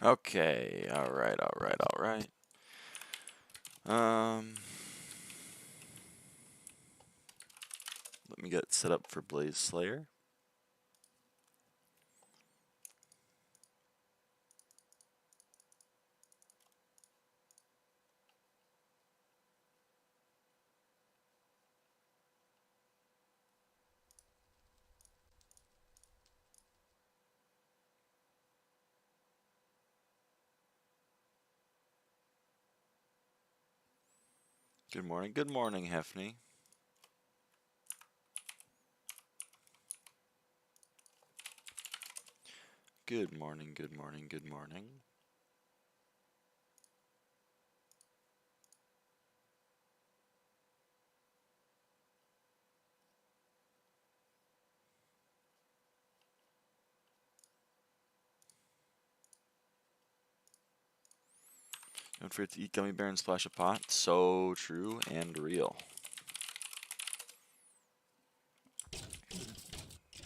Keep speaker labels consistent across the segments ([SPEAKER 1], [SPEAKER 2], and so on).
[SPEAKER 1] Okay, alright. Let me get set up for Blaze Slayer. Good morning, Hefney. Good morning. Don't forget to eat gummy bear and splash a pot. So true and real.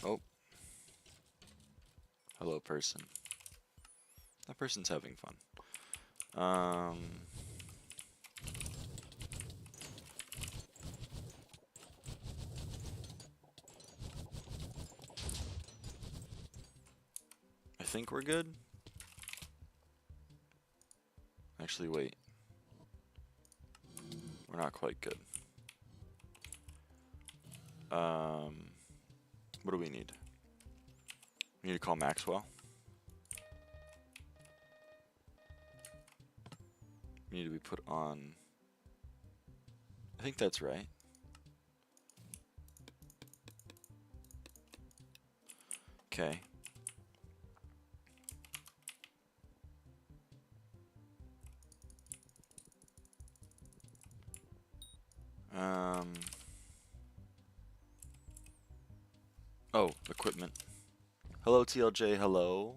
[SPEAKER 1] Oh. Hello, person. That person's having fun. I think we're good. Actually, wait. We're not quite good. What do we need? We need to call Maxwell. We need to be put on... I think that's right. Okay. Oh, equipment. Hello, TLJ. Hello.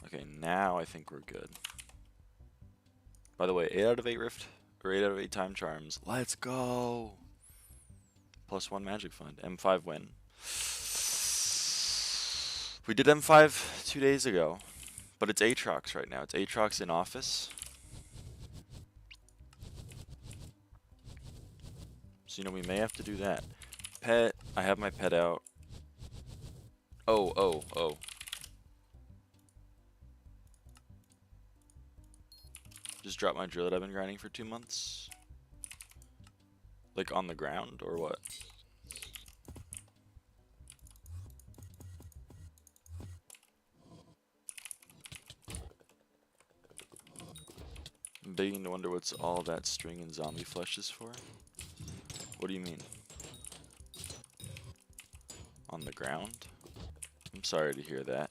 [SPEAKER 1] Okay, now I think we're good. By the way, 8 out of 8 Rift, or 8 out of 8 Time Charms. Let's go! +1 Magic Fund. M5 win. We did M5 2 days ago, but it's Aatrox right now. It's Aatrox in office. So, we may have to do that. Pet, I have my pet out. Oh. Just drop my drill that I've been grinding for 2 months. Like on the ground, or what? I'm beginning to wonder what's all that string and zombie flesh is for. What do you mean? On the ground? I'm sorry to hear that.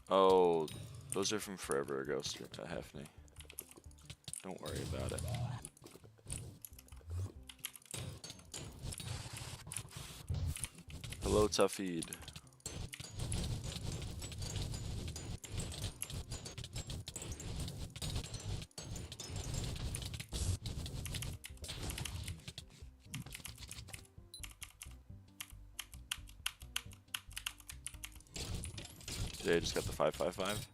[SPEAKER 1] Oh, those are from forever ago, Hefney. Don't worry about it. Hello, Tuffeed. Today I just got the 555.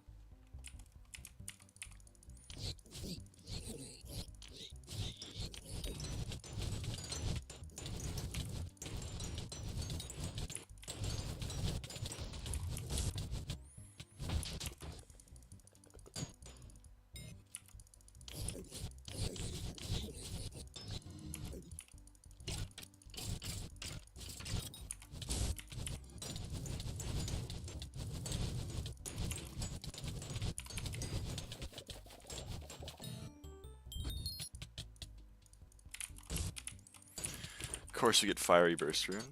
[SPEAKER 1] Of course we get Fiery Burst Rune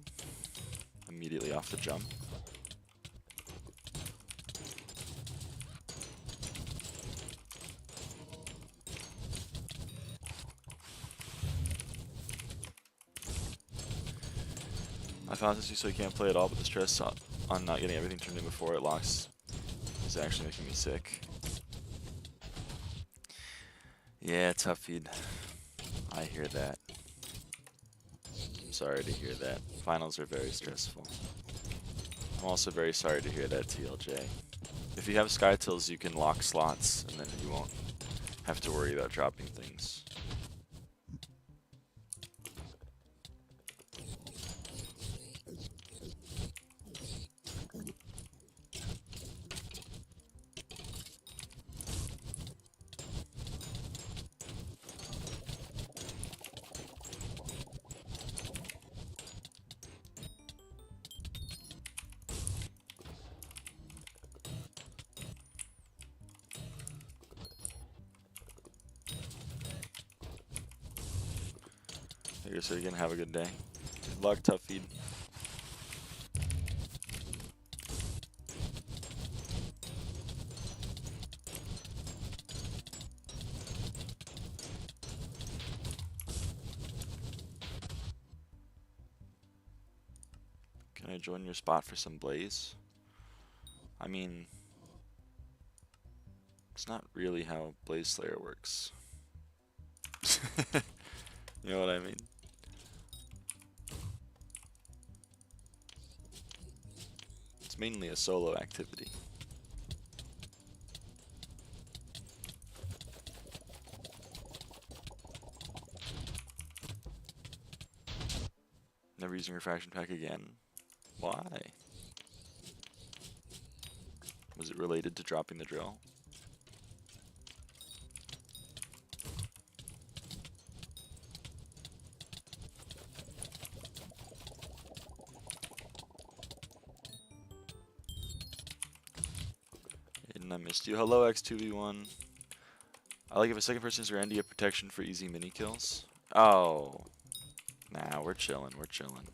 [SPEAKER 1] immediately off the jump. I found this so you can't play at all, but the stress on not getting everything turned in before it locks is actually making me sick. Yeah, tough feed. I hear that. I'm sorry to hear that. Finals are very stressful. I'm also very sorry to hear that, TLJ. If you have SkyTills, you can lock slots, and then you won't have to worry about dropping things. I guess you're gonna have a good day. Good luck, tough feed. Can I join your spot for some Blaze? I mean, it's not really how Blaze Slayer works. You know what I mean? It's mainly a solo activity. Never using refraction pack again. Why? Was it related to dropping the drill? And I missed you. Hello, X2V1. I like if a second person is around to get protection for easy mini kills. Oh. Nah, we're chilling, we're chilling.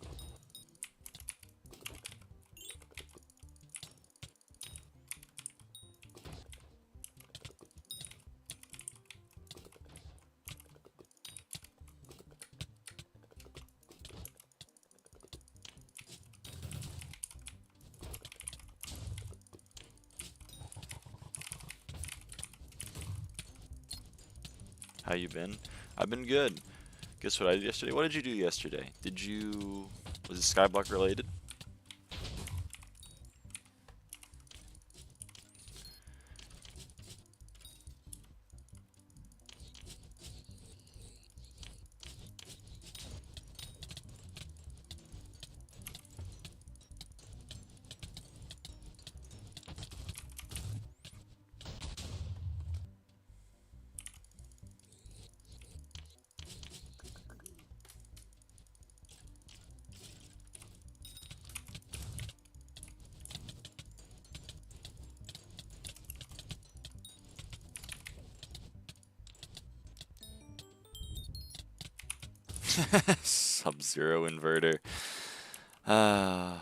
[SPEAKER 1] How you been? I've been good. Guess what I did yesterday? What did you do yesterday? Was it SkyBlock related? Sub-Zero inverter. I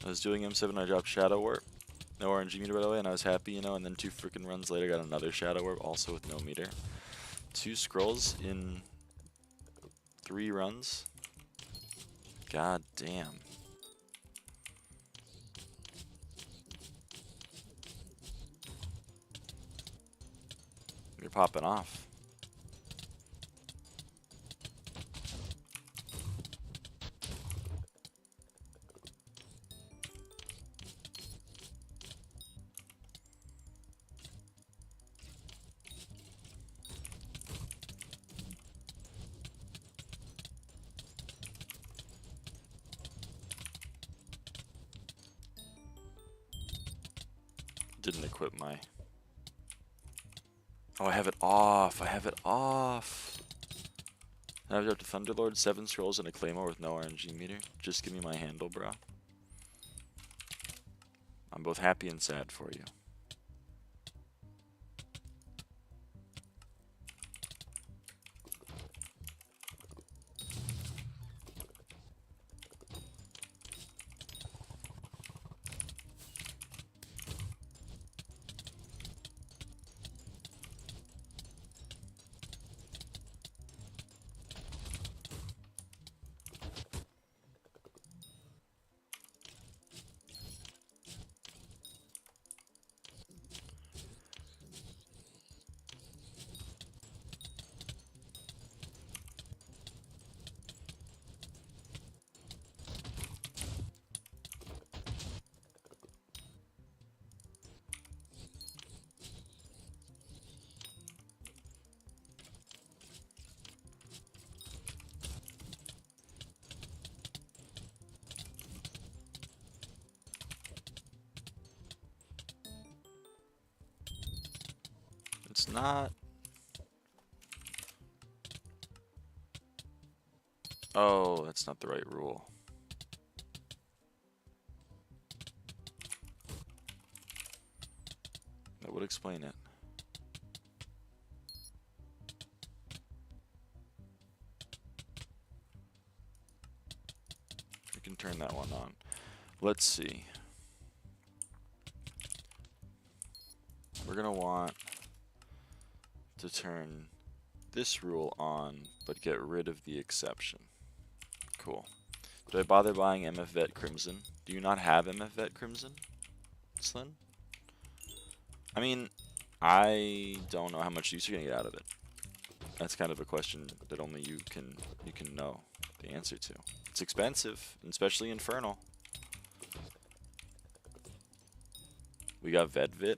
[SPEAKER 1] was doing M7, I dropped Shadow Warp. No RNG meter, by the way, and I was happy, you know, and then 2 freaking runs later, got another Shadow Warp, also with no meter. 2 scrolls in 3 runs. God damn. You're popping off. Didn't equip my... Oh, I have it off. I have it off. I've dropped a Thunderlord, 7 scrolls, and a Claymore with no RNG meter. Just give me my handle, bro. I'm both happy and sad for you. It's not. Oh, that's not the right rule. That would explain it. We can turn that one on. Let's see. We're gonna want to turn this rule on, but get rid of the exception. Cool. Do I bother buying MFVet Crimson? Do you not have MFVet Crimson, Slyn? I mean, I don't know how much use you're gonna get out of it. That's kind of a question that only you can know the answer to. It's expensive, especially Infernal. We got Vedvit.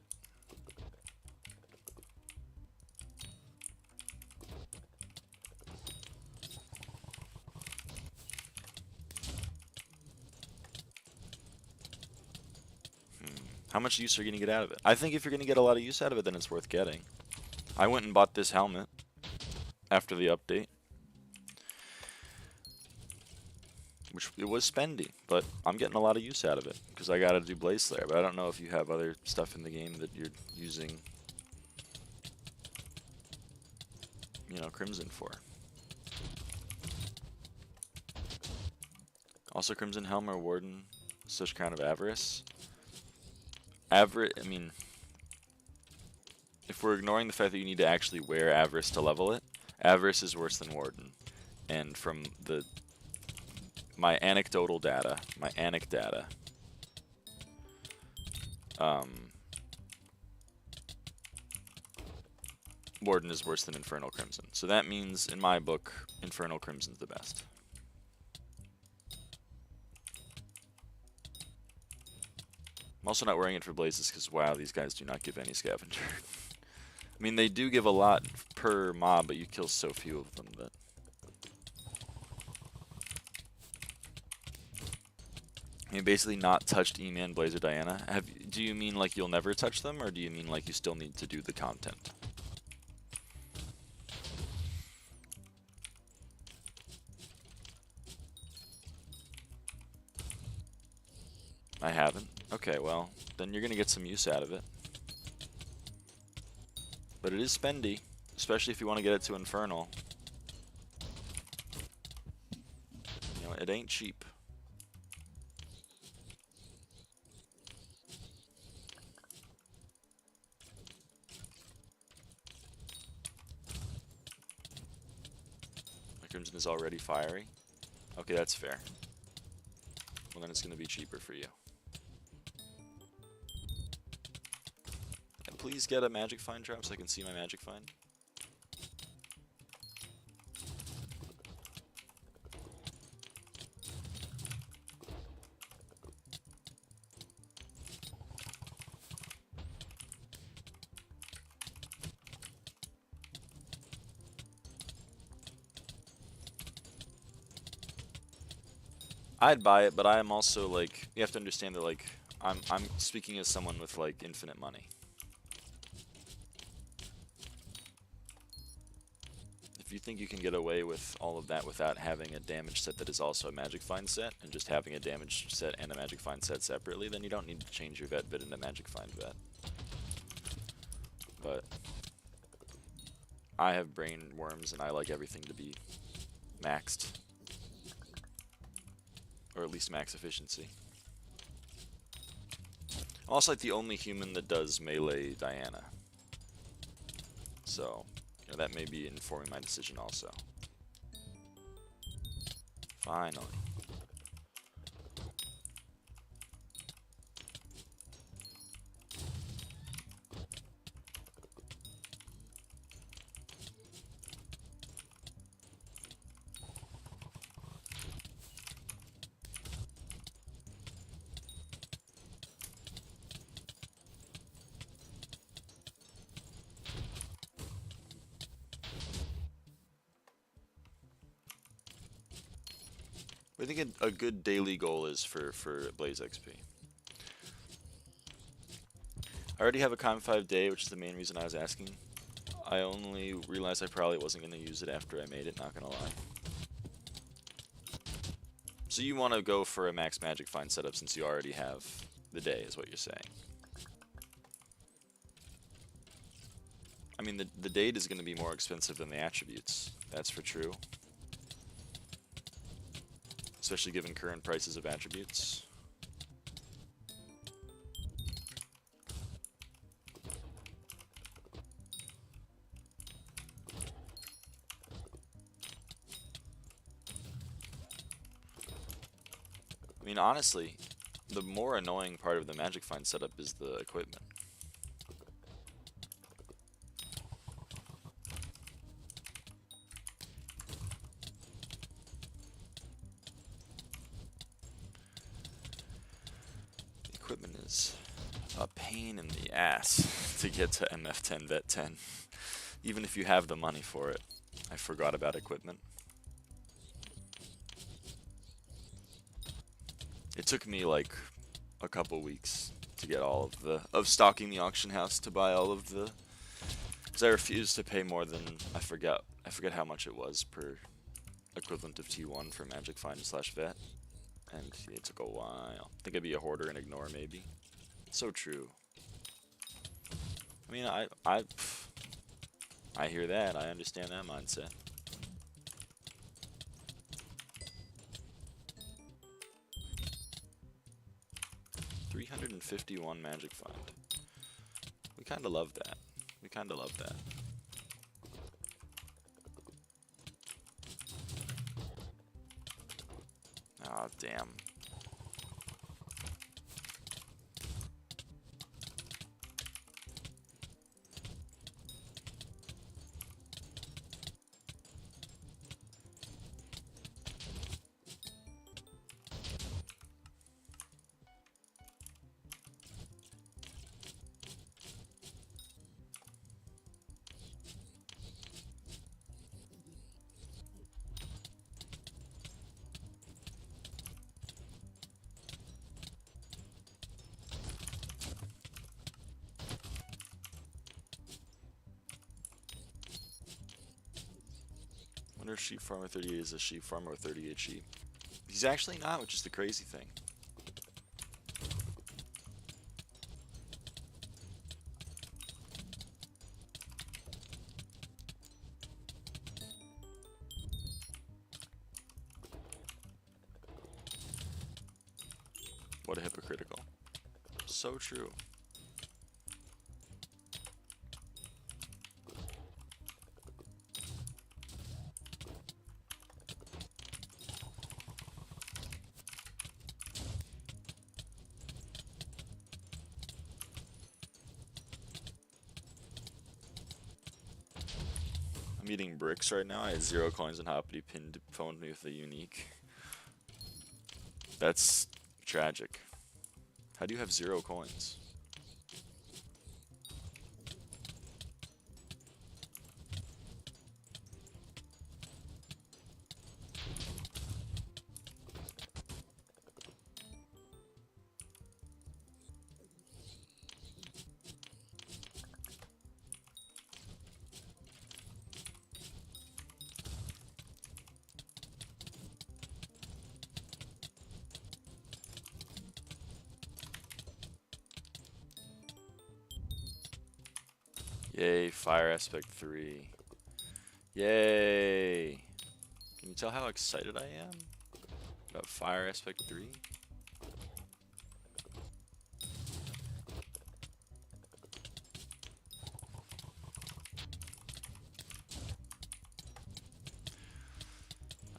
[SPEAKER 1] How much use are you going to get out of it? I think if you're going to get a lot of use out of it, then it's worth getting. I went and bought this helmet after the update. Which, it was spendy, but I'm getting a lot of use out of it. Because I got to do Blaze Slayer, but I don't know if you have other stuff in the game that you're using, you know, Crimson for. Also Crimson Helm or Warden, such kind of Avarice. I mean, if we're ignoring the fact that you need to actually wear Avarice to level it, Avarice is worse than Warden. And from my anecdotal data, Warden is worse than Infernal Crimson. So that means, in my book, Infernal Crimson's the best. I'm also not wearing it for Blazes because, wow, these guys do not give any scavenger. I mean, they do give a lot per mob, but you kill so few of them that... I mean, basically not touched E-Man, Blazer, Diana. Do you mean like you'll never touch them, or do you mean like you still need to do the content? I haven't. Okay, well, then you're going to get some use out of it. But it is spendy, especially if you want to get it to Infernal. You know, it ain't cheap. My Crimson is already fiery. Okay, that's fair. Well, then it's going to be cheaper for you. Please get a magic find trap so I can see my magic find. I'd buy it, but I am also like, you have to understand that like I'm speaking as someone with like infinite money. If you think you can get away with all of that without having a damage set that is also a magic find set, and just having a damage set and a magic find set separately, then you don't need to change your vet into magic find vet. But I have brain worms and I like everything to be maxed. Or at least max efficiency. I'm also like the only human that does melee Diana. So, you know, that may be informing my decision also. Finally. I think a good daily goal is for Blaze XP. I already have a Con 5 day, which is the main reason I was asking I only realized I probably wasn't going to use it after I made it, not going to lie. So you want to go for a max magic find setup since you already have the day, is what you're saying. I mean, the date is going to be more expensive than the attributes. That's for true. Especially given current prices of attributes. I mean, honestly, the more annoying part of the magic find setup is the equipment. The equipment is a pain in the ass to get to MF10 Vet 10. Even if you have the money for it. I forgot about equipment. It took me like a couple weeks to get all of stocking the auction house to buy all of the, because I refused to pay more than, I forget how much it was per equivalent of T1 for Magic Find / Vet, and it took a while. I think I'd be a hoarder and ignore maybe. So true. I mean, I hear that. I understand that mindset. $351 magic find. We kind of love that. We kind of love that. Oh, damn. Wonder if Sheep Farmer 38 is a sheep farmer with 38 sheep. He's actually not, which is the crazy thing. What a hypocritical. So true. I'm eating bricks right now. I had 0 coins and Hoppity phoned me with a unique. That's tragic. How do you have 0 coins? Yay, Fire Aspect 3. Yay! Can you tell how excited I am about Fire Aspect 3?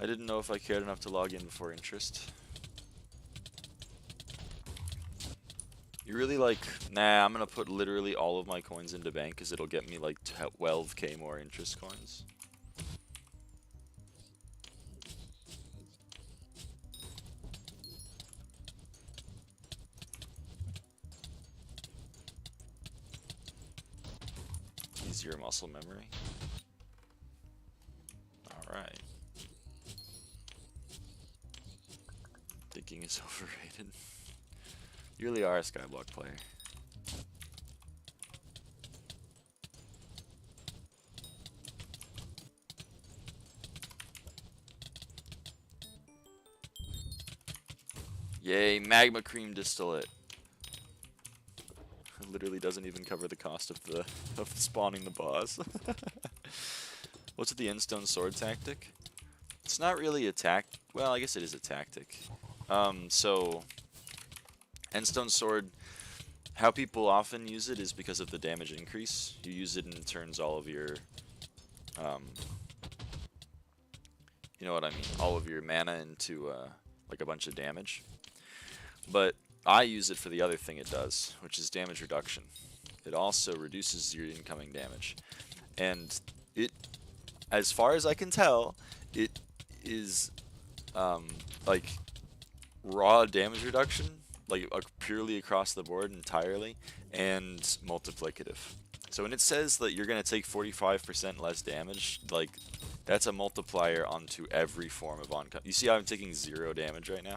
[SPEAKER 1] I didn't know if I cared enough to log in before interest. You really like, nah, I'm gonna put literally all of my coins into bank because it'll get me like 12k more interest coins. Easier muscle memory. Alright. Thinking is overrated. You really are a SkyBlock player. Yay, magma cream distillate. It literally doesn't even cover the cost of the spawning the boss. What's with the endstone sword tactic? It's not really a well, I guess it is a tactic. So endstone sword, how people often use it is because of the damage increase. You use it and it turns all of your you know what I mean, all of your mana into like a bunch of damage. But I use it for the other thing it does, which is damage reduction. It also reduces your incoming damage. And it, as far as I can tell, it is like raw damage reduction, like purely across the board entirely, and multiplicative. So when it says that you're going to take 45% less damage, like that's a multiplier onto every form of oncoming. You see how I'm taking 0 damage right now?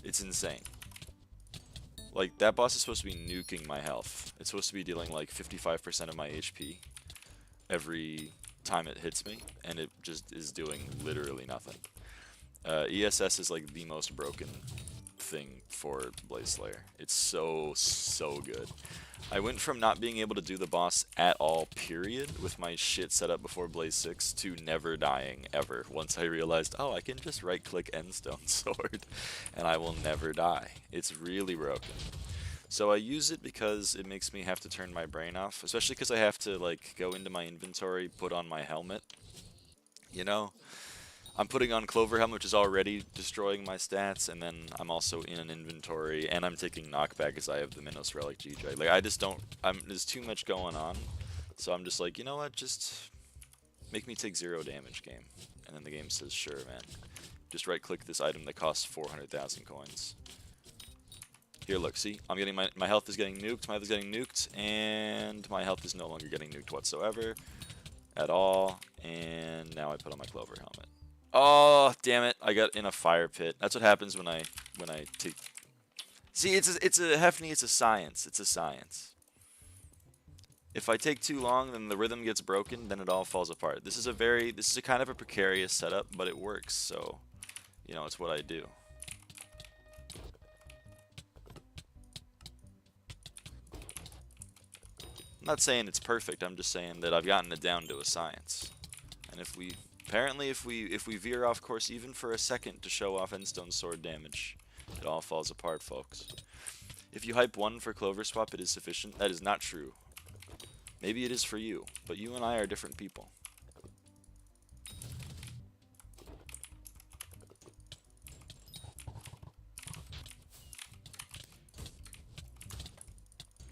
[SPEAKER 1] It's insane. Like, that boss is supposed to be nuking my health. It's supposed to be dealing like 55% of my HP every time it hits me, and it just is doing literally nothing. ESS is like the most broken thing for Blaze Slayer. It's so good. I went from not being able to do the boss at all, period, with my shit set up before Blaze 6, to never dying ever, once I realized, oh, I can just right-click Endstone Sword, and I will never die. It's really broken. So I use it because it makes me have to turn my brain off, especially because I have to, like, go into my inventory, put on my helmet, you know? I'm putting on Clover Helmet, which is already destroying my stats, and then I'm also in an inventory, and I'm taking knockback because I have the Minos Relic G-Drag. Like, I just don't, there's too much going on, so I'm just like, you know what, just make me take 0 damage, game. And then the game says, sure, man. Just right-click this item that costs 400,000 coins. Here, look, see? I'm getting my health is getting nuked, my health is getting nuked, and my health is no longer getting nuked whatsoever at all, and now I put on my Clover Helmet. Oh, damn it. I got in a fire pit. That's what happens when I take... See, it's a Hefny, it's a science. It's a science. If I take too long, then the rhythm gets broken, then it all falls apart. This is a kind of a precarious setup, but it works, so, you know, it's what I do. I'm not saying it's perfect, I'm just saying that I've gotten it down to a science. And apparently if we veer off course even for a second to show off Endstone Sword damage, it all falls apart, folks. If you hype 1 for Clover Swap, it is sufficient. That is not true. Maybe it is for you, but you and I are different people.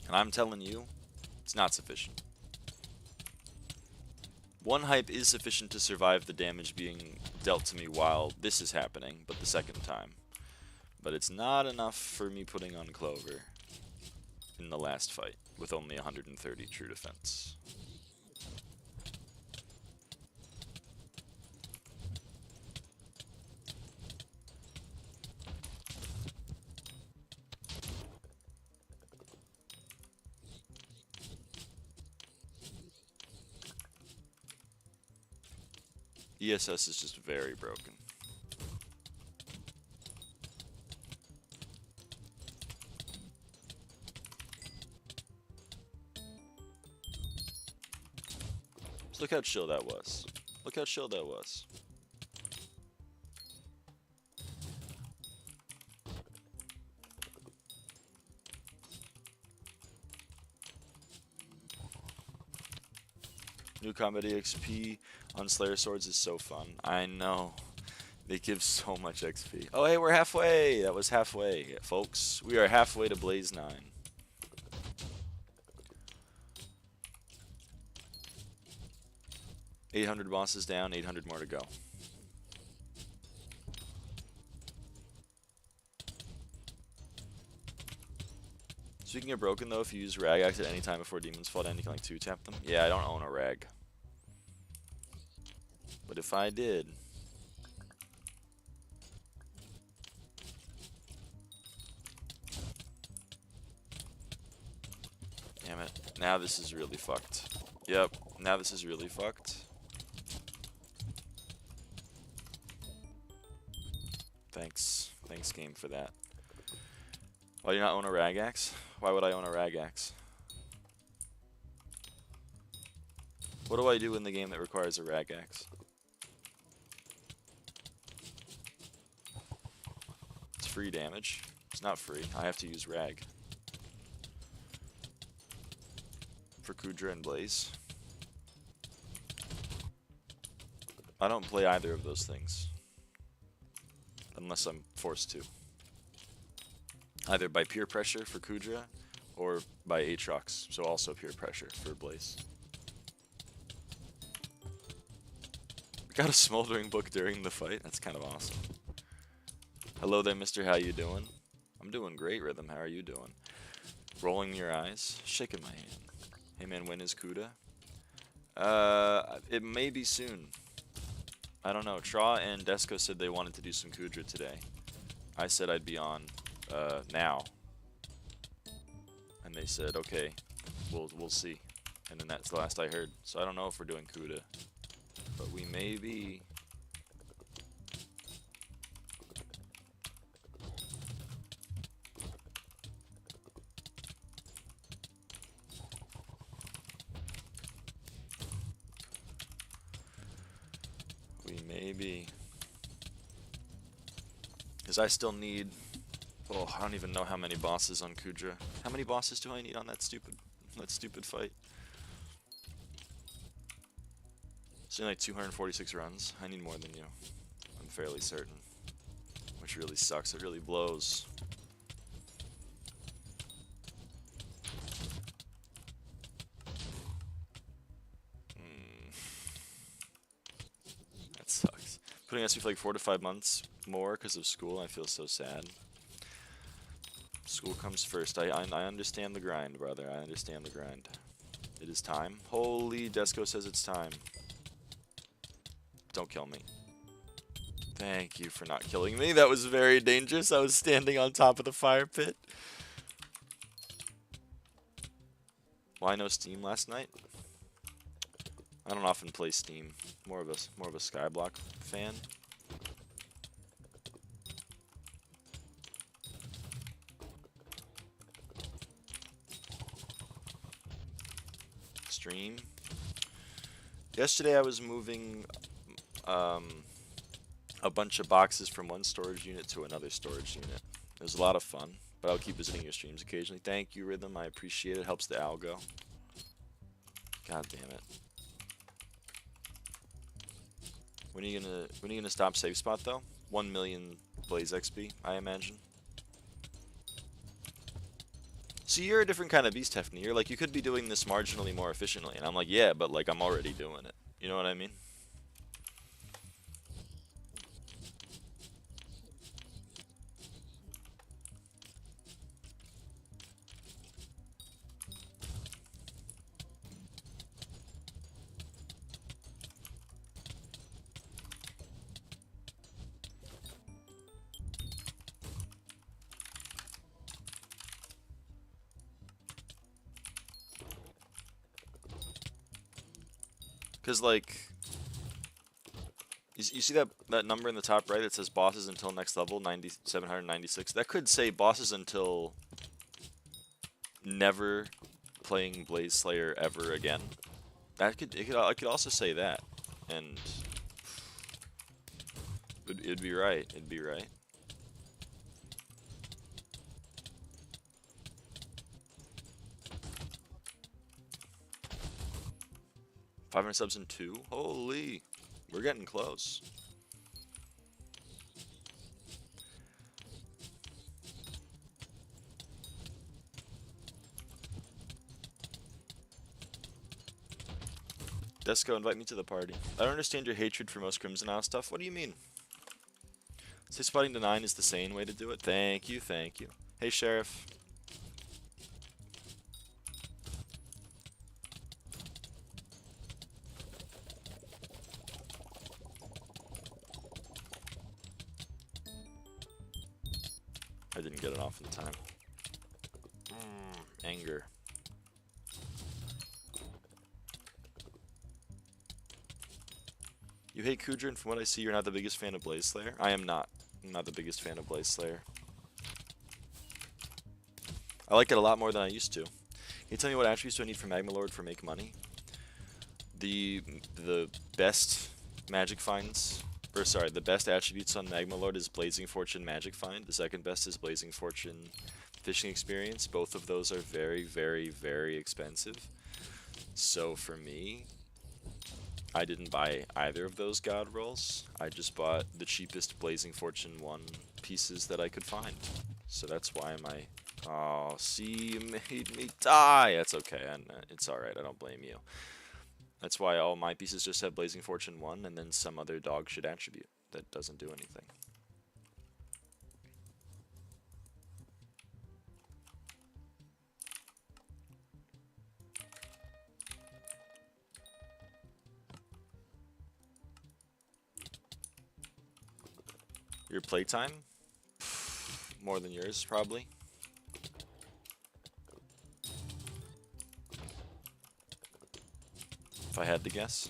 [SPEAKER 1] And I'm telling you, it's not sufficient. 1 hype is sufficient to survive the damage being dealt to me while this is happening, but the second time. But it's not enough for me putting on Clover in the last fight, with only 130 true defense. ESS is just very broken. Just look how chill that was. Look how chill that was. New combat EXP on Slayer swords is so fun. I know. They give so much XP. Oh, hey, we're halfway. That was halfway, folks. We are halfway to Blaze 9. $800 bosses down, 800 more to go. Speaking of broken, though, if you use Rag Axe at any time before demons fall down, you can like 2-tap them. Yeah, I don't own a Rag. But if I did... Damn it. Now this is really fucked. Yep, now this is really fucked. Thanks. Thanks, game, for that. Why do you not own a rag axe? Why would I own a rag axe? What do I do in the game that requires a rag axe? It's free damage. It's not free. I have to use rag. For KUUDRA and Blaze. I don't play either of those things. Unless I'm forced to. Either by peer pressure for KUUDRA, or by Aatrox, so also peer pressure for Blaze. We got a smoldering book during the fight? That's kind of awesome. Hello there, mister, how you doing? I'm doing great, Rhythm, how are you doing? Rolling your eyes, shaking my hand. Hey man, when is KUUDRA? It may be soon. I don't know. Tra and Desco said they wanted to do some KUUDRA today. I said I'd be on now. And they said, okay, we'll see. And then that's the last I heard. So I don't know if we're doing KUUDRA. But we may be. Maybe. Because I still need... Oh, I don't even know how many bosses on KUUDRA. How many bosses do I need on that stupid fight? It's only like 246 runs. I need more than you. I'm fairly certain. Which really sucks. It really blows. Sucks. Putting us for like 4 to 5 months more because of school. I feel so sad. School comes first. I understand the grind, brother. I understand the grind. It is time. Holy, Desco says it's time. Don't kill me. Thank you for not killing me. That was very dangerous. I was standing on top of the fire pit. Why no Steam last night? I don't often play Steam. More of a SkyBlock fan. Stream. Yesterday I was moving a bunch of boxes from one storage unit to another storage unit. It was a lot of fun, but I'll keep visiting your streams occasionally. Thank you, Rhythm. I appreciate it. Helps the algo. God damn it. When are you gonna stop Safe Spot though? 1 million Blaze XP, I imagine. So you're a different kind of beast, Hefney. You're like, you could be doing this marginally more efficiently, and I'm like, yeah, but like I'm already doing it. You know what I mean? Because, like, you see that number in the top right that says bosses until next level, 796? That could say bosses until never playing Blaze Slayer ever again. I could also say that, and it'd be right. It'd be right. $500 subs in 2? Holy, we're getting close. Desco, invite me to the party. I don't understand your hatred for most Crimson Isle stuff. What do you mean? Say spotting to 9 is the sane way to do it. Thank you, thank you. Hey, Sheriff. I didn't get it off in time. Anger. You hate KUUDRA, and from what I see, you're not the biggest fan of Blaze Slayer? I am not. I'm not the biggest fan of Blaze Slayer. I like it a lot more than I used to. Can you tell me what attributes do I need for Magma Lord for make money? The best magic finds, or sorry, the best attributes on Magma Lord is Blazing Fortune Magic Find. The second best is Blazing Fortune Fishing Experience. Both of those are very, very, very expensive. So for me, I didn't buy either of those god rolls. I just bought the cheapest Blazing Fortune 1 pieces that I could find. So that's why my... Oh, see, you made me die! That's okay, and it's alright, I don't blame you. That's why all my pieces just have Blazing Fortune 1 and then some other dog shit attribute that doesn't do anything. Your playtime? More than yours, probably. If I had to guess.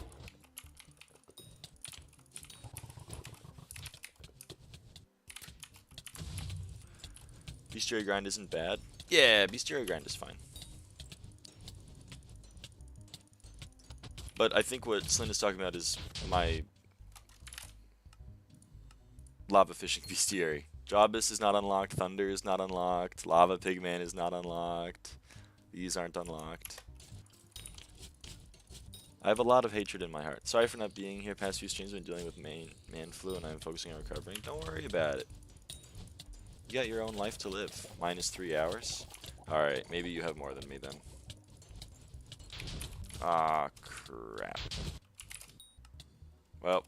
[SPEAKER 1] Bestiary grind isn't bad. Yeah, bestiary grind is fine. But I think what Slyn is talking about is my lava fishing bestiary. Jawbus is not unlocked, Thunder is not unlocked, Lava Pigman is not unlocked. These aren't unlocked. I have a lot of hatred in my heart. Sorry for not being here. Past few streams I've been dealing with man flu and I'm focusing on recovering. Don't worry about it. You got your own life to live. Mine is 3 hours. Alright, maybe you have more than me then. Ah, crap. Well,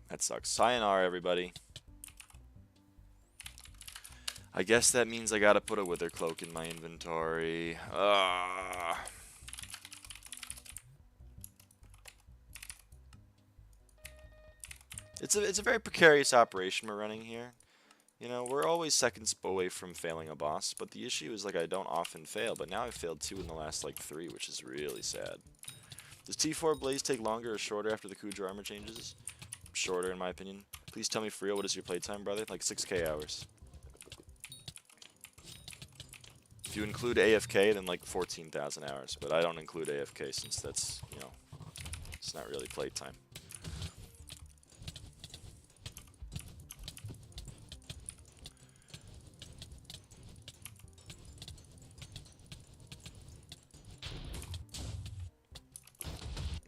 [SPEAKER 1] that sucks. Sayonara, everybody. I guess that means I gotta put a Wither Cloak in my inventory. It's a very precarious operation we're running here. You know, we're always seconds away from failing a boss, but the issue is, like, I don't often fail, but now I've failed 2 in the last, like, 3, which is really sad. Does T4 Blaze take longer or shorter after the KUUDRA armor changes? Shorter, in my opinion. Please tell me for real, what is your playtime, brother? Like 6k hours. If you include AFK, then like 14,000 hours, but I don't include AFK since that's, you know, it's not really playtime.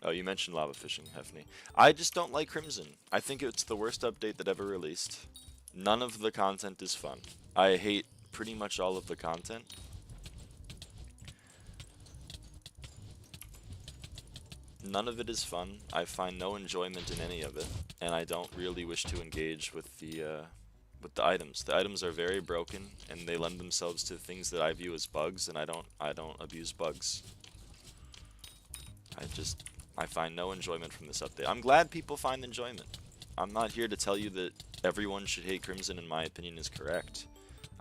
[SPEAKER 1] Oh, you mentioned lava fishing, Hefney. I just don't like Crimson. I think it's the worst update that ever released. None of the content is fun. I hate pretty much all of the content. None of it is fun. I find no enjoyment in any of it, and I don't really wish to engage with the items. The items are very broken, and they lend themselves to things that I view as bugs, and I don't abuse bugs. I find no enjoyment from this update. I'm glad people find enjoyment. I'm not here to tell you that everyone should hate Crimson, in my opinion, is correct.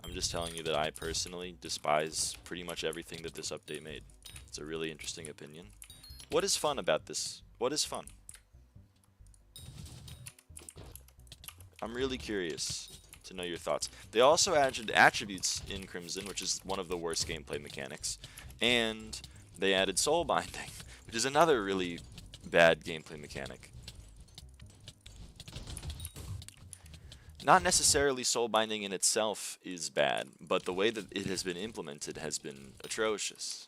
[SPEAKER 1] I'm just telling you that I personally despise pretty much everything that this update made. It's a really interesting opinion. What is fun about this? What is fun? I'm really curious to know your thoughts. They also added attributes in Crimson, which is one of the worst gameplay mechanics. And they added soul binding, which is another really bad gameplay mechanic. Not necessarily soul binding in itself is bad, but the way that it has been implemented has been atrocious.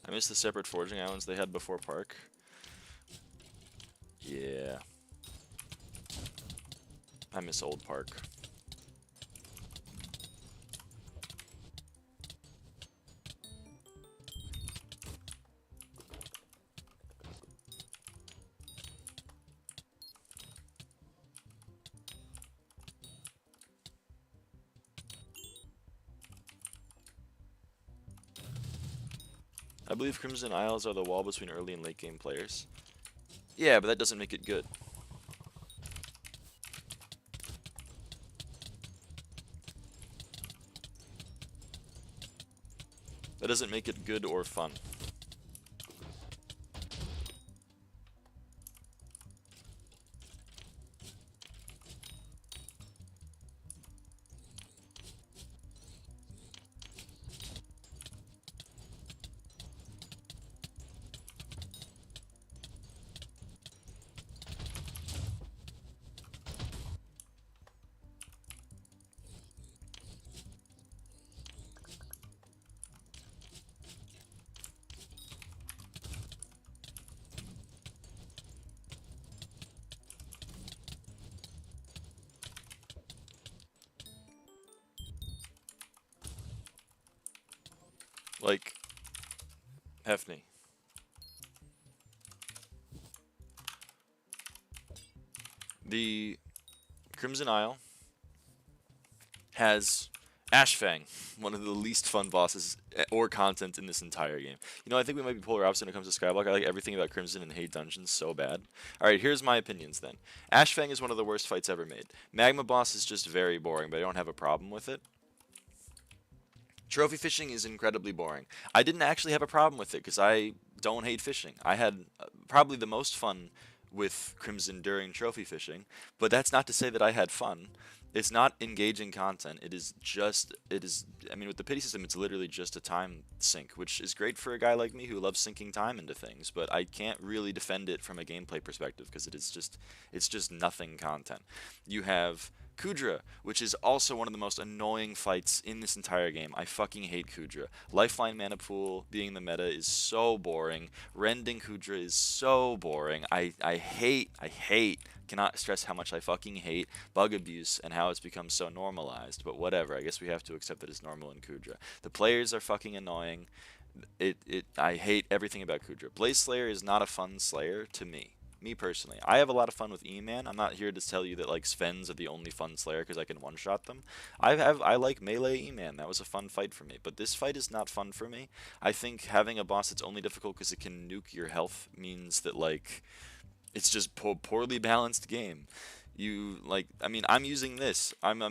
[SPEAKER 1] I miss the separate forging islands they had before Park. Yeah. I miss old Park. I believe Crimson Isles are the wall between early and late game players. Yeah, but that doesn't make it good. That doesn't make it good or fun. Like, Hefney. The Crimson Isle has Ashfang, one of the least fun bosses or content in this entire game. You know, I think we might be polar opposite when it comes to SkyBlock. I like everything about Crimson and hate dungeons so bad. Alright, here's my opinions then. Ashfang is one of the worst fights ever made. Magma boss is just very boring, but I don't have a problem with it. Trophy fishing is incredibly boring. I didn't actually have a problem with it because I don't hate fishing. I had probably the most fun with Crimson during trophy fishing, but that's not to say that I had fun. It's not engaging content. It is, I mean, with the pity system, it's literally just a time sink, which is great for a guy like me who loves sinking time into things, but I can't really defend it from a gameplay perspective because it's just nothing content. You have KUUDRA, which is also one of the most annoying fights in this entire game. I fucking hate KUUDRA. Lifeline mana pool being the meta is so boring. Rending KUUDRA is so boring. I cannot stress how much I fucking hate bug abuse and how it's become so normalized, but whatever. I guess we have to accept that it's normal in KUUDRA. The players are fucking annoying. I hate everything about KUUDRA. Blaze Slayer is not a fun Slayer to me. Me personally, I have a lot of fun with E-Man. I'm not here to tell you that like Svens are the only fun Slayer because I can one-shot them. I like melee E-Man. That was a fun fight for me. But this fight is not fun for me. I think having a boss that's only difficult because it can nuke your health means that like it's just poorly balanced game. You like, I mean, I'm using this. I'm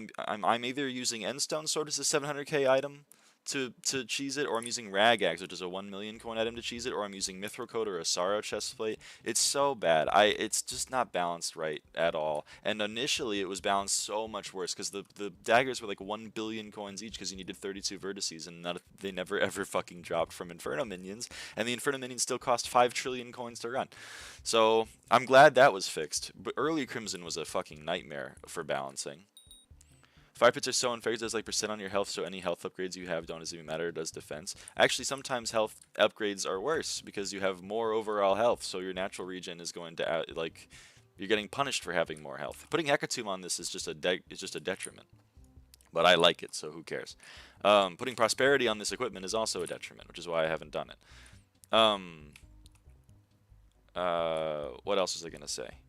[SPEAKER 1] either using Endstone Sword as a 700k item to cheese it, or I'm using Ragax, which is a 1 million coin item to cheese it, or I'm using Mithril Coat or a Sorrow chestplate. It's so bad. It's just not balanced right at all. And initially it was balanced so much worse because the daggers were like 1 billion coins each because you needed 32 vertices, and they never ever fucking dropped from Inferno minions, and the Inferno minions still cost 5 trillion coins to run. So I'm glad that was fixed. But early Crimson was a fucking nightmare for balancing. Fire pits are so unfair. It does like percent on your health, so any health upgrades you have don't even matter. It does defense. Actually, sometimes health upgrades are worse because you have more overall health, so your natural regen is going to like you're getting punished for having more health. Putting Hecatomb on this is just a detriment, but I like it, so who cares? Putting prosperity on this equipment is also a detriment, which is why I haven't done it. What else was I gonna say?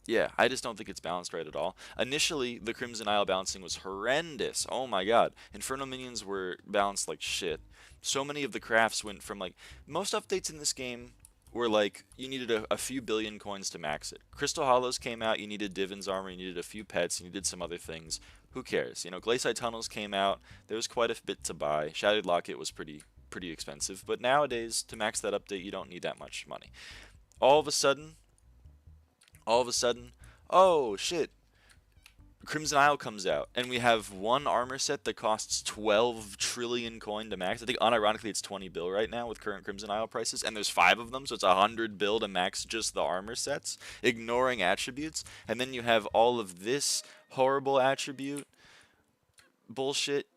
[SPEAKER 1] Yeah, I just don't think it's balanced right at all. Initially, the Crimson Isle balancing was horrendous. Oh my god. Inferno minions were balanced like shit. So many of the crafts went from like... Most updates in this game were like, you needed a few billion coins to max it. Crystal Hollows came out, you needed Divin's Armor, you needed a few pets, you needed some other things. Who cares? You know, Glacial Tunnels came out, there was quite a bit to buy. Shadowed Locket was pretty expensive. But nowadays, to max that update, you don't need that much money. All of a sudden, oh shit, Crimson Isle comes out, and we have one armor set that costs 12 trillion coin to max. I think unironically it's 20 bill right now with current Crimson Isle prices, and there's 5 of them, so it's 100 bill to max just the armor sets, ignoring attributes. And then you have all of this horrible attribute bullshit.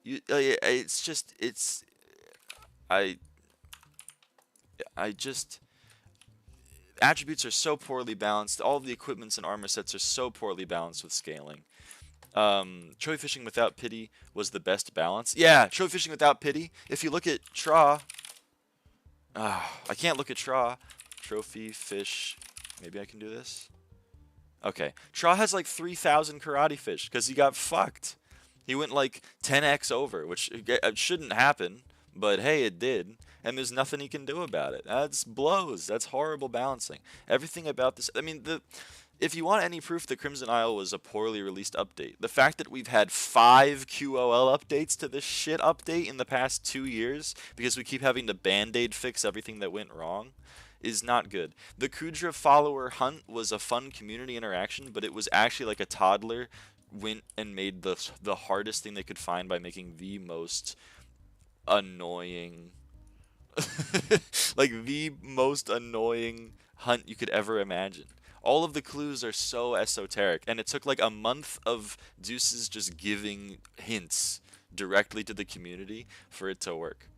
[SPEAKER 1] Attributes are so poorly balanced. All of the equipments and armor sets are so poorly balanced with scaling. Trophy fishing without pity was the best balance. Yeah, trophy fishing without pity. If you look at Tra, I can't look at Tra. Trophy fish. Maybe I can do this. Okay, Tra has like 3,000 karate fish because he got fucked. He went like 10x over, which it shouldn't happen, but hey, it did. And there's nothing he can do about it. That's blows. That's horrible balancing. Everything about this, I mean, if you want any proof that Crimson Isle was a poorly released update, the fact that we've had 5 QOL updates to this shit update in the past 2 years because we keep having to band-aid fix everything that went wrong is not good. The KUUDRA follower hunt was a fun community interaction, but it was actually like a toddler went and made the hardest thing they could find by making the most annoying like the most annoying hunt you could ever imagine. All of the clues are so esoteric, and it took like a month of Deuces just giving hints directly to the community for it to work.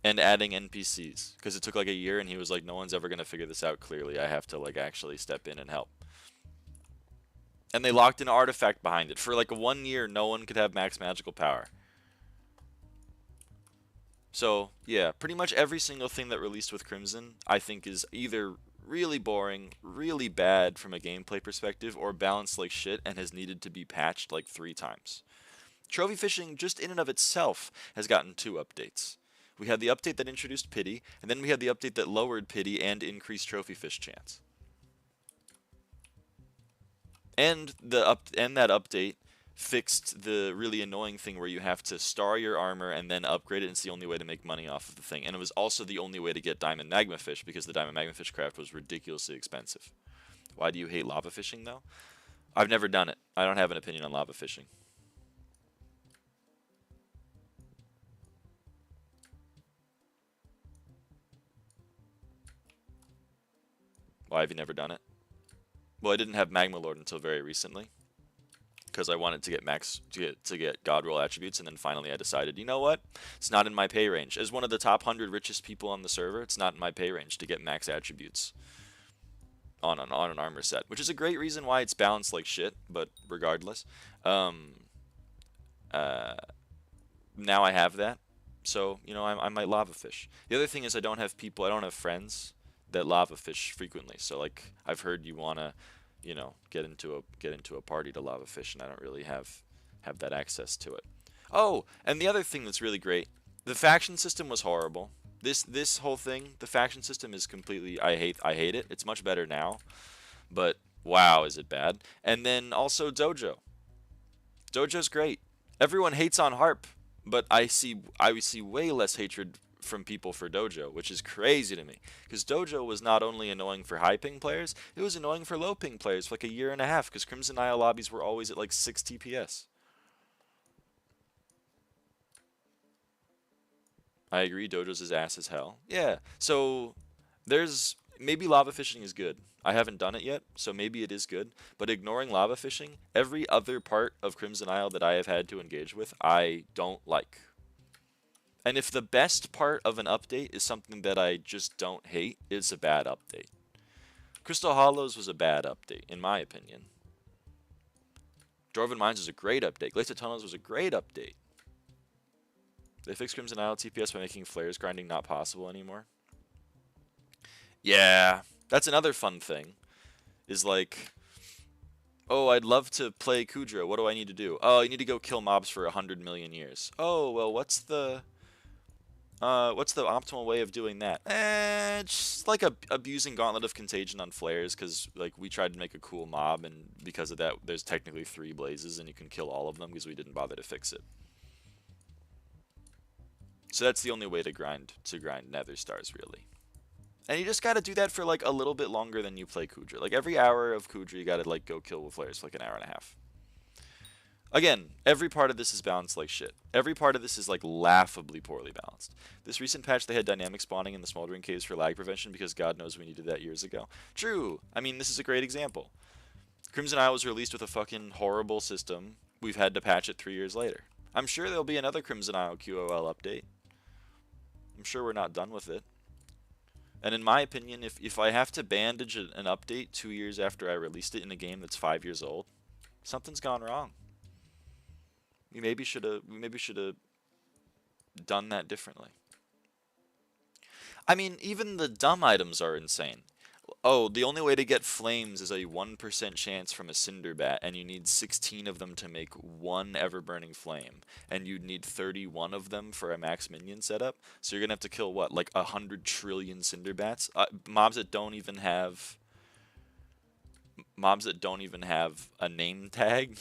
[SPEAKER 1] And adding NPCs, because it took like a year, and he was like, no one's ever going to figure this out clearly. I have to like actually step in and help. And they locked an artifact behind it. For like 1 year, no one could have max magical power. So, yeah, pretty much every single thing that released with Crimson, I think, is either really boring, really bad from a gameplay perspective, or balanced like shit and has needed to be patched like 3 times. Trophy fishing, just in and of itself, has gotten 2 updates. We had the update that introduced pity, and then we had the update that lowered pity and increased trophy fish chance. And that update fixed the really annoying thing where you have to star your armor and then upgrade it, and it's the only way to make money off of the thing. And it was also the only way to get diamond magma fish, because the diamond magma fish craft was ridiculously expensive. Why do you hate lava fishing, though? I've never done it. I don't have an opinion on lava fishing. Why have you never done it? Well, I didn't have Magma Lord until very recently, because I wanted to get God roll attributes, and then finally I decided, you know what? It's not in my pay range. As one of the top 100 richest people on the server, it's not in my pay range to get max attributes on an armor set, which is a great reason why it's balanced like shit, but regardless. Now I have that, so, you know, I might lava fish. The other thing is I don't have friends that lava fish frequently, so like I've heard you wanna, you know, get into a party to lava fish, and I don't really have that access to it. Oh, and the other thing that's really great, the faction system was horrible. This whole thing, the faction system is completely, I hate it. It's much better now, but wow, is it bad. And then also Dojo. Dojo's great. Everyone hates on Harp, but I see way less hatred from people for Dojo, which is crazy to me, because Dojo was not only annoying for high ping players, it was annoying for low ping players for like 1.5 years, because Crimson Isle lobbies were always at like 6 TPS. I agree, Dojo's is ass as hell. Yeah, so maybe lava fishing is good. I haven't done it yet, so maybe it is good, but ignoring lava fishing, every other part of Crimson Isle that I have had to engage with, I don't like. And if the best part of an update is something that I just don't hate, it's a bad update. Crystal Hollows was a bad update, in my opinion. Dwarven Mines was a great update. Glacier Tunnels was a great update. They fixed Crimson Isle TPS by making flares grinding not possible anymore. Yeah, that's another fun thing. Is like, oh, I'd love to play KUUDRA. What do I need to do? Oh, you need to go kill mobs for 100 million years. Oh, well, what's the optimal way of doing that? Just like abusing Gauntlet of Contagion on flares, because like we tried to make a cool mob, and because of that, there's technically 3 blazes, and you can kill all of them because we didn't bother to fix it. So that's the only way to grind Nether Stars, really. And you just gotta do that for like a little bit longer than you play KUUDRA. Like every hour of KUUDRA, you gotta like go kill with flares for like 1.5 hours. Again, every part of this is balanced like shit. Every part of this is like laughably poorly balanced. This recent patch, they had dynamic spawning in the smoldering caves for lag prevention, because God knows we needed that years ago. True. I mean, this is a great example. Crimson Isle was released with a fucking horrible system. We've had to patch it 3 years later. I'm sure there'll be another Crimson Isle QOL update. I'm sure we're not done with it. And in my opinion, if I have to bandage an update 2 years after I released it in a game that's 5 years old, something's gone wrong. We maybe should have done that differently. I mean, even the dumb items are insane. Oh, the only way to get flames is a 1% chance from a Cinderbat, and you need 16 of them to make 1 ever-burning flame, and you'd need 31 of them for a max minion setup, so you're gonna have to kill, what, like 100 trillion Cinderbats? Mobs that don't even have mobs that don't even have a name tag.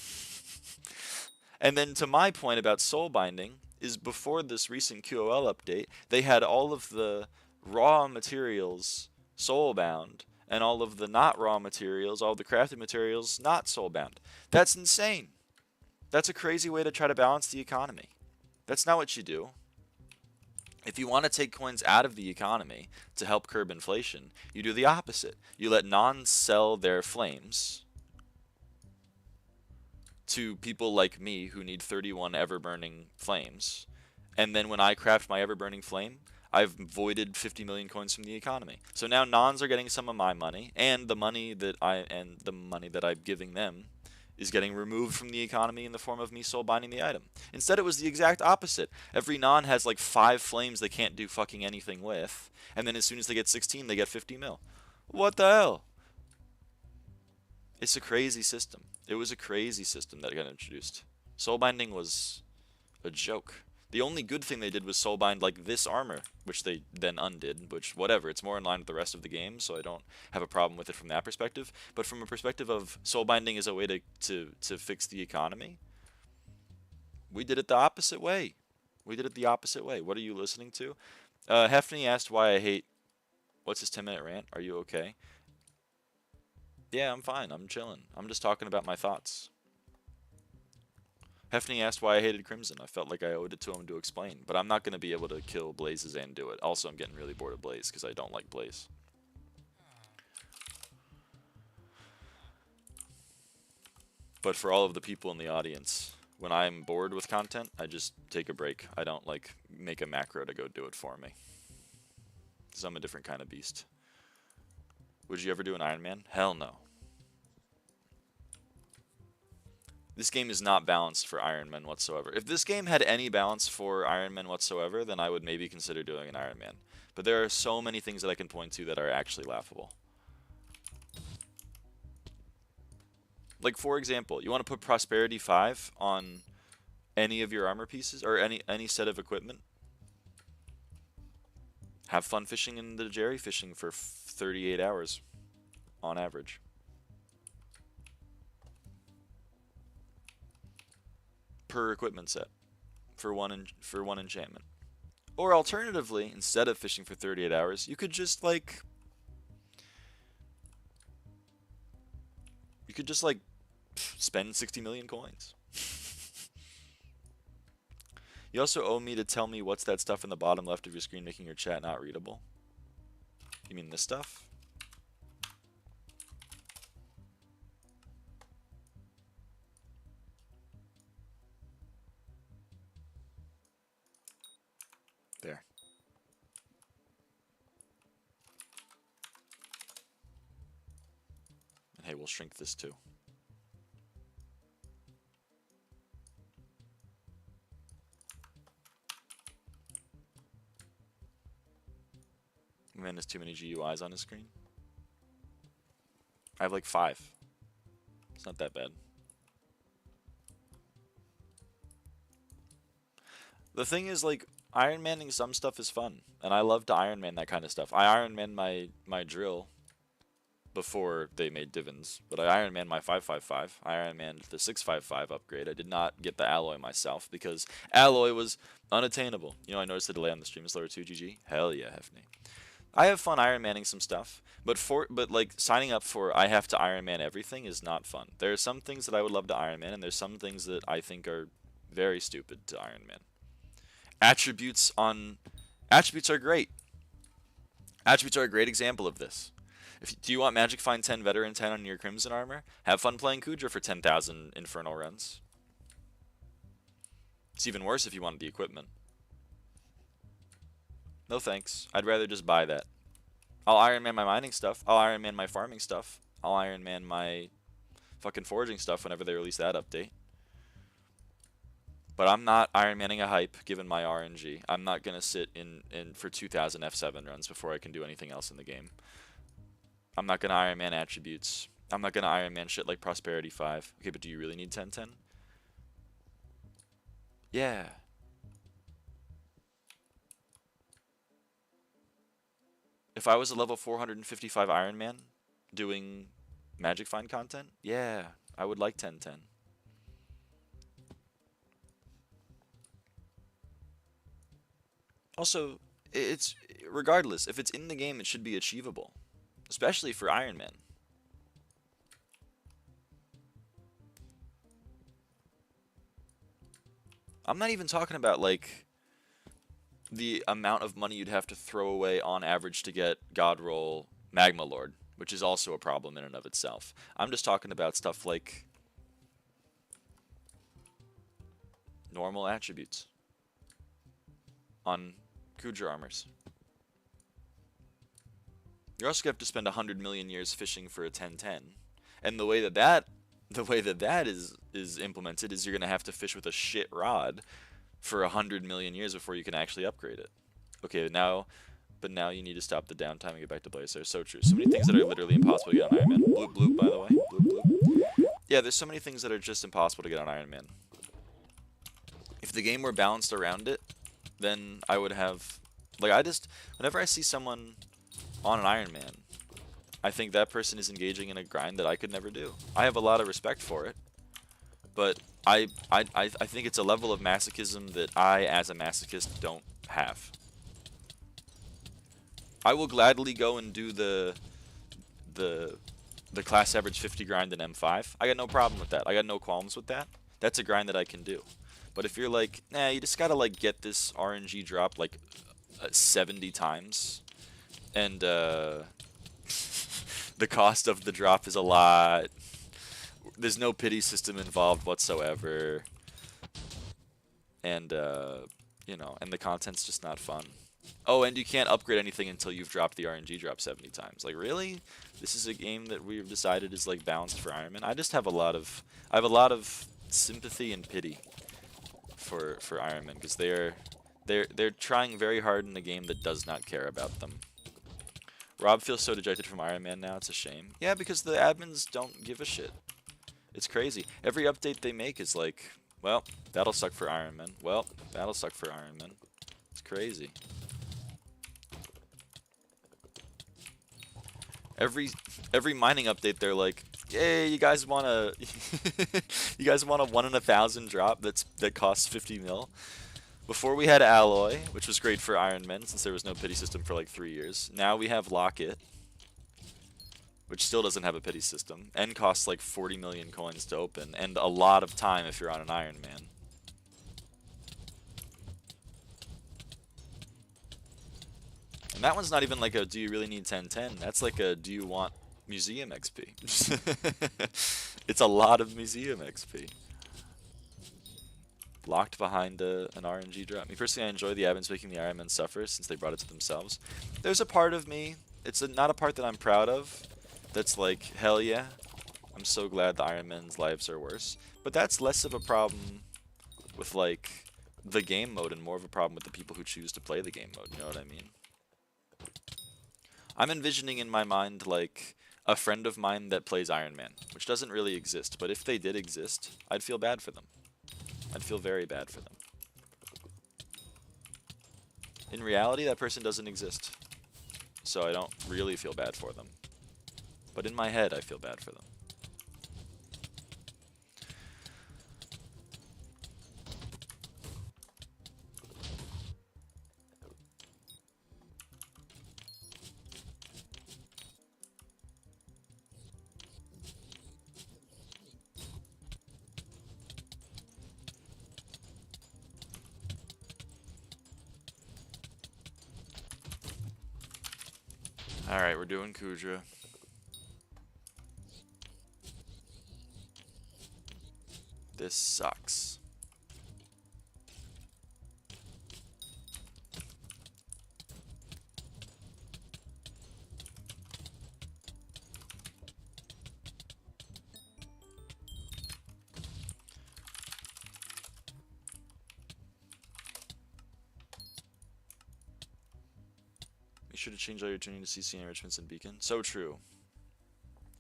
[SPEAKER 1] And then to my point about soul binding is before this recent QOL update, they had all of the raw materials soul bound and all of the not raw materials, all the crafted materials not soul bound. That's insane. That's a crazy way to try to balance the economy. That's not what you do. If you want to take coins out of the economy to help curb inflation, you do the opposite. You let nons sell their flames to people like me who need 31 ever-burning flames. And then when I craft my ever-burning flame, I've voided 50 million coins from the economy. So now nons are getting some of my money, and the money that I'm giving them is getting removed from the economy in the form of me soul binding the item. Instead, it was the exact opposite. Every non has like 5 flames they can't do fucking anything with, and then as soon as they get 16, they get 50 mil. What the hell? It's a crazy system. It was a crazy system that got introduced. Soul binding was a joke. The only good thing they did was soul bind like this armor, which they then undid, which whatever, it's more in line with the rest of the game, so I don't have a problem with it from that perspective. But from a perspective of soul binding as a way to fix the economy, we did it the opposite way. We did it the opposite way. What are you listening to? Hefney asked why I hate... What's his 10-minute rant? Are you okay? Yeah, I'm fine. I'm chilling. I'm just talking about my thoughts. Hefney asked why I hated Crimson. I felt like I owed it to him to explain, but I'm not going to be able to kill Blazes and do it. Also, I'm getting really bored of Blaze because I don't like Blaze. But for all of the people in the audience, when I'm bored with content, I just take a break. I don't like make a macro to go do it for me. Because I'm a different kind of beast. Would you ever do an Iron Man? Hell no. This game is not balanced for Iron Man whatsoever. If this game had any balance for Iron Man whatsoever, then I would maybe consider doing an Iron Man. But there are so many things that I can point to that are actually laughable. Like, for example, you want to put Prosperity 5 on any of your armor pieces, or any set of equipment? Have fun fishing in the Jerry fishing for 38 hours on average. Per equipment set for one enchantment. Or alternatively, instead of fishing for 38 hours, you could just like spend 60 million coins. You also owe me to tell me what's that stuff in the bottom left of your screen making your chat not readable. You mean this stuff? There. And hey, we'll shrink this too. Man has too many GUIs on his screen. I have like 5. It's not that bad. The thing is, like, Iron Manning some stuff is fun, and I love to Iron Man that kind of stuff. I Iron Man my drill before they made Divins, but I Iron Man my 555. I Iron Man the 655 upgrade. I did not get the alloy myself because alloy was unattainable. You know, I noticed the delay on the stream is lower 2 GG. Hell yeah, Hefney. I have fun Iron Manning some stuff, but like signing up for I have to Iron Man everything is not fun. There are some things that I would love to Iron Man, and there's some things that I think are very stupid to Iron Man. Attributes are great. Attributes are a great example of this. Do you want Magic Find 10 Veteran 10 on your Crimson armor? Have fun playing KUUDRA for 10,000 Infernal runs. It's even worse if you wanted the equipment. No thanks. I'd rather just buy that. I'll Iron Man my mining stuff. I'll Iron Man my farming stuff. I'll Iron Man my fucking foraging stuff whenever they release that update. But I'm not Iron Manning a hype given my RNG. I'm not going to sit in for 2,000 F7 runs before I can do anything else in the game. I'm not going to Iron Man attributes. I'm not going to Iron Man shit like Prosperity 5. Okay, but do you really need 1010? Yeah. If I was a level 455 Iron Man doing Magic Find content? Yeah, I would like 10-10. Also, it's regardless, if it's in the game, it should be achievable, especially for Iron Man. I'm not even talking about like the amount of money you'd have to throw away on average to get God Roll Magma Lord, which is also a problem in and of itself. I'm just talking about stuff like normal attributes on KUUDRA armors. You also have to spend 100 million years fishing for a 10-10, and the way that is implemented is you're gonna have to fish with a shit rod for 100 million years before you can actually upgrade it. Okay, but now you need to stop the downtime and get back to Blazer. So true. So many things that are literally impossible to get on Iron Man. Bloop bloop, by the way. Bloop bloop. Yeah, there's so many things that are just impossible to get on Iron Man. If the game were balanced around it, then I would have, like, whenever I see someone on an Iron Man, I think that person is engaging in a grind that I could never do. I have a lot of respect for it, but I think it's a level of masochism that I, as a masochist, don't have. I will gladly go and do the class average 50 grind in M5. I got no problem with that. I got no qualms with that. That's a grind that I can do. But if you're like, nah, you just gotta like get this RNG drop like 70 times, and the cost of the drop is a lot. There's no pity system involved whatsoever, and you know, and the content's just not fun. Oh, and you can't upgrade anything until you've dropped the RNG drop 70 times. Like, really? This is a game that we've decided is like balanced for Iron Man. I have a lot of sympathy and pity for Iron Man, because they're trying very hard in a game that does not care about them. Rob feels so dejected from Iron Man now, it's a shame. Yeah, because the admins don't give a shit. It's crazy. Every update they make is like, well, that'll suck for Iron Man. Well, that'll suck for Iron Man. It's crazy. Every mining update, they're like, "Yay, you guys want a you guys want a 1 in 1,000 drop that costs 50 mil." Before we had Alloy, which was great for Iron Man since there was no pity system for like 3 years. Now we have Locket, which still doesn't have a pity system and costs like 40 million coins to open and a lot of time if you're on an Iron Man. And that one's not even like a do you really need 1010? That's like a do you want museum XP? It's a lot of museum XP. Locked behind an RNG drop. Me personally, I enjoy the admins making the Iron Man suffer since they brought it to themselves. There's a part of me, it's not a part that I'm proud of, that's like, hell yeah, I'm so glad the Iron Man's lives are worse. But that's less of a problem with like the game mode and more of a problem with the people who choose to play the game mode, you know what I mean? I'm envisioning in my mind like a friend of mine that plays Iron Man, which doesn't really exist, but if they did exist, I'd feel bad for them. I'd feel very bad for them. In reality, that person doesn't exist, so I don't really feel bad for them. But in my head, I feel bad for them. Alright, we're doing KUUDRA. This sucks. Make sure to change all your tuning to CC enrichments and beacon. So true.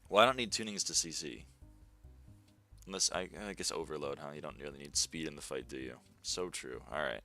[SPEAKER 1] Well, I don't need tunings to CC. Unless, I guess overload, huh? You don't really need speed in the fight, do you? So true. Alright.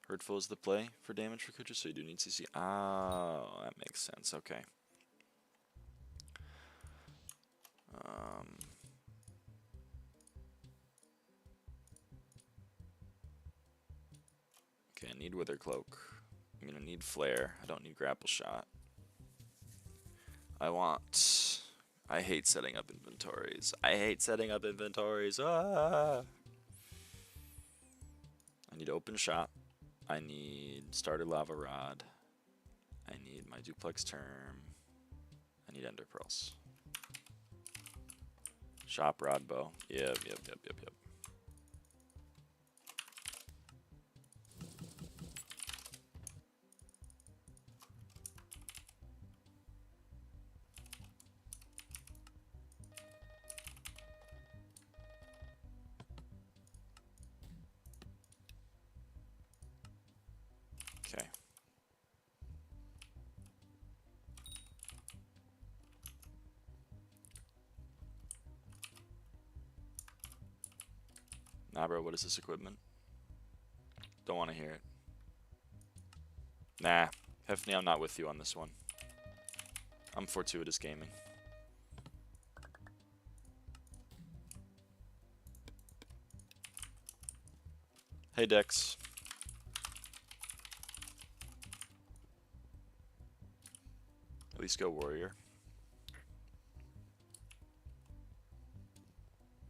[SPEAKER 1] Hurtful is the play for damage for KUUDRA, so you do need CC. Oh, that makes sense. Okay. Okay, I need Wither Cloak. I'm gonna need Flare. I don't need Grapple Shot. I hate setting up inventories. I hate setting up inventories. Ah! I need Open Shot. I need Starter Lava Rod. I need my Duplex Term. I need Ender Pearls. Shop Rod Bow. Yep. Okay. Nah, bro, what is this equipment? Don't want to hear it. Nah, Hefney, I'm not with you on this one. I'm Fortuitous Gaming. Hey, Dex. At least go Warrior.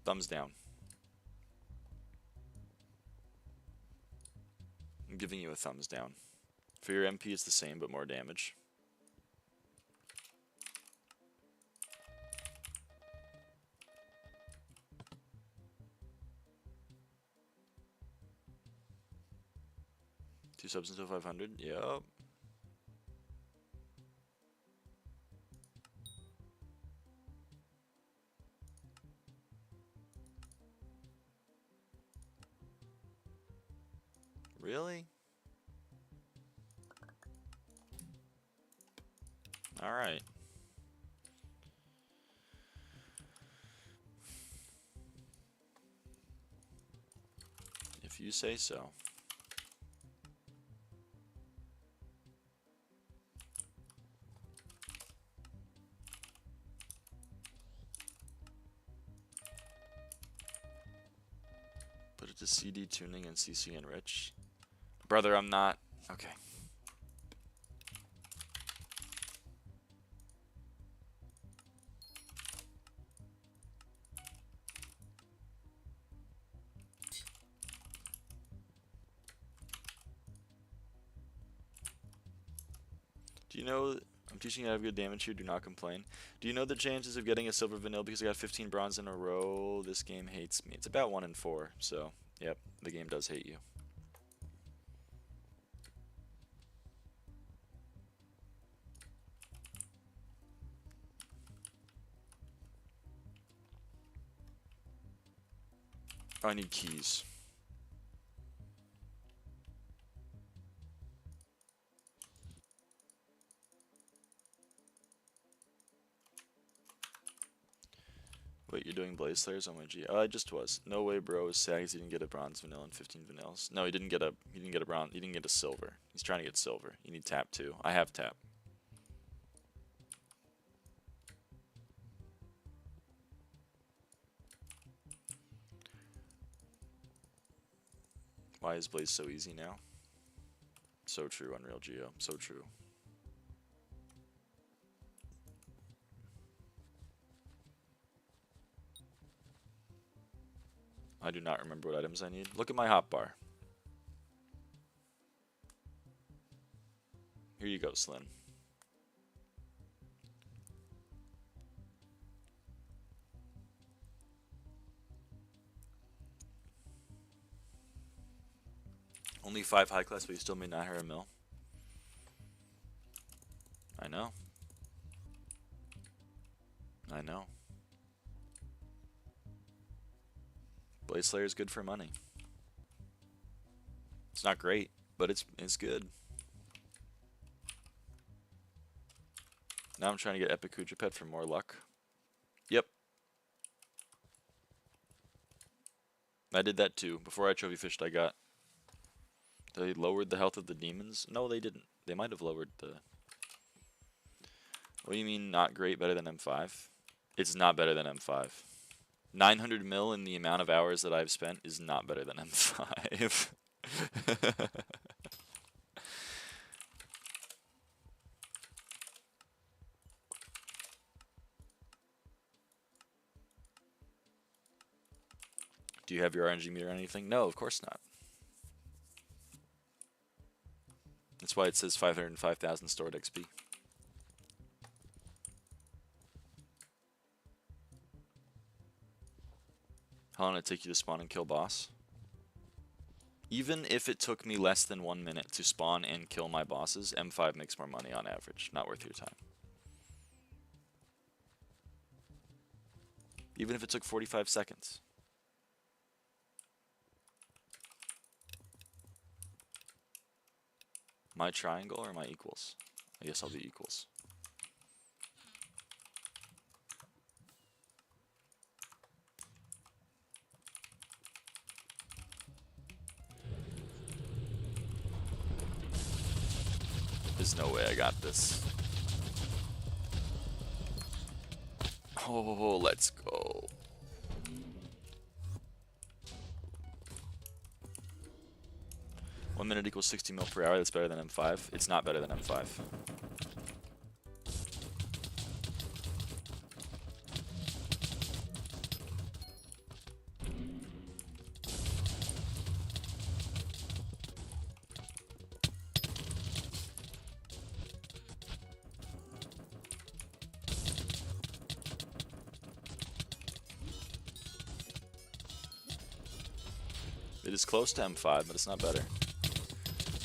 [SPEAKER 1] Thumbs down. I'm giving you a thumbs down. For your MP, it's the same, but more damage. Two subs until 500. Yep. Really? Alright. If you say so. Put it to CD tuning and CC enrich. Brother, I'm not. Okay. Do you know, I'm teaching you how to have good damage here, do not complain. Do you know the chances of getting a silver vanilla because I got 15 bronze in a row? This game hates me. It's about 1 in 4, so, yep, the game does hate you. Oh, I need keys. Wait, you're doing Blaze Slayers on my G? I just was. No way, bro. Is sad 'cause he didn't get a bronze vanilla and 15 vanillas. No, he didn't get a bronze. He didn't get a silver. He's trying to get silver. You need tap too. I have tap. Why is Blaze so easy now? So true, Unreal Geo. So true. I do not remember what items I need. Look at my hotbar. Here you go, Slyn. Only 5 high class, but you still made 900 mil. I know. I know. Blaze Slayer is good for money. It's not great, but it's good. Now I'm trying to get Epic KUUDRA Pet for more luck. Yep. I did that too. Before I trophy fished, I got They lowered the health of the demons? No, they didn't. They might have lowered the... What do you mean not great, better than M5? It's not better than M5. 900 mil in the amount of hours that I've spent is not better than M5. Do you have your RNG meter or anything? No, of course not. That's why it says 505,000 stored XP. How long did it take you to spawn and kill boss? Even if it took me less than 1 minute to spawn and kill my bosses, M5 makes more money on average. Not worth your time. Even if it took 45 seconds. My triangle or my equals? I guess I'll do equals. There's no way I got this. Oh, let's go. One minute equals 60 mil per hour. That's better than M5. It's not better than M5. It is close to M5, but it's not better.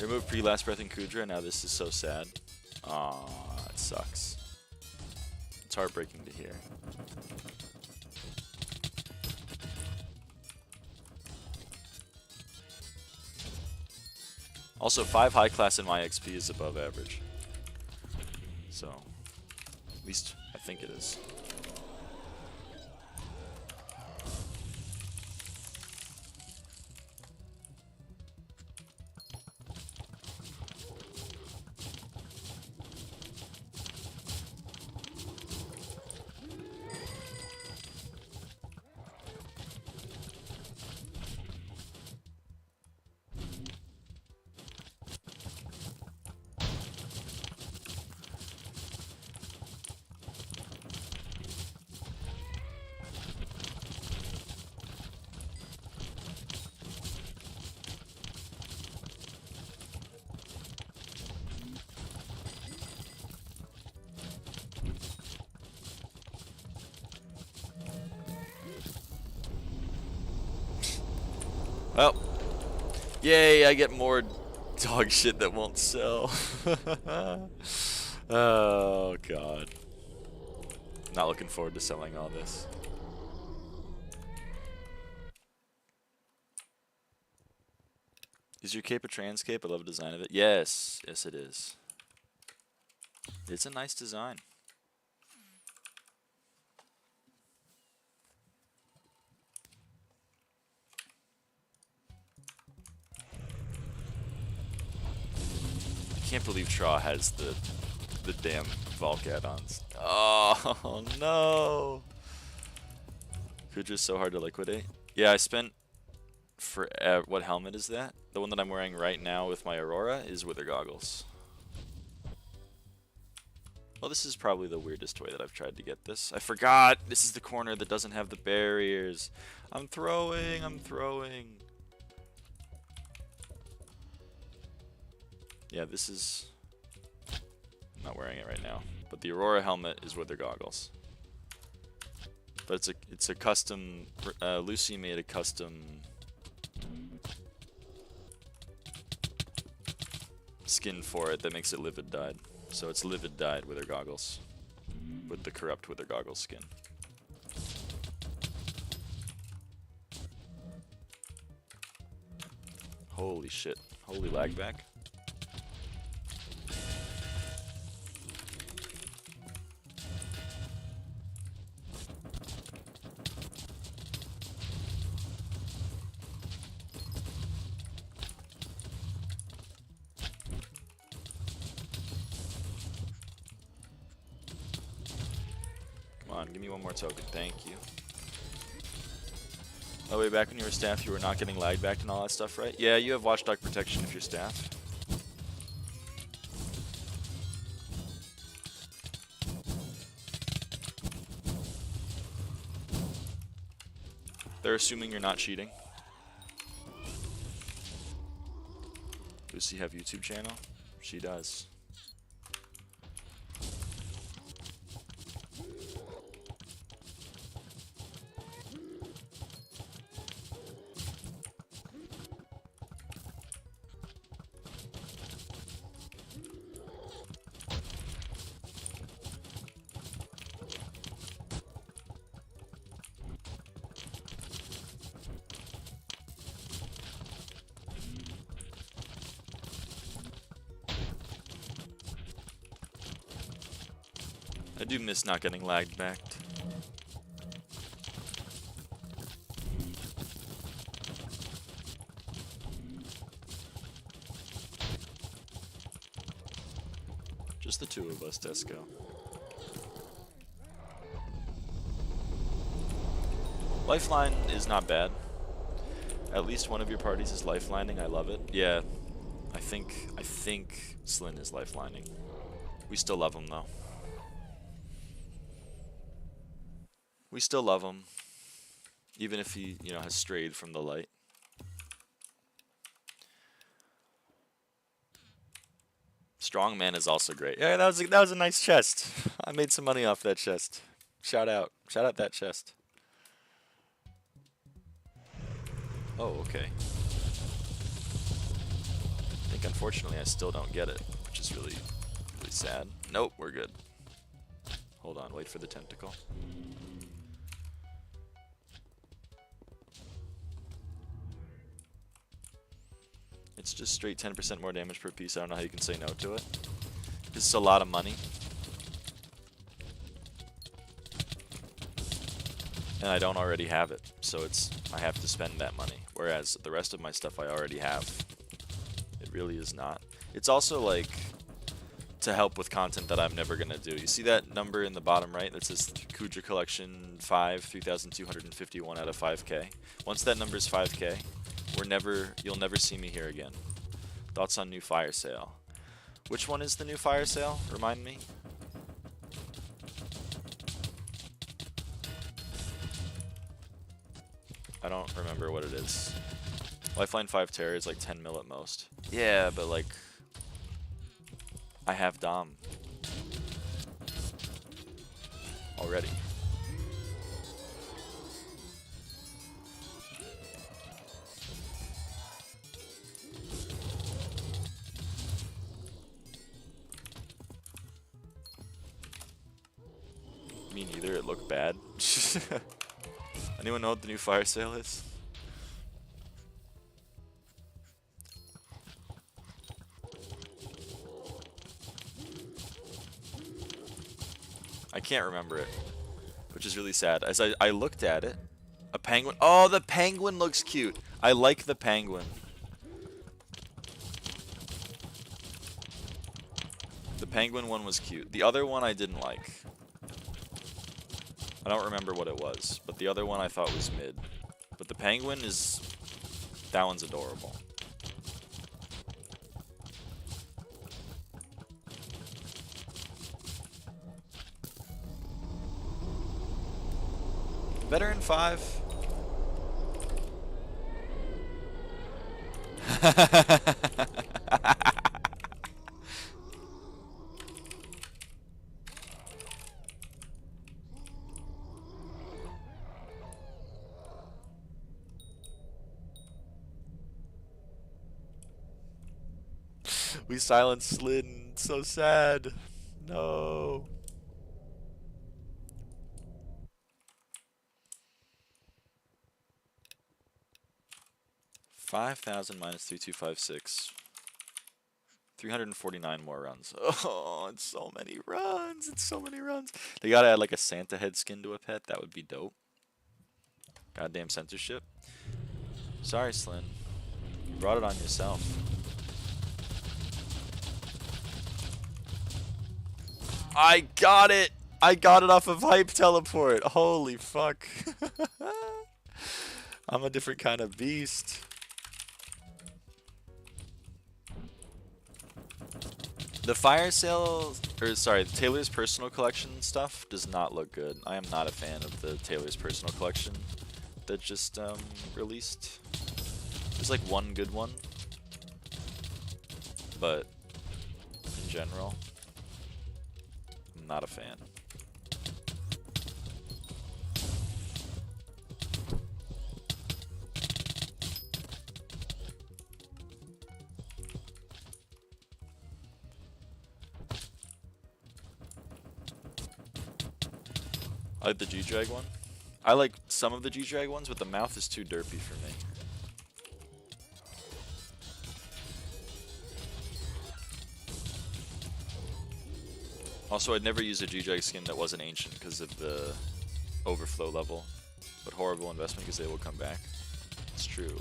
[SPEAKER 1] Remove pre-last breath in KUUDRA. Now this is so sad. Aw, it sucks. It's heartbreaking to hear. Also, 5 high class in my XP is above average. So, at least I think it is. Well, yay, I get more dog shit that won't sell. Oh, God. Not looking forward to selling all this. Is your cape a trans cape? I love the design of it. Yes, yes it is. It's a nice design. I can't believe Traw has the damn Valk add-ons. Oh no! KUUDRA's so hard to liquidate. Yeah, I spent what helmet is that? The one that I'm wearing right now with my Aurora is Wither Goggles. Well, this is probably the weirdest way that I've tried to get this. I forgot! This is the corner that doesn't have the barriers. I'm throwing! Yeah, this is... I'm not wearing it right now. But the Aurora helmet is Wither Goggles. But it's a custom... Lucy made a custom... skin for it that makes it livid dyed. So it's livid dyed Wither Goggles. With the corrupt Wither Goggles skin. Holy shit. Holy lag back. Give me one more token. Thank you. Oh, wait, back when you were staff, you were not getting lag backed and all that stuff, right? Yeah, you have watchdog protection if you're staff. They're assuming you're not cheating. Does she have YouTube channel? She does. I do miss not getting lagged backed. Just the two of us, Tesco. Lifeline is not bad. At least one of your parties is lifelining. I love it. Yeah, I think Slyn is lifelining. We still love him though. We still love him, even if he, you know, has strayed from the light. Strongman is also great. Yeah, that was a nice chest. I made some money off that chest. Shout out that chest. Oh, okay. I think unfortunately I still don't get it, which is really sad. Nope, we're good. Hold on, wait for the tentacle. It's just straight 10% more damage per piece. I don't know how you can say no to it. This is a lot of money. And I don't already have it, so I have to spend that money. Whereas the rest of my stuff I already have. It really is not. It's also like to help with content that I'm never gonna do. You see that number in the bottom right that says KUUDRA Collection 5, 3,251 out of 5K? Once that number is 5K, you'll never see me here again. Thoughts on new fire sale? Which one is the new fire sale? Remind me. I don't remember what it is. Lifeline 5 Terror is like 10 mil at most. Yeah, but like I have Dom already. Me neither, it looked bad. Anyone know what the new fire sale is? I can't remember it, which is really sad. As I looked at it, a penguin. Oh, the penguin looks cute. I like the penguin. The penguin one was cute. The other one I didn't like. I don't remember what it was, but the other one I thought was mid. But the penguin that one's adorable. Better in 5. We silenced Slyn. So sad. No. $5,000 minus 3,256. 349 more runs. Oh, it's so many runs. It's so many runs. They gotta add like a Santa head skin to a pet. That would be dope. Goddamn censorship. Sorry, Slyn. You brought it on yourself. I got it! I got it off of Hype Teleport. Holy fuck. I'm a different kind of beast. The fire sale, or sorry, Taylor's personal collection stuff does not look good. I am not a fan of the Taylor's personal collection that just released. There's like one good one, but in general, I'm not a fan. I like the G-Drag one. I like some of the G-Drag ones, but the mouth is too derpy for me. Also, I'd never use a G-Drag skin that wasn't ancient because of the overflow level. But horrible investment because they will come back. It's true.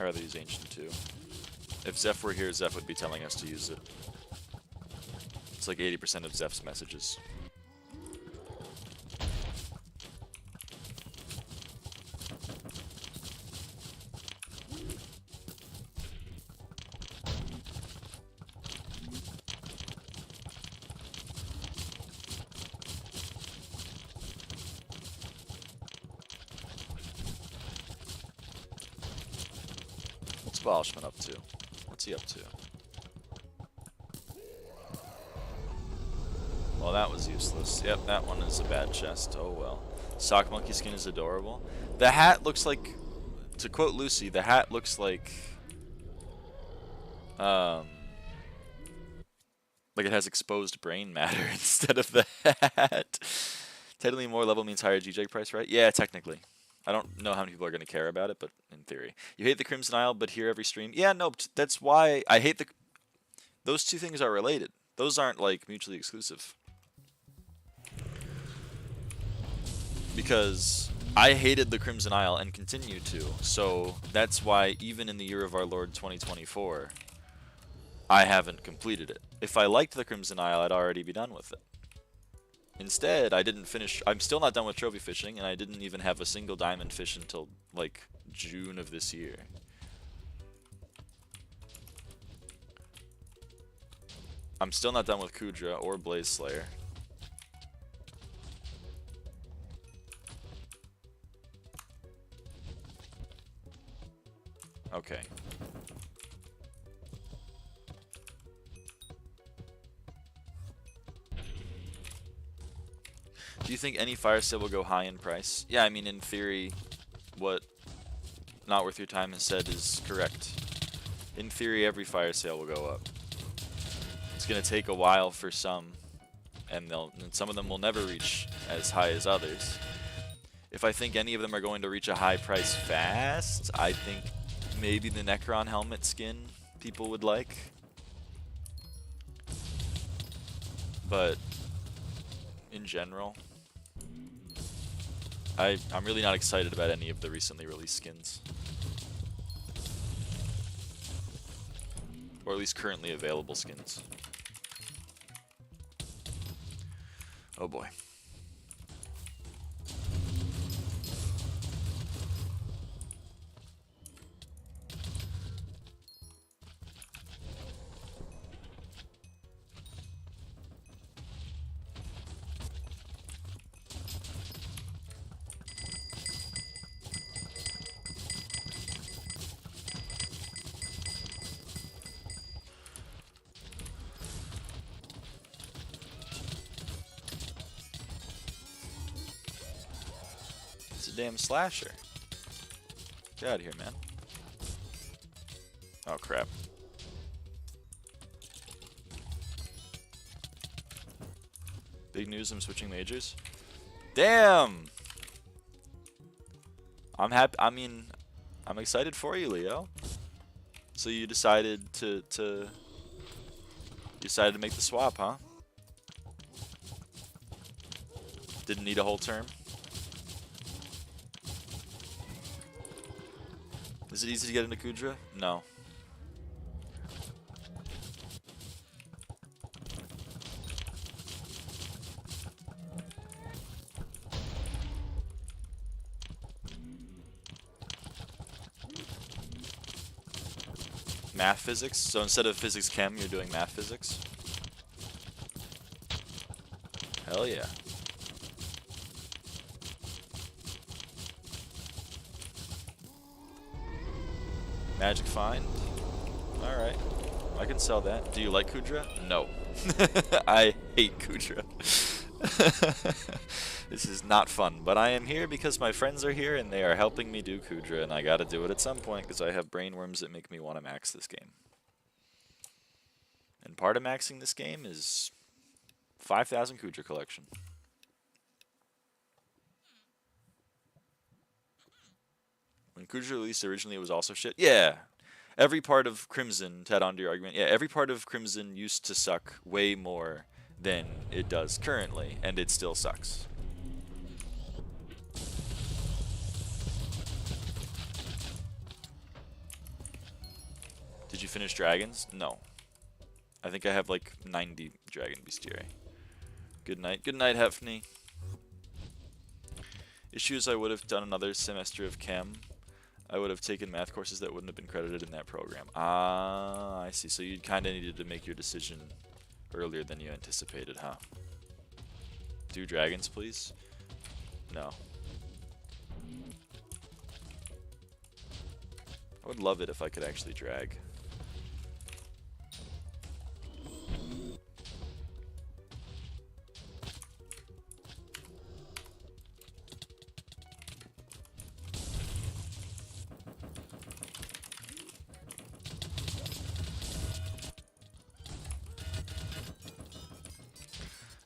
[SPEAKER 1] I'd rather use Ancient too. If Zeph were here, Zeph would be telling us to use it. It's like 80% of Zeph's messages. What's Balshman up to? What's he up to? Well, that was useless. Yep, that one is a bad chest. Oh well. Sock Monkey skin is adorable. The hat looks like, to quote Lucy, the hat looks like it has exposed brain matter instead of the hat. Technically more level means higher GJ price, right? Yeah, technically. I don't know how many people are going to care about it, but in theory. You hate the Crimson Isle, but hear every stream? Yeah, no, that's why I hate the... Those two things are related. Those aren't, like, mutually exclusive. Because I hated the Crimson Isle and continue to. So that's why, even in the year of our Lord 2024, I haven't completed it. If I liked the Crimson Isle, I'd already be done with it. Instead, I didn't finish. I'm still not done with trophy fishing, and I didn't even have a single diamond fish until, like, June of this year. I'm still not done with KUUDRA or Blaze Slayer. Okay. Do you think any fire sale will go high in price? Yeah, I mean, in theory, what Not Worth Your Time has said is correct. In theory, every fire sale will go up. It's going to take a while for some, and some of them will never reach as high as others. If I think any of them are going to reach a high price fast, I think maybe the Necron helmet skin people would like. But in general, I'm really not excited about any of the recently released skins. Or at least currently available skins. Oh boy. Damn slasher. Get out of here, man. Oh crap. Big news, I'm switching majors. Damn! I'm happy. I mean, I'm excited for you, Leo. So you decided to make the swap, huh? Didn't need a whole term. Is it easy to get into KUUDRA? No. Math physics? So instead of physics chem, you're doing math physics? Hell yeah. Magic find? Alright. I can sell that. Do you like KUUDRA? No. I hate KUUDRA. This is not fun, but I am here because my friends are here and they are helping me do KUUDRA, and I gotta do it at some point because I have brain worms that make me want to max this game. And part of maxing this game is 5,000 KUUDRA collection. When KUUDRA released originally, it was also shit. Yeah, every part of Crimson, to add on to your argument, yeah, every part of Crimson used to suck way more than it does currently, and it still sucks. Did you finish Dragons? No. I think I have like 90 Dragon Bestiary. Good night. Good night, Hefney. Issues: I would have done another semester of chem. I would have taken math courses that wouldn't have been credited in that program. Ah, I see. So you kind of needed to make your decision earlier than you anticipated, huh? Do Dragons, please? No. I would love it if I could actually drag.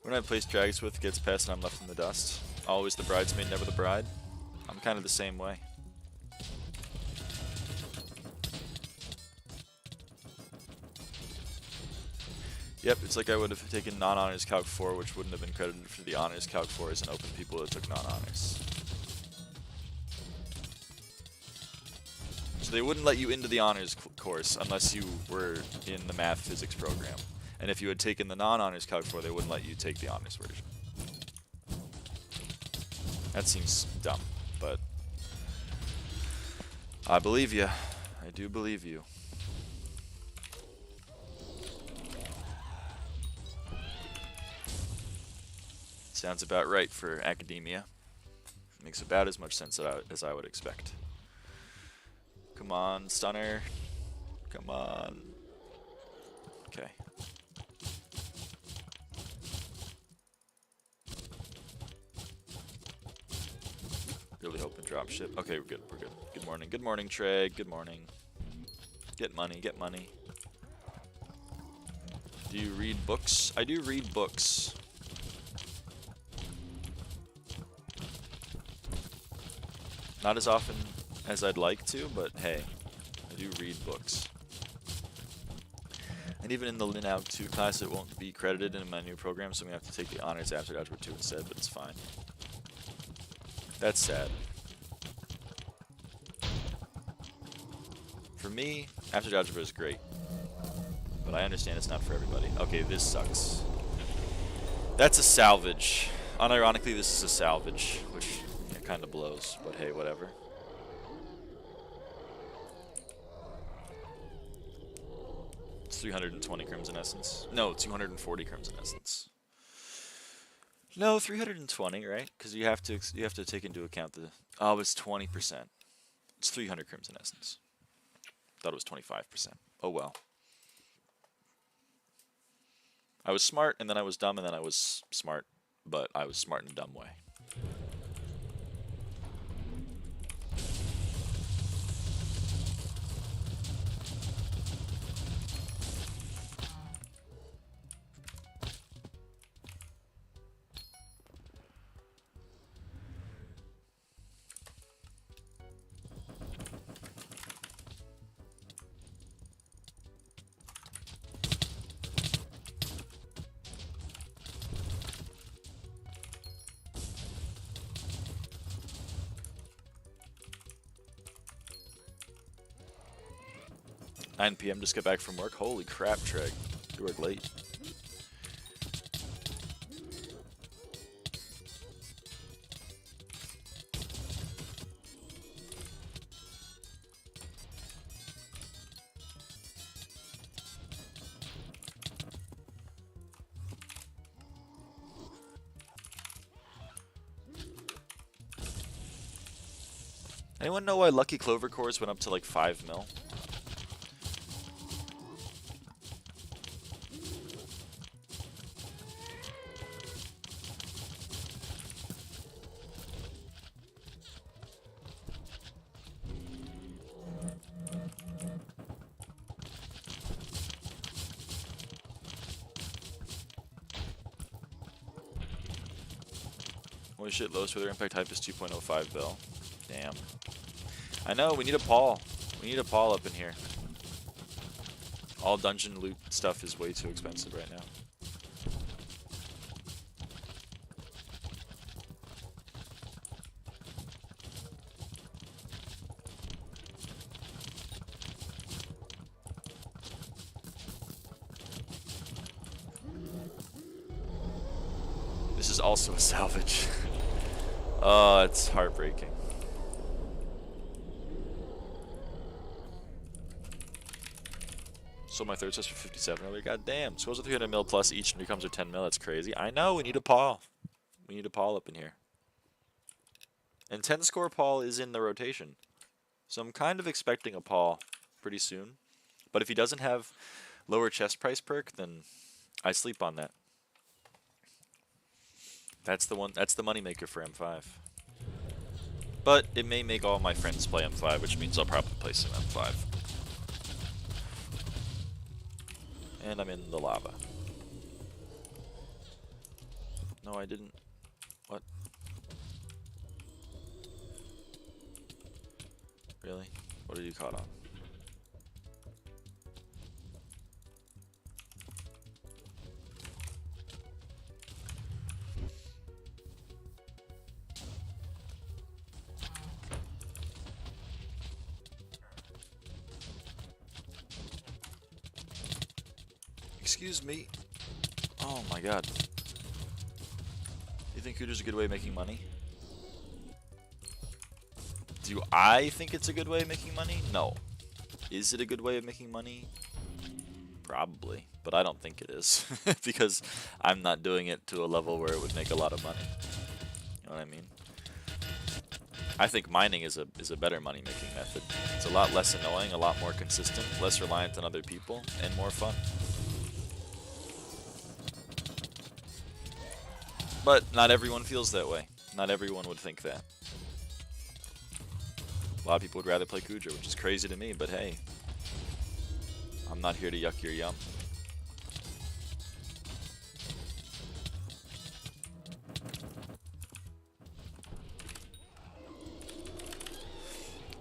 [SPEAKER 1] When I place drags with gets past and I'm left in the dust. Always the bridesmaid, never the bride. I'm kind of the same way. Yep, it's like I would have taken non-honors Calc 4, which wouldn't have been credited for the honors Calc 4s, and open people that took non-honors. So they wouldn't let you into the honors course unless you were in the math physics program. And if you had taken the non-honors Calc 4, they wouldn't let you take the honors version. That seems dumb, but I believe you. I do believe you. Sounds about right for academia. Makes about as much sense as I would expect. Come on, stunner. Come on. Okay. Really hoping drop ship. Okay, we're good. We're good. Good morning. Good morning, Treg. Good morning. Get money. Get money. Do you read books? I do read books. Not as often as I'd like to, but hey, I do read books. And even in the Lin-Aug 2 class, it won't be credited in my new program, so I'm going to have to take the honors after Algebra 2 instead, but it's fine. That's sad. For me, after Algebra is great, but I understand it's not for everybody. Okay, this sucks. That's a salvage. Unironically, this is a salvage, which kind of blows, but hey, whatever. It's 320 Crimson Essence. No, 240 Crimson Essence. No, 320, right? Because you have to take into account the it's 20%. It's 300 Crimson Essence. Thought it was 25%. Oh well. I was smart, and then I was dumb, and then I was smart, but I was smart in a dumb way. 9 p.m. just got back from work. Holy crap, Treg. You work late. Anyone know why Lucky Clover cores went up to like 5 mil? Holy shit, lowest weather impact type is 2.05 bill. Damn. I know, we need a Paul. We need a Paul up in here. All dungeon loot stuff is way too expensive right now. This is also a salvage. Oh, it's heartbreaking. Sold my third chest for 57 earlier. God damn. So goes with 300 mil plus each and becomes a 10 mil. That's crazy. I know. We need a Paul. We need a Paul up in here. And 10 score Paul is in the rotation. So I'm kind of expecting a Paul pretty soon. But if he doesn't have lower chest price perk, then I sleep on that. That's the one. That's the moneymaker for M5. But it may make all my friends play M5, which means I'll probably play some M5. And I'm in the lava. No, I didn't. What? Really? What are you caught on? Excuse me. Oh my god. You think KUUDRA's a good way of making money? Do I think it's a good way of making money? No. Is it a good way of making money? Probably. But I don't think it is. Because I'm not doing it to a level where it would make a lot of money. You know what I mean? I think mining is a better money-making method. It's a lot less annoying, a lot more consistent, less reliant on other people, and more fun. But not everyone feels that way. Not everyone would think that. A lot of people would rather play KUUDRA, which is crazy to me, but hey. I'm not here to yuck your yum.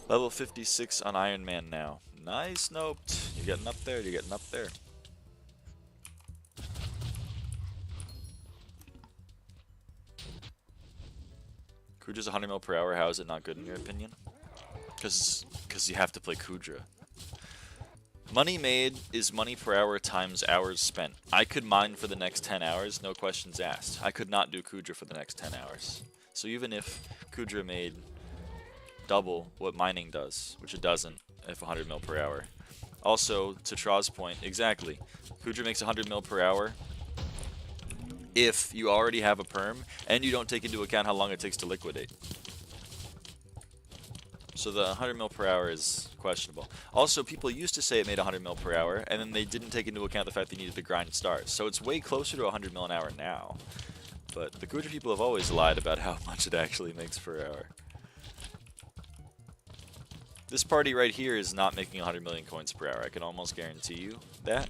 [SPEAKER 1] Level 56 on Iron Man now. Nice, Noped. You're getting up there, you're getting up there. KUUDRA's 100 mil per hour. How is it not good in your opinion? Because you have to play KUUDRA. Money made is money per hour times hours spent. I could mine for the next 10 hours, no questions asked. I could not do KUUDRA for the next 10 hours. So even if KUUDRA made double what mining does, which it doesn't if 100 mil per hour. Also, to Traw's point, exactly. KUUDRA makes 100 mil per hour if you already have a perm and you don't take into account how long it takes to liquidate. So the 100 mil per hour is questionable. Also, people used to say it made 100 mil per hour, and then they didn't take into account the fact they needed to grind stars. So it's way closer to 100 mil an hour now. But the KUUDRA people have always lied about how much it actually makes per hour. This party right here is not making 100 million coins per hour. I can almost guarantee you that.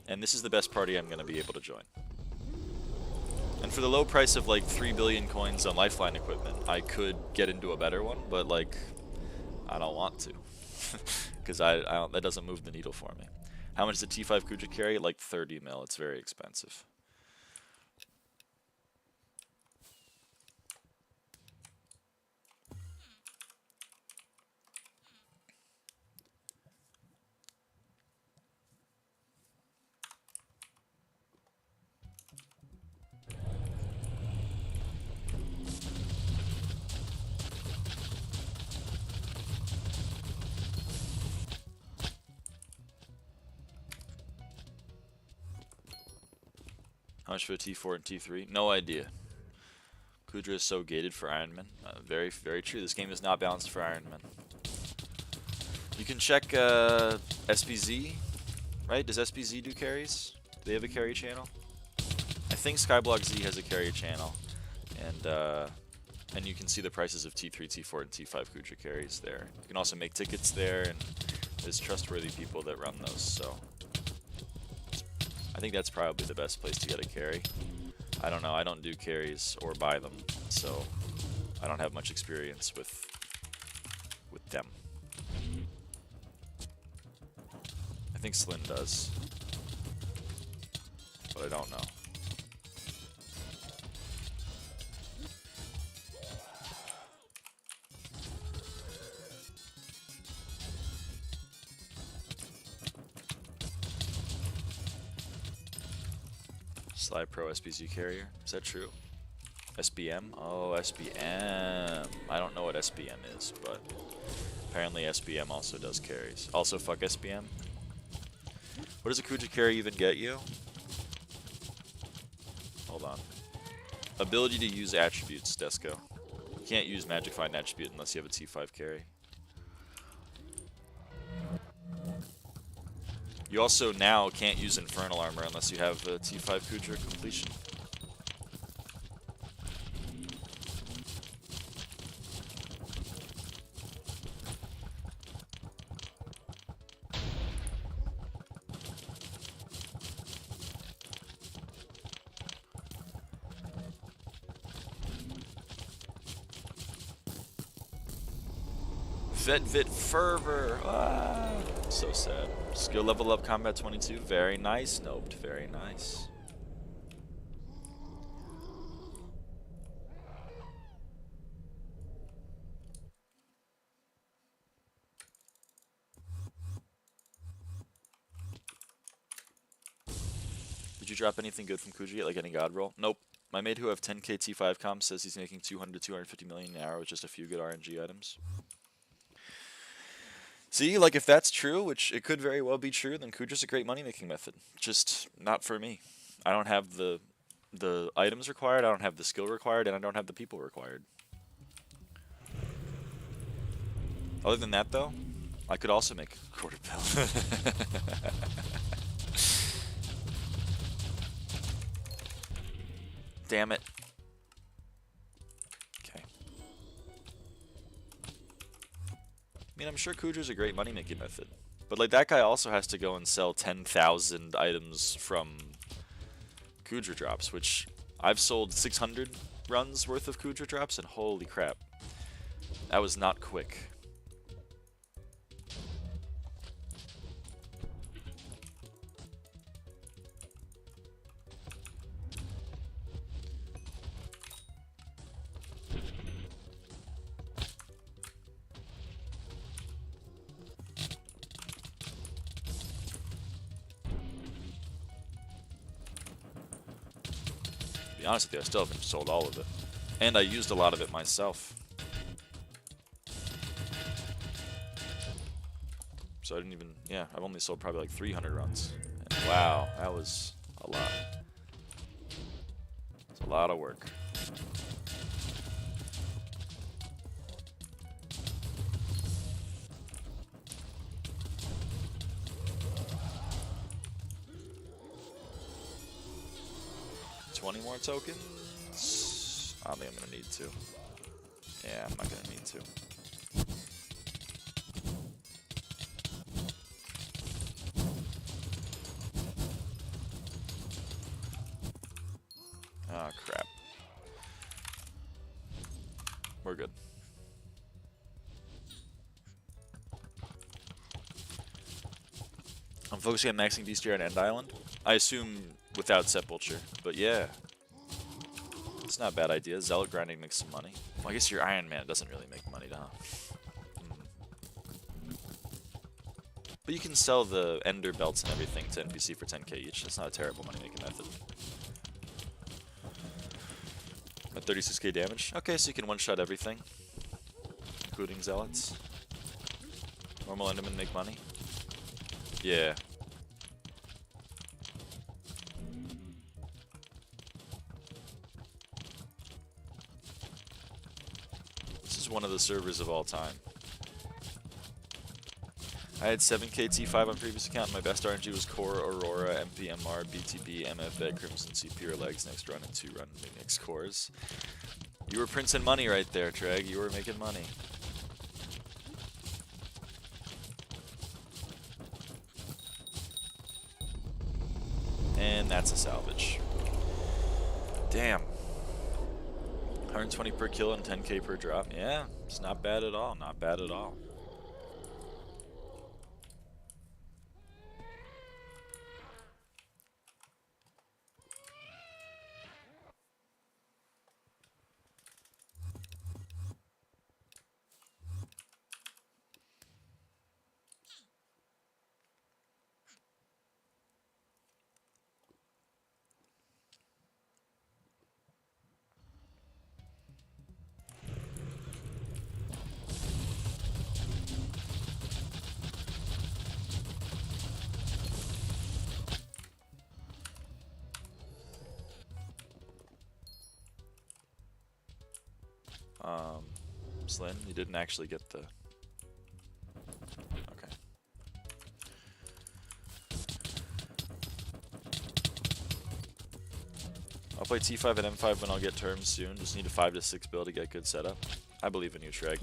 [SPEAKER 1] And this is the best party I'm going to be able to join. And for the low price of like 3 billion coins on lifeline equipment, I could get into a better one, but like, I don't want to. Because that doesn't move the needle for me. How much does a T5 KUUDRA carry? Like 30 mil. It's very expensive. How much for T4 and T3? No idea. KUUDRA is so gated for Ironman. Very, very true. This game is not balanced for Ironman. You can check SPZ, right? Does SPZ do carries? Do they have a carry channel? I think SkyBlock Z has a carry channel, and you can see the prices of T3, T4, and T5 KUUDRA carries there. You can also make tickets there, and there's trustworthy people that run those. So I think that's probably the best place to get a carry. I don't know. I don't do carries or buy them, so I don't have much experience with them. I think Slyn does, but I don't know. Sly Pro SBZ carrier. Is that true? SBM? Oh, SBM. I don't know what SBM is, but apparently SBM also does carries. Also, fuck SBM. What does a KUUDRA carry even get you? Hold on. Ability to use attributes, Desco. You can't use Magic Find attribute unless you have a T5 carry. You also now can't use Infernal Armor unless you have a T5 KUUDRA completion. Vit Fervor. Ah, so sad. Skill level up combat 22. Very nice, Noped. Very nice. Did you drop anything good from KUUDRA yet, like any god roll? Nope. My mate who have 10k T5 comps says he's making 200 to 250 million an hour with just a few good RNG items. See, like if that's true, which it could very well be true, then KUUDRA's a great money-making method. Just not for me. I don't have the items required, I don't have the skill required, and I don't have the people required. Other than that, though, I could also make a quarter bill. Damn it. Okay. I mean, I'm sure KUUDRA's a great money-making method. But, like, that guy also has to go and sell 10,000 items from KUUDRA drops, which I've sold 600 runs worth of KUUDRA drops, and holy crap. That was not quick. To be honest with you, I still haven't sold all of it. And I used a lot of it myself. So I didn't even, yeah, I've only sold probably like 300 runs. And wow, that was a lot. It's a lot of work. More tokens? I don't think I'm gonna need to. Yeah, I'm not gonna need to. Oh crap. We're good. I'm focusing on maxing Beastier on End Island. I assume without Sepulture, but yeah. It's not a bad idea. Zealot grinding makes some money. Well, I guess your Iron Man doesn't really make money, huh? But you can sell the Ender belts and everything to NPC for 10k each. That's not a terrible money-making method. At 36k damage? Okay, so you can one-shot everything, including Zealots. Normal Endermen make money? Yeah. is one of the servers of all time. I had 7k T5 on previous account. My best RNG was Core, Aurora, MPMR, BTB, MFA, Crimson CP, Legs, next run, and 2 run mix cores. You were printing money right there, Treg. You were making money. And that's a salvage. Damn. 120 per kill and 10k per drop. Yeah, it's not bad at all. Not bad at all. Slyn, you didn't actually get the... Okay. I'll play T5 and M5 when I'll get terms soon. Just need a 5 to 6 build to get good setup. I believe in you, Treg.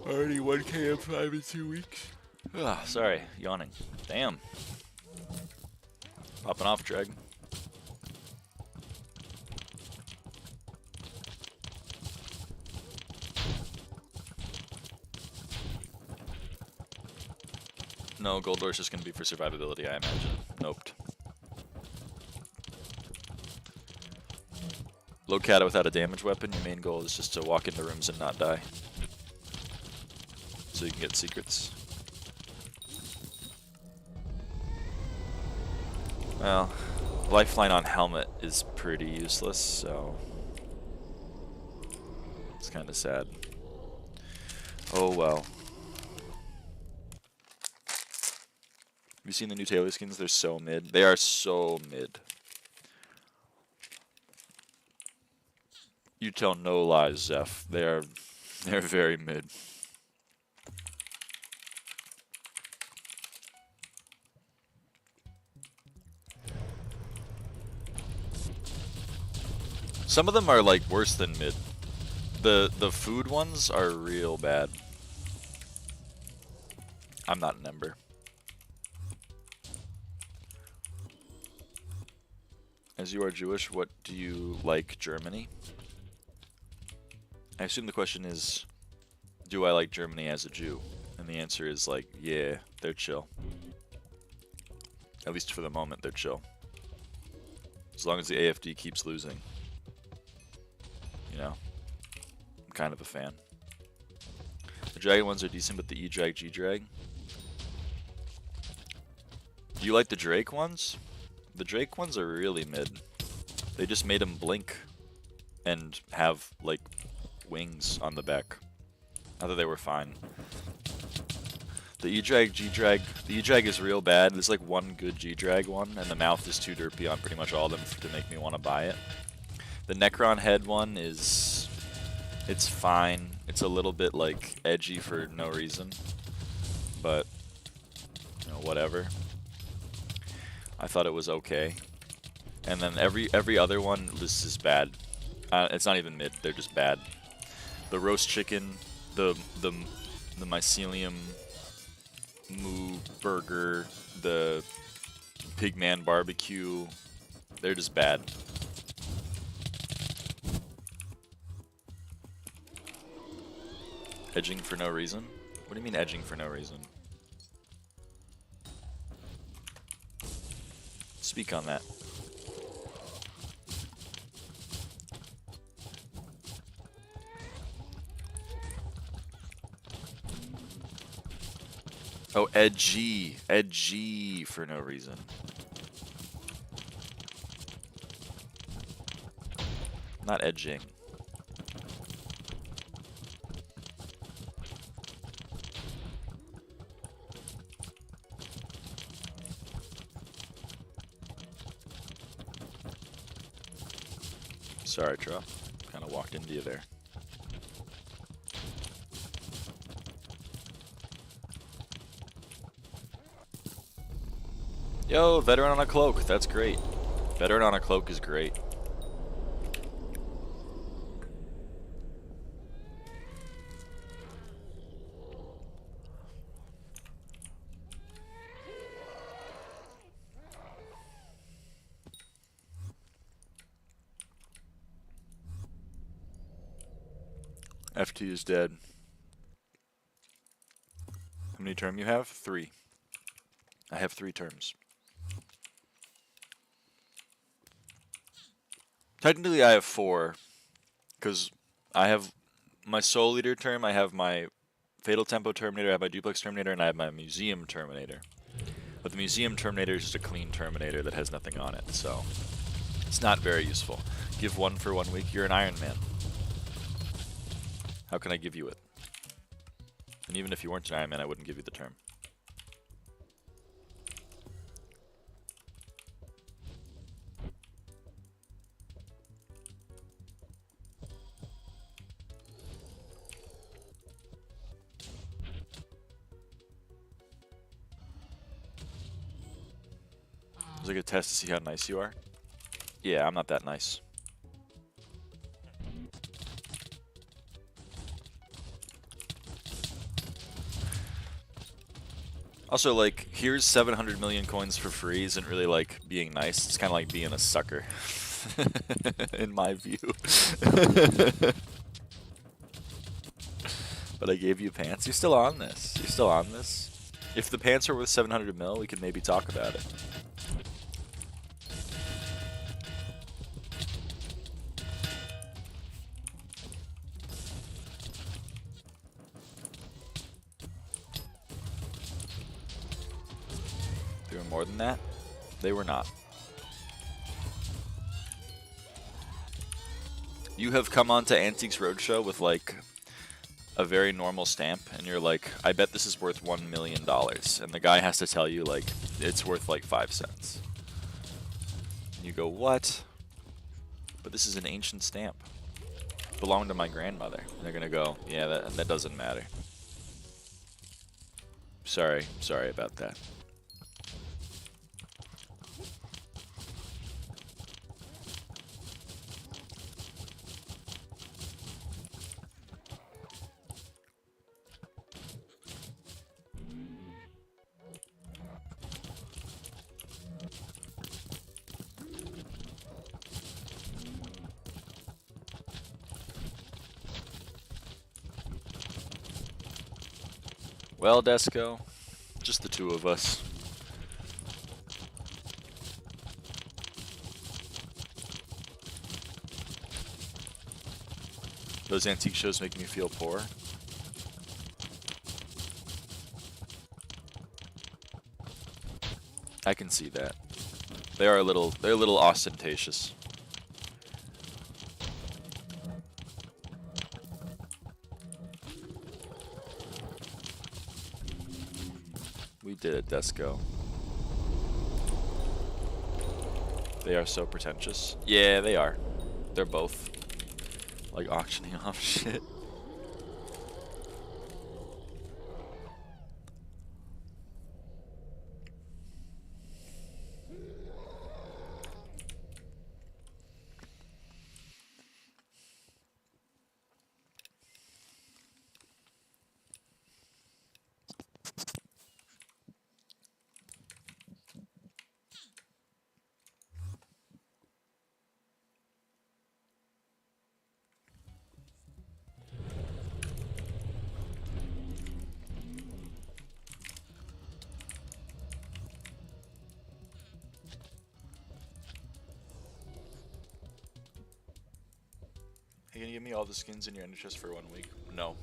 [SPEAKER 1] Already 1k M5 in 2 weeks. Ah, sorry, yawning. Damn. Popping off, Dreg. No, Gold Door's just gonna be for survivability, I imagine. Nope. Load Kata without a damage weapon, your main goal is just to walk into rooms and not die. So you can get secrets. Well, lifeline on helmet is pretty useless, so it's kind of sad. Oh well. Have you seen the new Taylor skins? They're so mid. They are so mid. You tell no lies, Zeph. They're very mid. Some of them are like worse than mid. The food ones are real bad. I'm not an Ember. As you are Jewish, what do you like Germany? I assume the question is, do I like Germany as a Jew? And the answer is like, yeah, they're chill. At least for the moment, they're chill. As long as the AFD keeps losing. You know, I'm kind of a fan. The Dragon ones are decent, but the E-Drag, G-Drag. Do you like the Drake ones? The Drake ones are really mid. They just made them blink and have, like, wings on the back. I thought they were fine. The E-Drag, G-Drag, the E-Drag is real bad. There's like one good G-Drag one, and the mouth is too derpy on pretty much all of them to make me want to buy it. The Necron head one is, it's fine. It's a little bit like edgy for no reason, but you know, whatever. I thought it was okay. And then every other one, this is bad. It's not even mid, they're just bad. The roast chicken, the mycelium moo burger, the pigman barbecue, they're just bad. Edging for no reason? What do you mean edging for no reason? Speak on that. Oh, edgy. Edgy for no reason. Not edging. Sorry, Tro. Kind of walked into you there. Yo, veteran on a cloak. That's great. Veteran on a cloak is great. FT is dead. How many term you have? 3. I have 3 terms. Technically, I have 4, because I have my Soul Leader term, I have my Fatal Tempo Terminator, I have my Duplex Terminator, and I have my Museum Terminator. But the Museum Terminator is just a clean Terminator that has nothing on it, so it's not very useful. Give 1 for 1 week, you're an Iron Man. How can I give you it? And even if you weren't an Iron Man, I wouldn't give you the term. It was like a test to see how nice you are. Yeah, I'm not that nice. Also, like, here's 700 million coins for free isn't really like being nice. It's kind of like being a sucker, in my view. But I gave you pants. You're still on this. You're still on this. If the pants were worth 700 mil, we could maybe talk about it. They were more than that? They were not. You have come onto Antiques Roadshow with like a very normal stamp, and you're like, I bet this is worth $1 million. And the guy has to tell you, like, it's worth like 5 cents. And you go, what? But this is an ancient stamp. It belonged to my grandmother. And they're gonna go, yeah, that doesn't matter. Sorry about that. Well, Desco, just the 2 of us. Those antique shows make me feel poor. I can see that. They're a little ostentatious. We did it, Desco. They are so pretentious. Yeah, they are. They're both like auctioning off shit. You gonna give me all the skins in your ender chest for 1 week? No.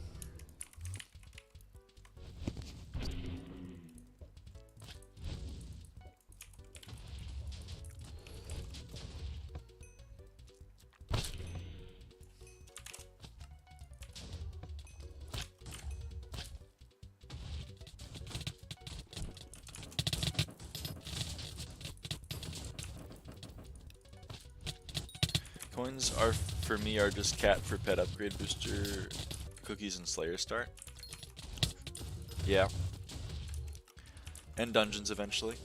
[SPEAKER 1] Coins are, for me, are just cat for pet upgrade booster, cookies, and Slayer start. Yeah. And dungeons eventually.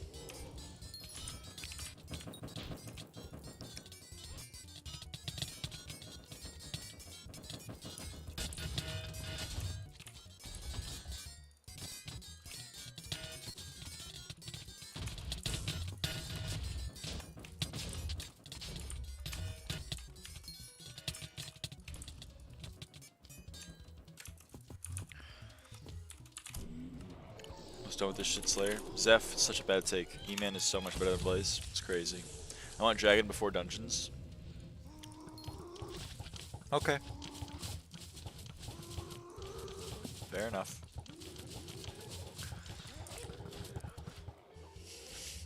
[SPEAKER 1] Done with this shit, Slayer. Zeph, such a bad take. E-Man is so much better than Blaze. It's crazy. I want Dragon before Dungeons. Okay. Fair enough.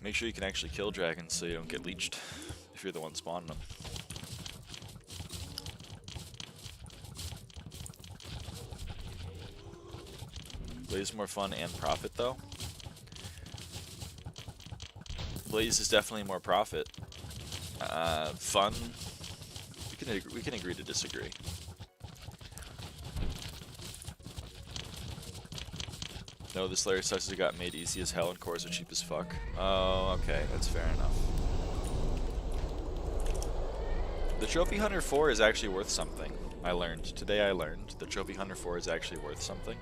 [SPEAKER 1] Make sure you can actually kill dragons so you don't get leeched if you're the one spawning them. Blaze is more fun and profit though. Blaze is definitely more profit. Fun. We can agree to disagree. No, the Slayer successes got made easy as hell and cores are cheap as fuck. Oh, okay, that's fair enough. The Trophy Hunter 4 is actually worth something. I learned. Today I learned. The Trophy Hunter 4 is actually worth something.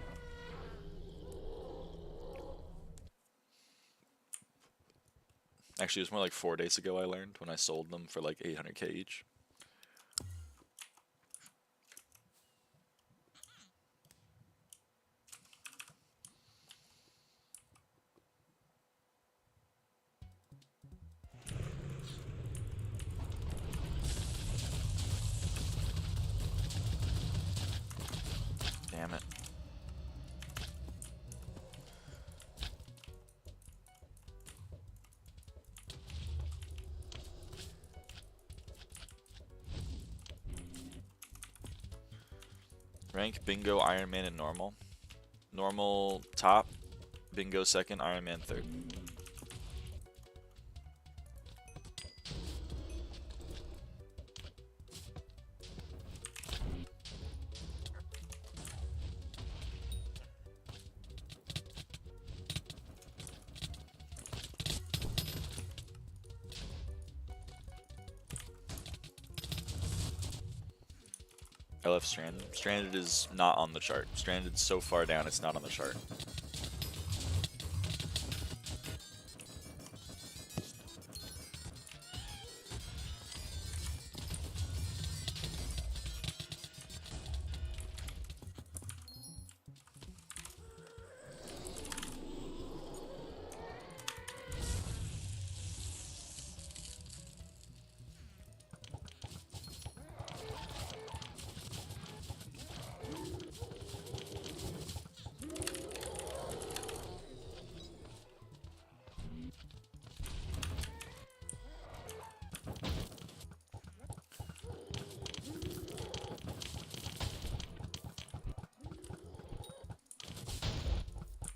[SPEAKER 1] Actually, it was more like 4 days ago I learned when I sold them for like 800k each. Damn it. Rank, Bingo, Iron Man, and Normal. Normal top, Bingo second, Iron Man third. I left Stranded. Stranded is not on the chart. Stranded's so far down, it's not on the chart.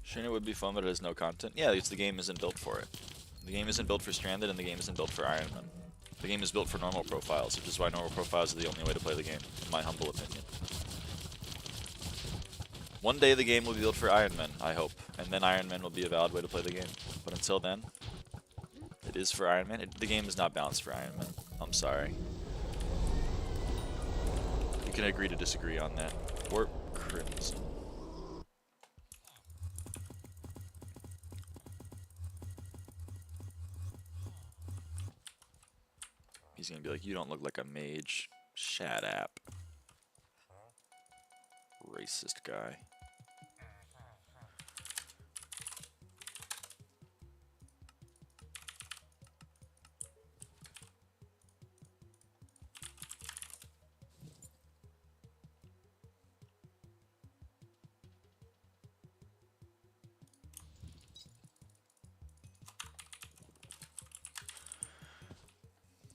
[SPEAKER 1] Stranded would be fun, but it has no content. Yeah, because the game isn't built for it. The game isn't built for Stranded, and the game isn't built for Iron Man. The game is built for normal profiles, which is why normal profiles are the only way to play the game, in my humble opinion. One day the game will be built for Iron Man, I hope, and then Iron Man will be a valid way to play the game. But until then, it is for Iron Man. The game is not balanced for Iron Man. I'm sorry. You can agree to disagree on that. Warp Crimson. He's gonna be like, you don't look like a mage. Shut up. Racist guy.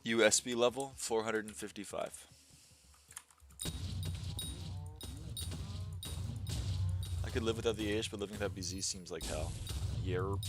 [SPEAKER 1] USB level 455. I could live without the AH, but living without BZ seems like hell. Yerp.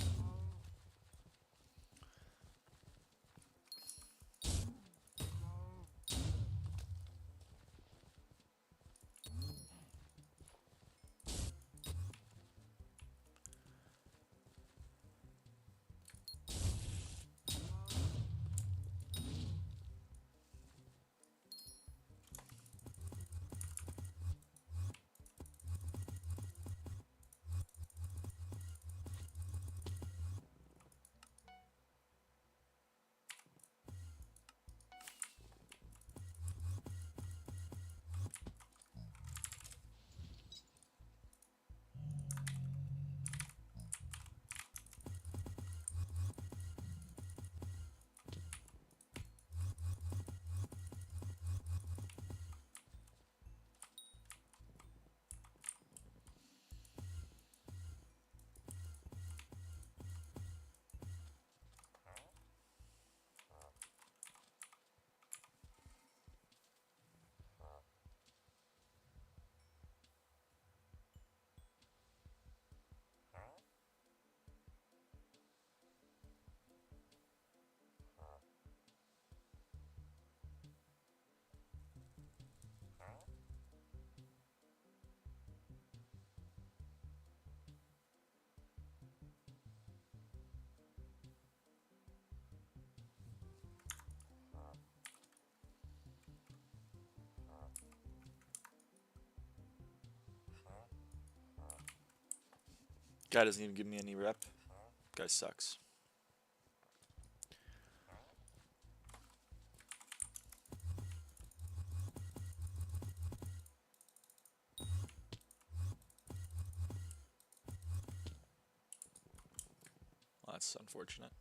[SPEAKER 1] Guy doesn't even give me any rep. Guy sucks. Well, that's unfortunate.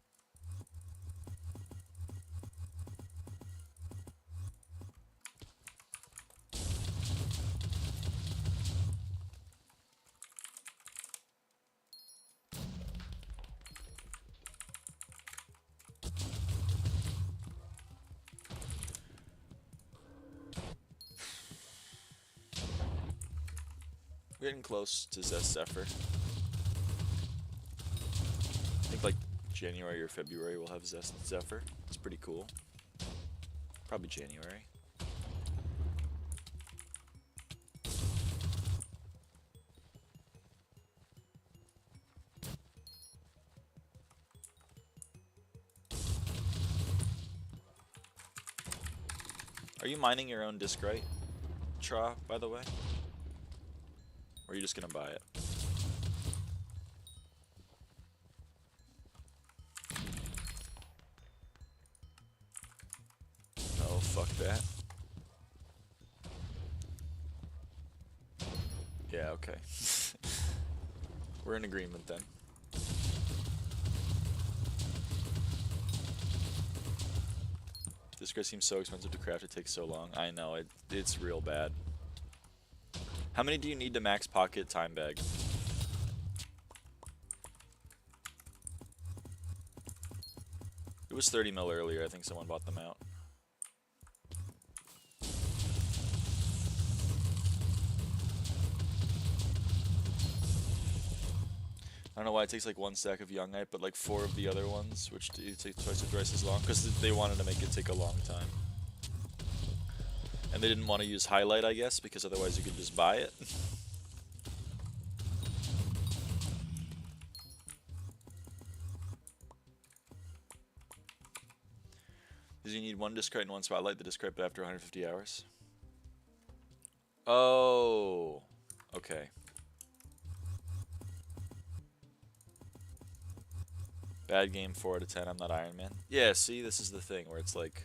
[SPEAKER 1] We're getting close to Zephyr. I think like January or February we'll have Zephyr. It's pretty cool. Probably January. Are you mining your own discrete, Tra, by the way? Or are you just gonna buy it? Oh, fuck that. Yeah, okay. We're in agreement then. This grid seems so expensive to craft, it takes so long. I know, it's real bad. How many do you need to max pocket time bag? It was 30 mil earlier, I think someone bought them out. I don't know why it takes like one stack of Young Knight, but like 4 of the other ones, which do take twice or thrice as long, because they wanted to make it take a long time. And they didn't want to use Highlight, I guess, because otherwise you could just buy it. Because you need one discrete and one spotlight, the discrete but after 150 hours. Oh, okay. Bad game, 4 out of 10, I'm not Iron Man. Yeah, see, this is the thing where it's like,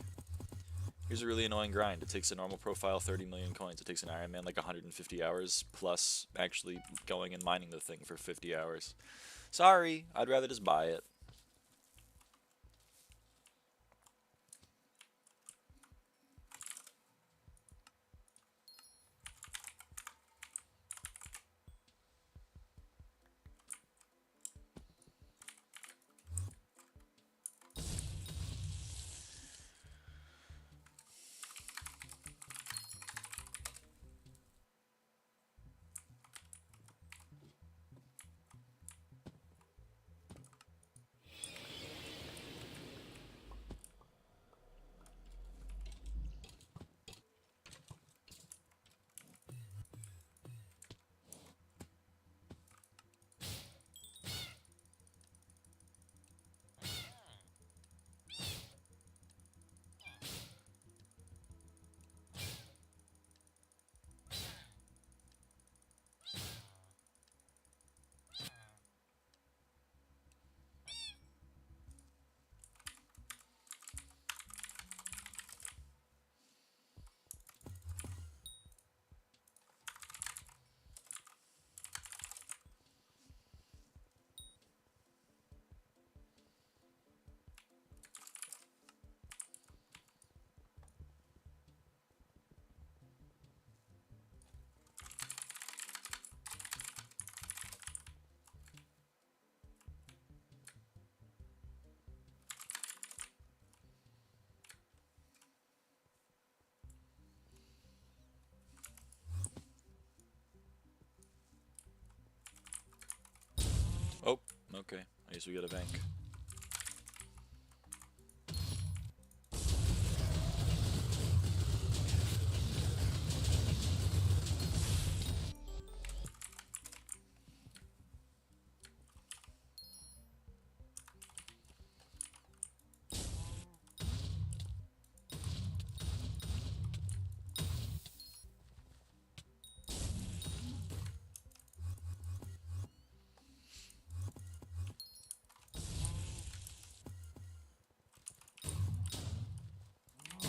[SPEAKER 1] here's a really annoying grind. It takes a normal profile 30 million coins. It takes an Iron Man like 150 hours plus actually going and mining the thing for 50 hours. Sorry, I'd rather just buy it. Okay, I guess we got a bank.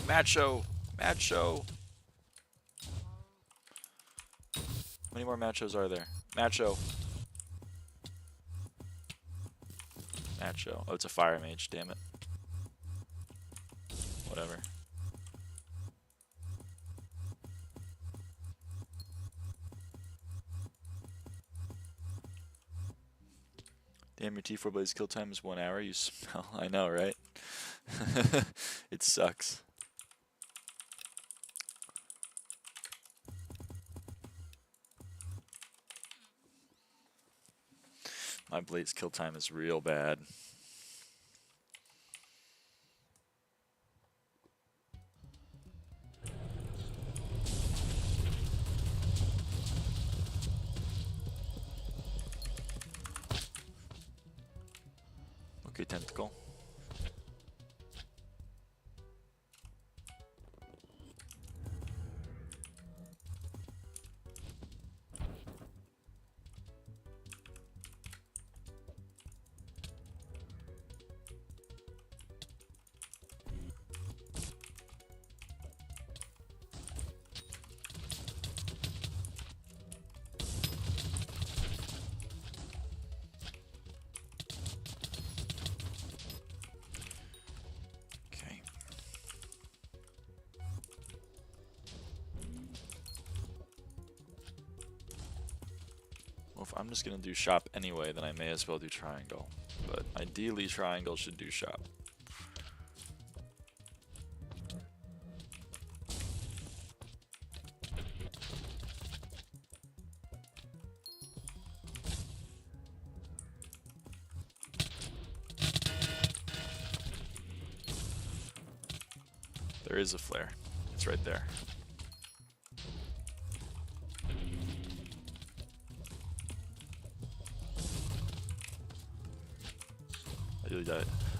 [SPEAKER 1] Macho! Macho! How many more machos are there? Macho! Macho. Oh, it's a fire mage, damn it. Whatever. Damn, your T4 Blaze kill time is 1 hour, you smell. I know, right? It sucks. My Blaze kill time is real bad. Okay, Tentacle. Well, if I'm just gonna do shop anyway, then I may as well do triangle. But ideally, triangle should do shop. There is a flare. It's right there.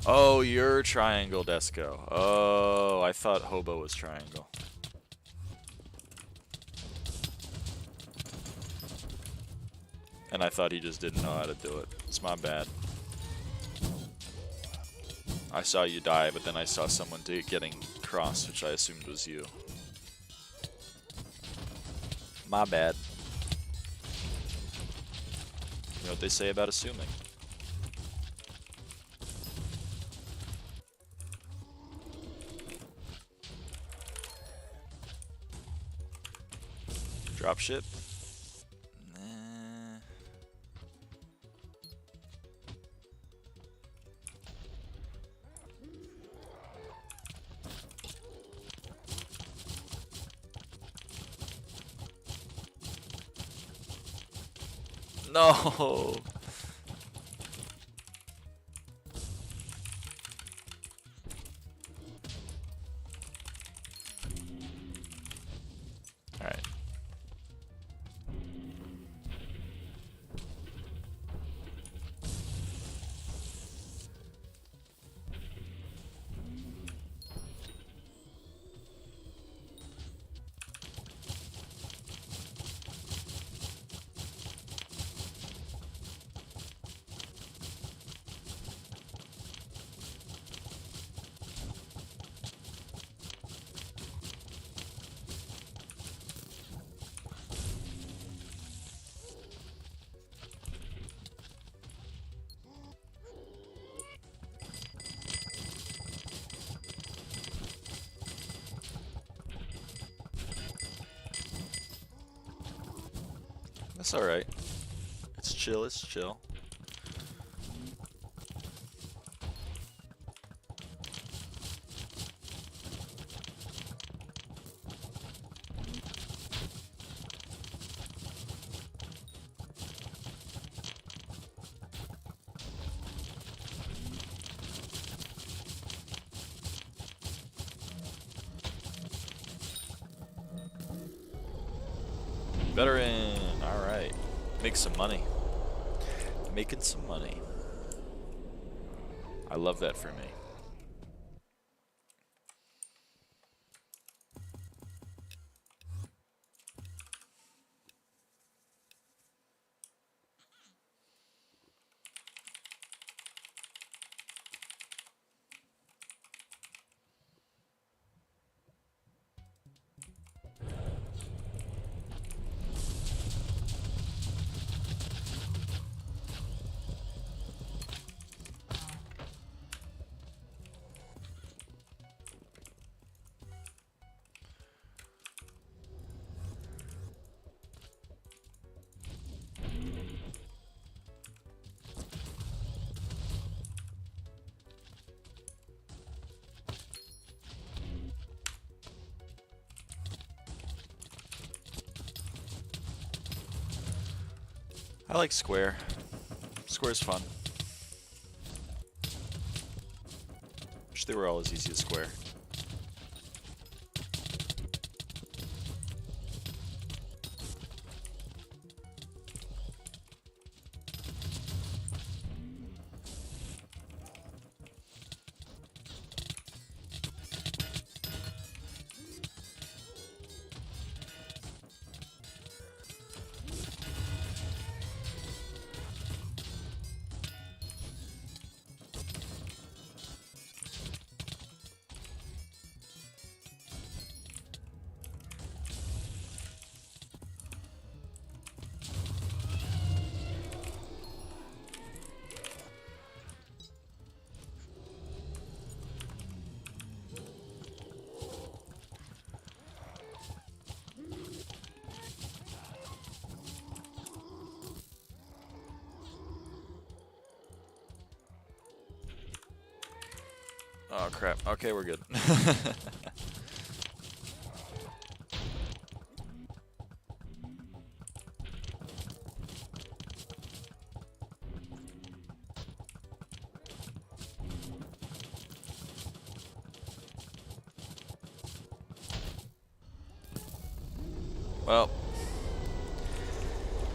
[SPEAKER 1] Oh, you're triangle, Desco. Oh, I thought Hobo was triangle. And I thought he just didn't know how to do it. It's my bad. I saw you die, but then I saw someone getting crossed, which I assumed was you. My bad. You know what they say about assuming. Dropship. Nah. No. All right. That's alright. It's chill, it's chill. Veteran. All right. Make some money. Making some money. I love that for me. I like square. Square's fun. Wish they were all as easy as square. Oh crap. Okay, we're good. Well,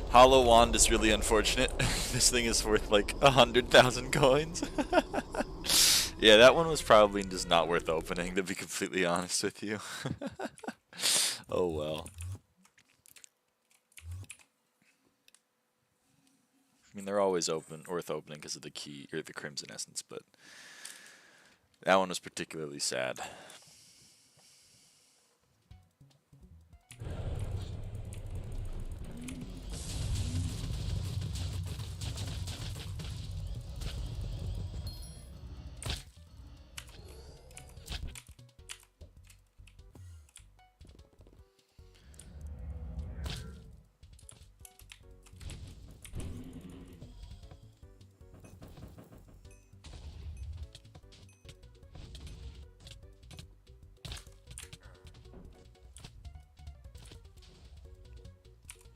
[SPEAKER 1] Hollow Wand is really unfortunate. This thing is worth like 100,000 coins. Yeah, that one was probably just not worth opening, to be completely honest with you. Oh well. I mean, they're always worth opening because of the key or the Crimson Essence, but that one was particularly sad.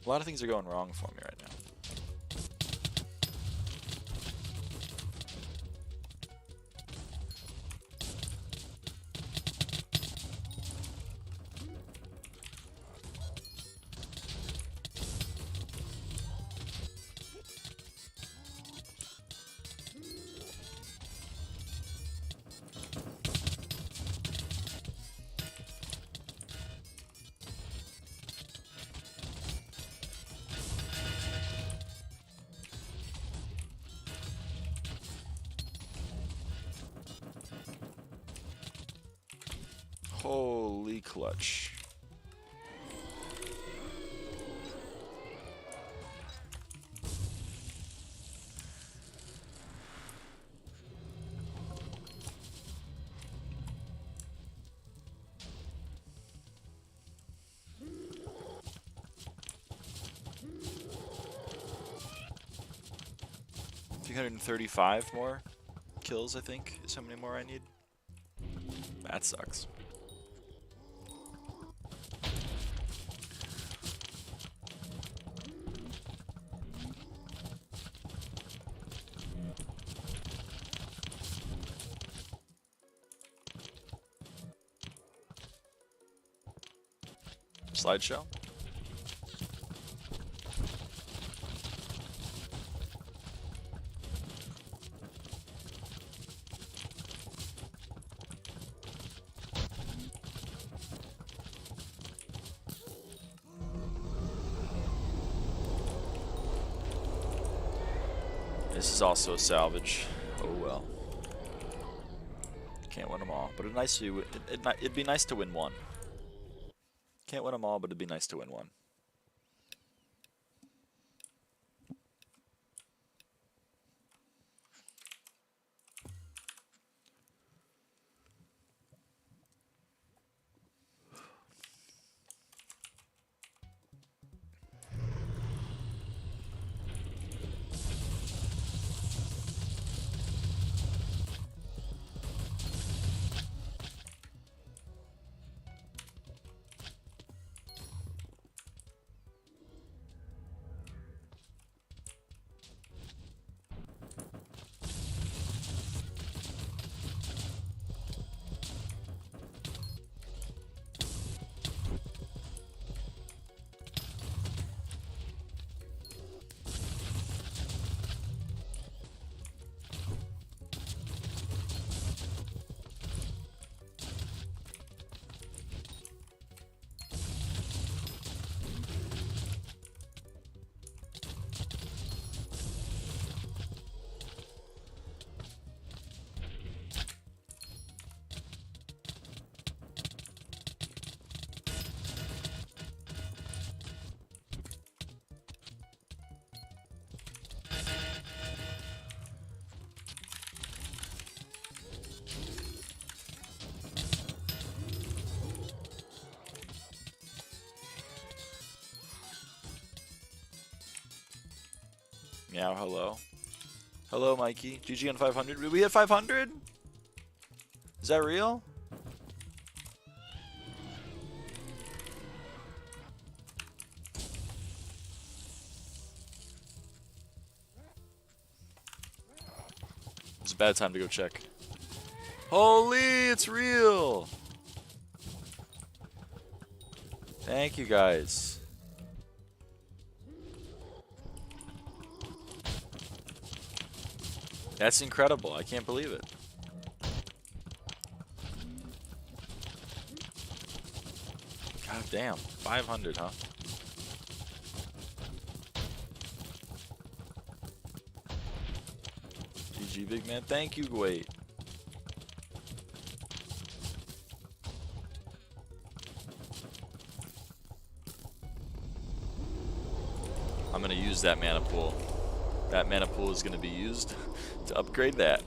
[SPEAKER 1] A lot of things are going wrong for me right now. Holy clutch. $335 more kills, I think, is how many more I need. That sucks. Slideshow. This is also a salvage. Oh well. Can't win them all, but it'd be nice to win one. Can't win them all, but it'd be nice to win one. Meow, hello. Hello, Mikey. GG on 500. Did we hit 500? Is that real? It's a bad time to go check. Holy, it's real! Thank you, guys. That's incredible. I can't believe it. God damn. 500, huh? GG, big man. Thank you, Wait. I'm gonna use that mana pool. That mana pool is gonna be used to upgrade that.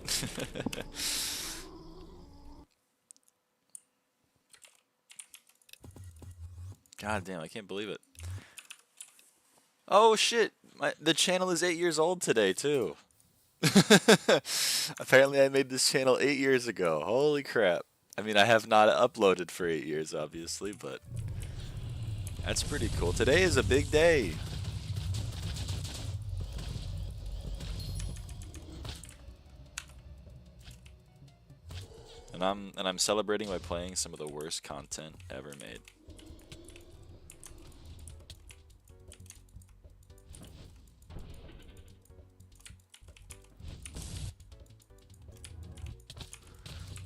[SPEAKER 1] God damn, I can't believe it. Oh shit, the channel is 8 years old today too. Apparently I made this channel 8 years ago. Holy crap. I mean, I have not uploaded for 8 years obviously, but that's pretty cool. Today is a big day. And I'm celebrating by playing some of the worst content ever made.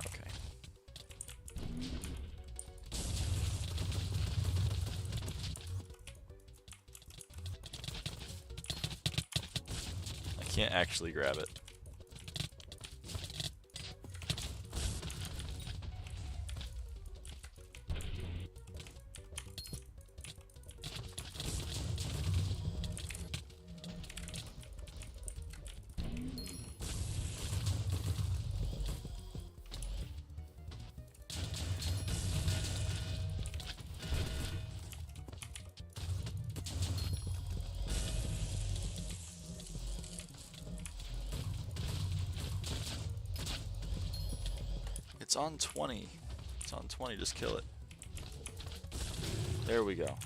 [SPEAKER 1] Okay. I can't actually grab it. It's on 20. It's on 20, just kill it. There we go.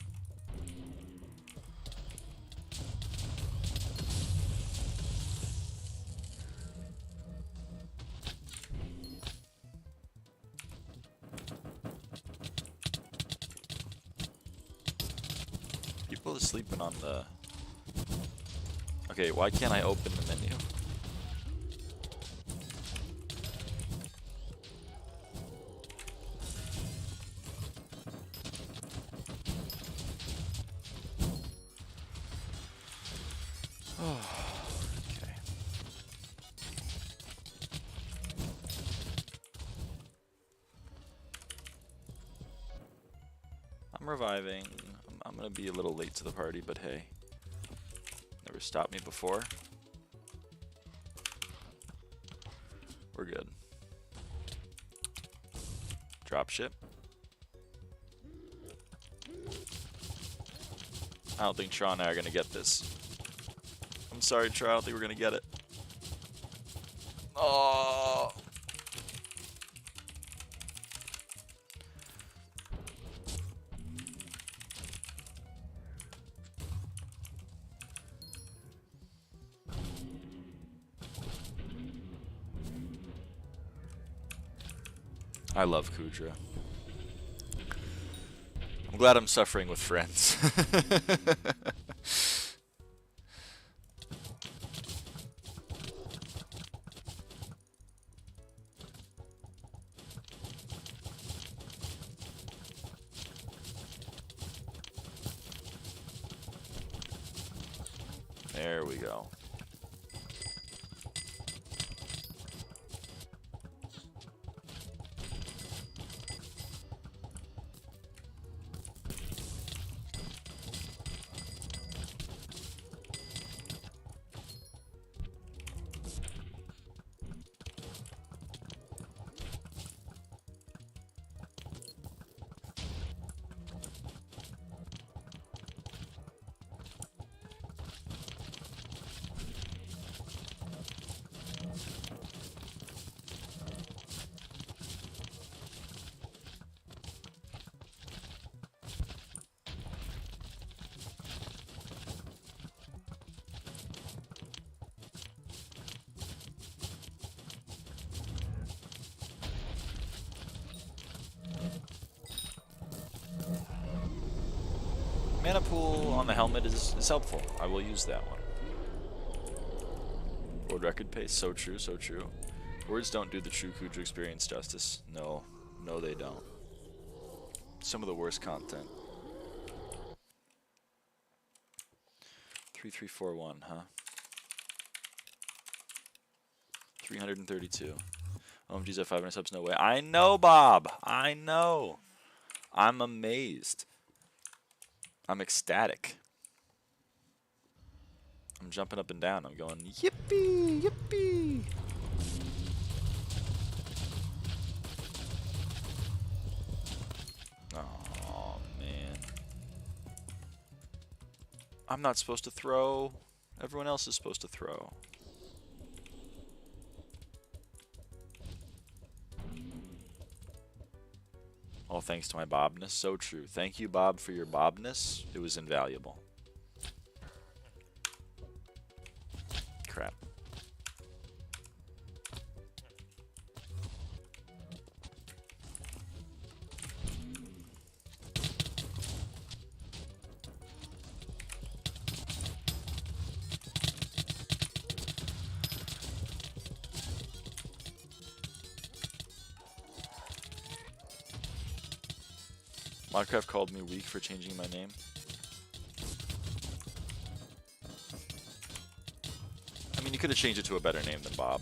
[SPEAKER 1] People are sleeping on the... Okay, why can't I open the menu? Okay. reviving. I'm gonna be a little late to the party, but hey. Never stopped me before. We're good. Dropship. I don't think Shaw and I are gonna get this. I'm sorry, Shaw, I don't think we're gonna get it. Oh. I love KUUDRA. I'm glad I'm suffering with friends. There we go. Mana pool on the helmet is helpful. I will use that one. World record pace, so true, so true. Words don't do the true KUUDRA experience justice. No, no they don't. Some of the worst content. 3341, huh? 332. OMG's at 500 subs, no way. I know, Bob! I know! I'm amazed. I'm ecstatic. I'm jumping up and down. I'm going, yippee, yippee. Oh, man. I'm not supposed to throw. Everyone else is supposed to throw. All thanks to my Bobness. So true. Thank you, Bob, for your Bobness. It was invaluable. Crap. Minecraft called me weak for changing my name. I mean, you could have changed it to a better name than Bob.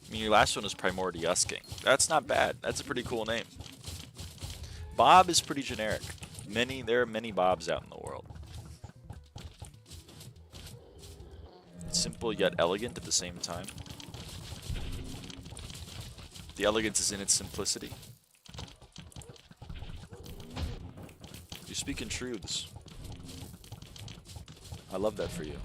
[SPEAKER 1] I mean, your last one was Primordiusking. That's not bad. That's a pretty cool name. Bob is pretty generic. There are many Bobs out in the world. Simple yet elegant at the same time. The elegance is in its simplicity. You're speaking truths. I love that for you.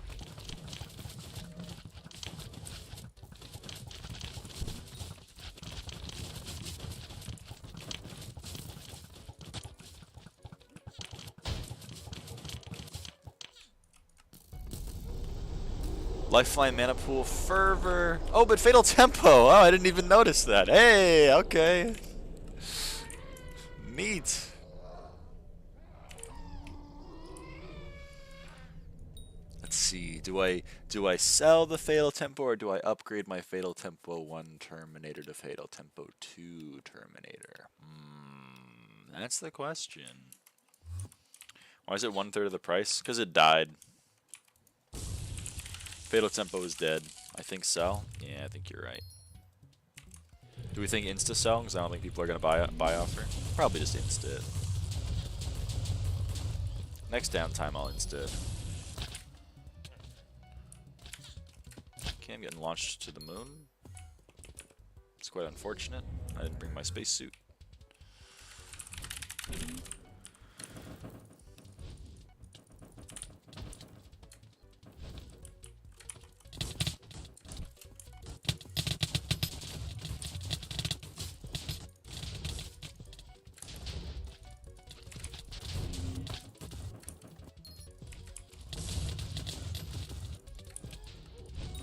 [SPEAKER 1] Lifeline, Mana Pool, Fervor. Oh, but Fatal Tempo. Oh, I didn't even notice that. Hey, okay. Neat. Let's see. Do I sell the Fatal Tempo or do I upgrade my Fatal Tempo 1 Terminator to Fatal Tempo 2 Terminator? That's the question. Why is it 1/3 of the price? Because it died. Fatal Tempo is dead. I think sell. Yeah, I think you're right. Do we think insta sell? Because I don't think people are gonna buy offer. Probably just insta it. Next downtime, I'll insta it. Okay, I'm getting launched to the moon. It's quite unfortunate. I didn't bring my spacesuit.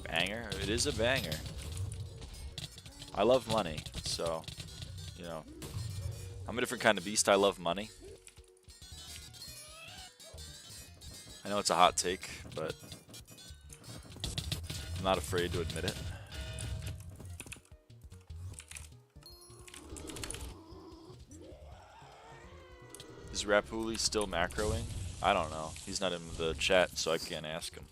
[SPEAKER 1] Banger? It is a banger. I love money, so, you know, I'm a different kind of beast. I love money. I know it's a hot take, but I'm not afraid to admit it. Is Rapuli still macroing? I don't know. He's not in the chat, so I can't ask him.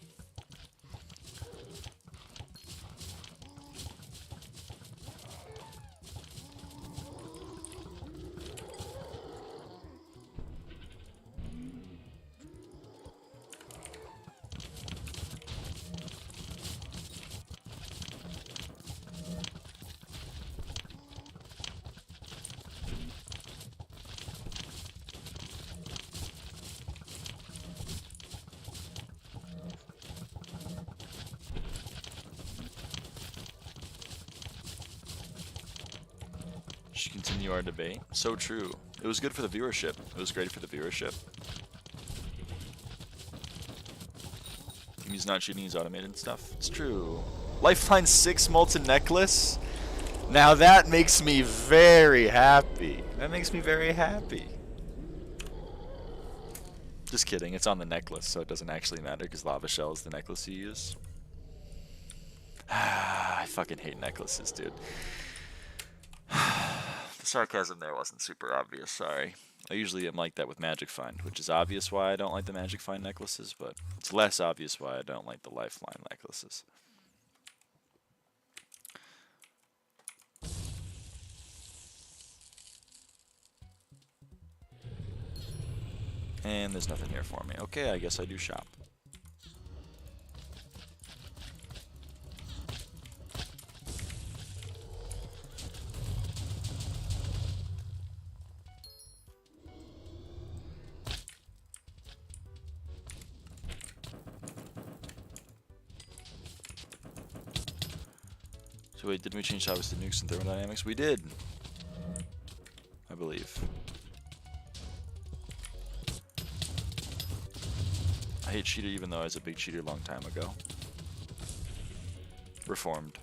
[SPEAKER 1] Should continue our debate. So true. It was good for the viewership. It was great for the viewership. He's not cheating, he's automated stuff. It's true. Lifeline 6 molten necklace? Now that makes me very happy. That makes me very happy. Just kidding, it's on the necklace, so it doesn't actually matter because Lava Shell is the necklace you use. I fucking hate necklaces, dude. The sarcasm there wasn't super obvious, sorry. I usually am like that with Magic Find, which is obvious why I don't like the Magic Find necklaces, but it's less obvious why I don't like the Lifeline necklaces. And there's nothing here for me. Okay, I guess I do shop. So wait, didn't we change topics to nukes and thermodynamics? We did, I believe. I hate cheater even though I was a big cheater a long time ago. Reformed.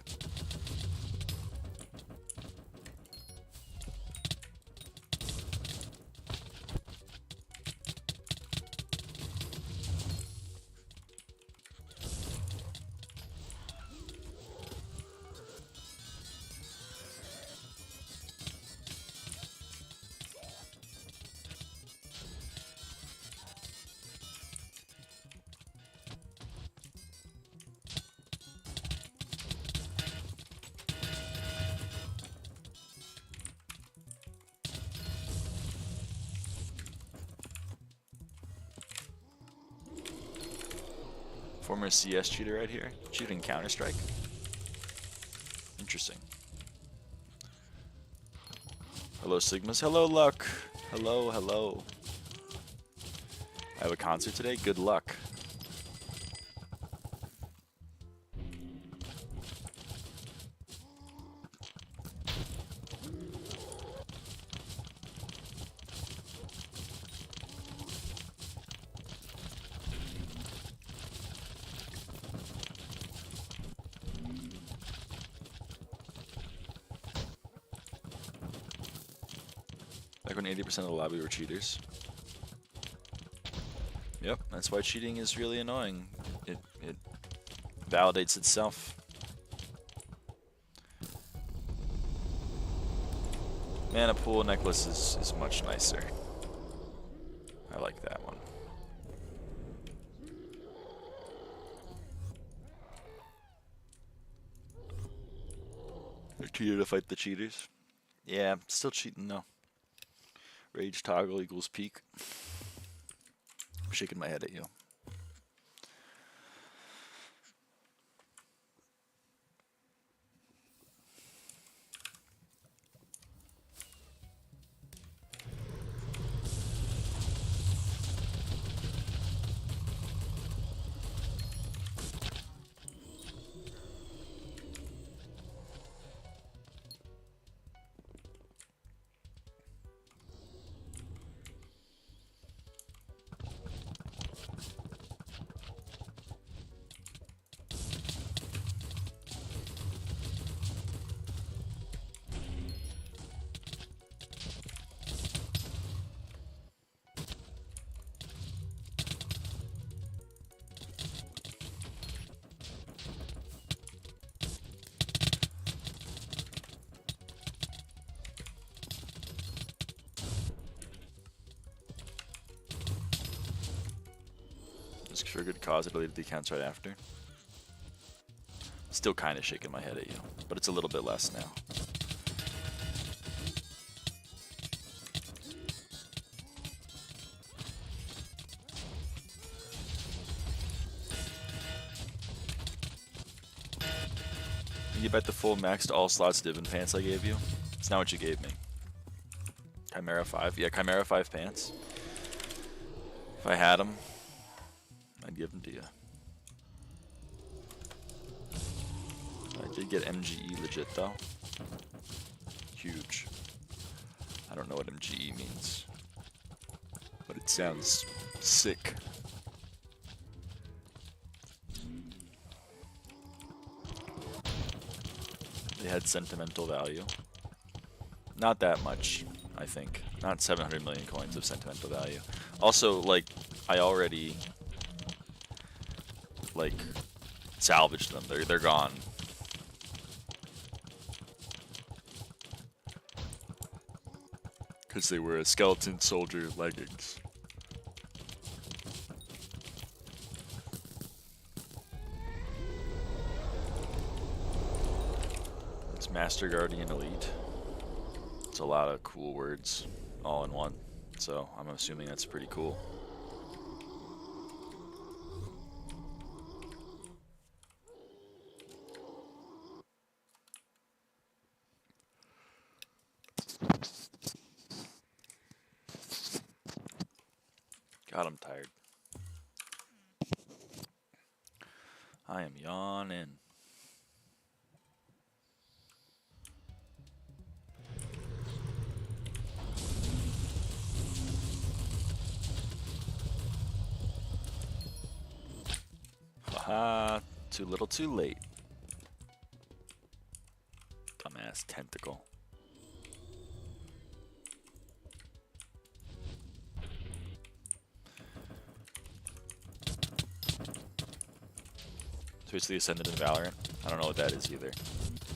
[SPEAKER 1] Former CS cheater right here. Cheating Counter-Strike. Interesting. Hello, Sigmas. Hello, Luck. Hello, hello. I have a concert today. Good luck. Back when 80% of the lobby were cheaters. Yep, that's why cheating is really annoying. It validates itself. Mana pool necklace is much nicer. I like that one. They're cheater to fight the cheaters. Yeah, I'm still cheating though. Rage toggle equals peak. I'm shaking my head at you. Just for a good cause, I deleted the accounts right after. Still kind of shaking my head at you, but it's a little bit less now. You bet the full maxed all slots Divin pants I gave you? It's not what you gave me. Chimera 5? Yeah, Chimera 5 pants. If I had them, I'd give them to you. I did get MGE legit though. Huge. I don't know what MGE means, but it sounds sick. They had sentimental value. Not that much, I think. Not 700 million coins of sentimental value. Also, like, I already, like, salvaged them. They're gone. Because they were a skeleton soldier leggings. It's Master Guardian Elite. It's a lot of cool words all in one. So I'm assuming that's pretty cool. God, I'm tired. I am yawning. Haha, too little too late. Dumbass tentacle. So it's the Ascendant in Valorant. I don't know what that is either.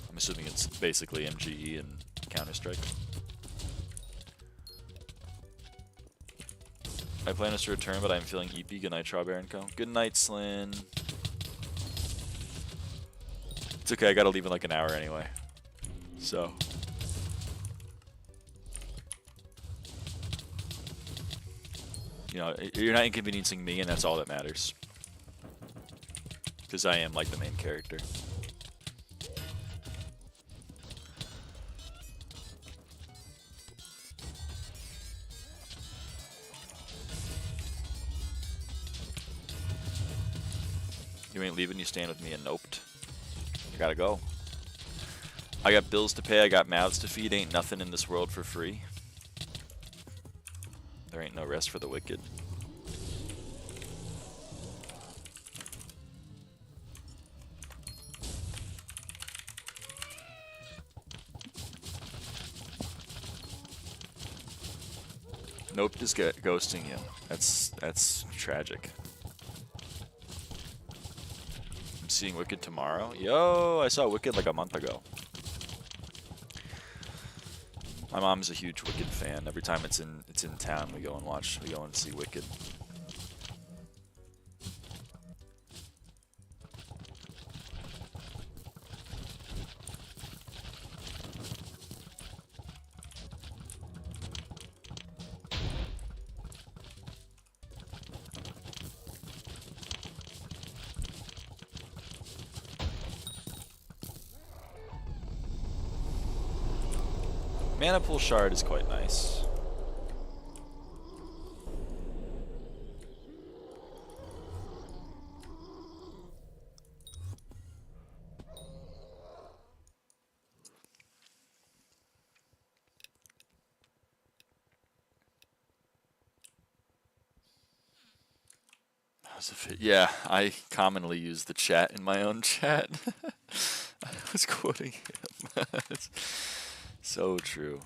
[SPEAKER 1] I'm assuming it's basically MGE and Counter-Strike. My plan is to return, but I'm feeling EP. Good night, Strawberry and Co. Good night, Slin. It's okay, I gotta leave in like an hour anyway. So. You know, you're not inconveniencing me, and that's all that matters. Because I am like the main character. You ain't leaving, you staying with me and noped. I gotta go. I got bills to pay, I got mouths to feed, ain't nothing in this world for free. There ain't no rest for the wicked. Nope, just ghosting you. That's tragic. I'm seeing Wicked tomorrow. Yo, I saw Wicked like a month ago. My mom's a huge Wicked fan. Every time it's in town, we go and watch. We go and see Wicked. Mana Pool Shard is quite nice. Yeah, I commonly use the chat in my own chat. I was quoting him. So true.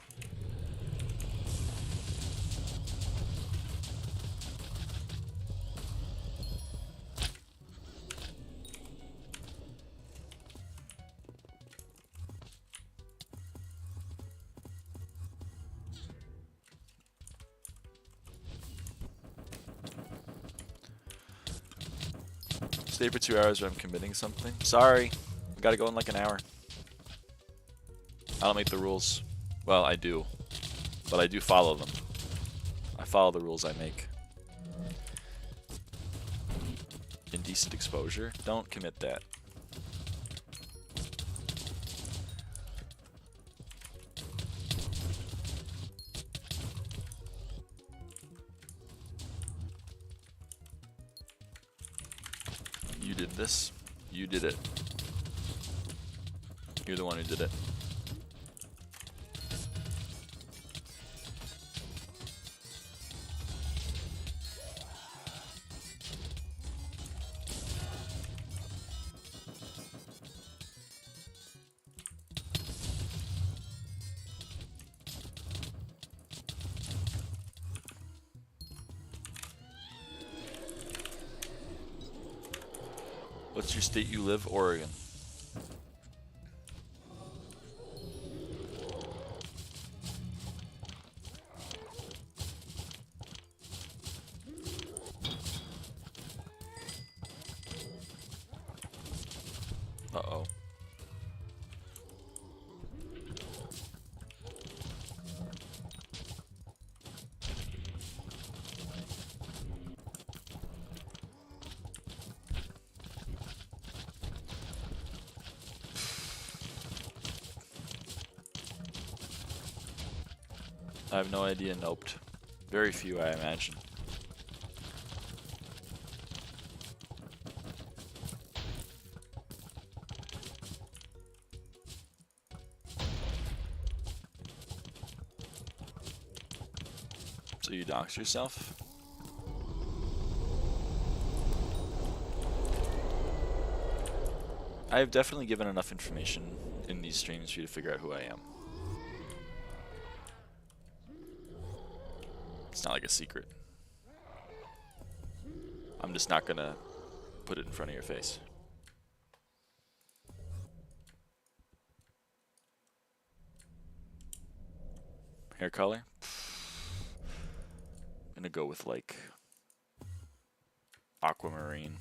[SPEAKER 1] Stay for 2 hours or I'm committing something. Sorry, I gotta go in like an hour. I don't make the rules. Well, I do, but I do follow them. I follow the rules I make. Indecent exposure? Don't commit that. You did this. You did it. You're the one who did it. What's your state you live? Oregon. Uh-oh. I have no idea. Noped. Very few, I imagine. So you dox yourself? I have definitely given enough information in these streams for you to figure out who I am. It's not like a secret. I'm just not gonna put it in front of your face. Hair color? I'm gonna go with like aquamarine.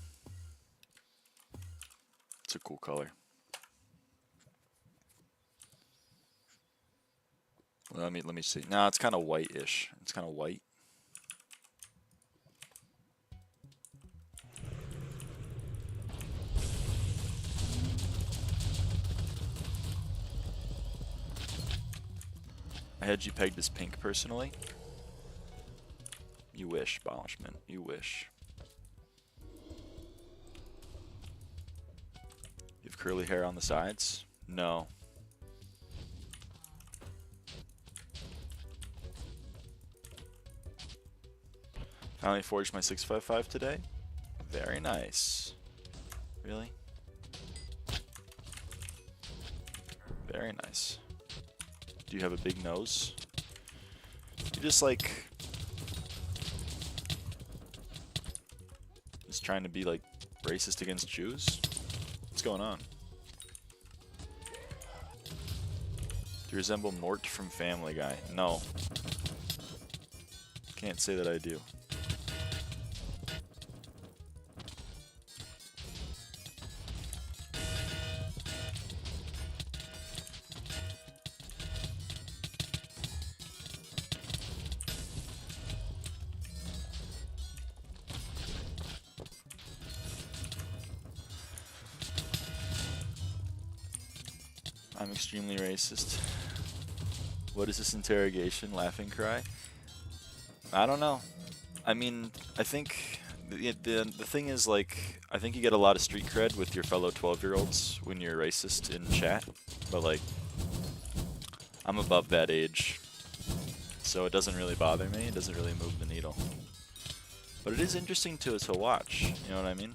[SPEAKER 1] It's a cool color. Well, let me see. No, it's kind of white-ish. It's kind of white. I had you pegged as pink personally. You wish, Abolishment. You wish. You have curly hair on the sides? No. Finally forged my 655 today. Very nice. Really? Very nice. Do you have a big nose? You just like... just trying to be like racist against Jews? What's going on? Do you resemble Mort from Family Guy? No. Can't say that I do. I'm extremely racist. What is this interrogation? Laughing cry? I don't know. I mean, I think the thing is, like, I think you get a lot of street cred with your fellow 12-year-olds when you're racist in chat, but like, I'm above that age, so it doesn't really bother me. It doesn't really move the needle. But it is interesting to watch. You know what I mean?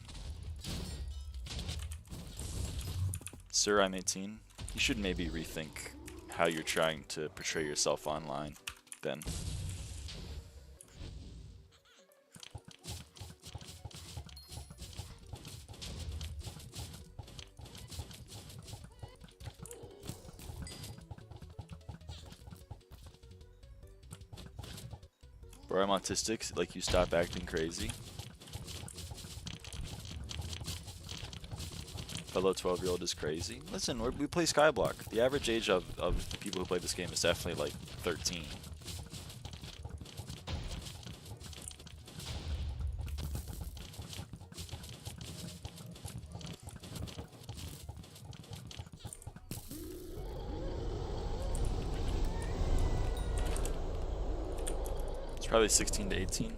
[SPEAKER 1] Sir, I'm 18. You should maybe rethink how you're trying to portray yourself online, then. Bro, I'm autistic, like you stop acting crazy. Fellow 12-year-old is crazy. Listen, we play SkyBlock. The average age of the people who play this game is definitely like 13. It's probably 16 to 18.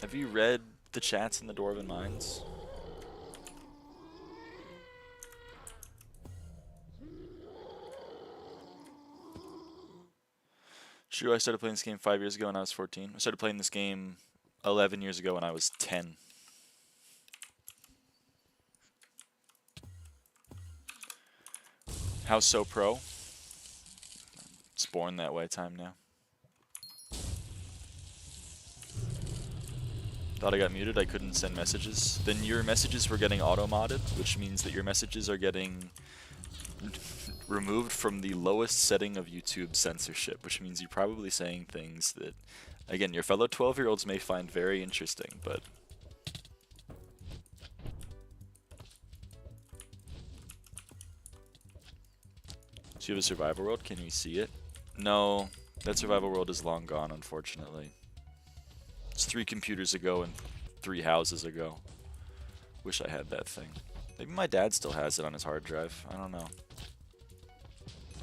[SPEAKER 1] Have you read the chats in the Dwarven Mines? True, I started playing this game 5 years ago when I was 14. I started playing this game 11 years ago when I was 10. How's So Pro? It's born that way time now. Thought I got muted, I couldn't send messages. Then your messages were getting auto-modded, which means that your messages are getting removed from the lowest setting of YouTube censorship, which means you're probably saying things that, again, your fellow 12-year-olds may find very interesting, but... So you have a survival world? Can we see it? No, that survival world is long gone, unfortunately. It's 3 computers ago and 3 houses ago. Wish I had that thing. Maybe my dad still has it on his hard drive. I don't know.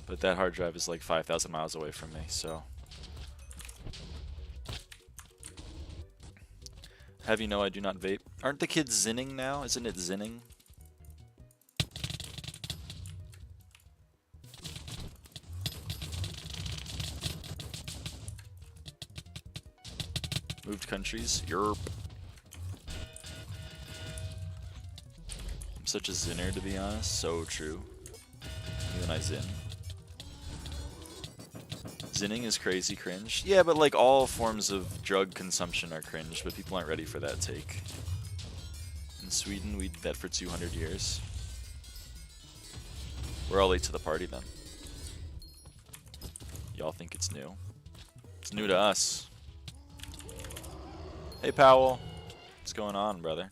[SPEAKER 1] But that hard drive is like 5,000 miles away from me, so... Have you know I do not vape? Aren't the kids zinning now? Isn't it zinning? Moved countries? Yerp. I'm such a zinner, to be honest. So true. Even I zin. Zinning is crazy cringe. Yeah, but like all forms of drug consumption are cringe, but people aren't ready for that take. In Sweden, we did that for 200 years. We're all late to the party then. Y'all think it's new? It's new to us. Hey, Powell. What's going on, brother?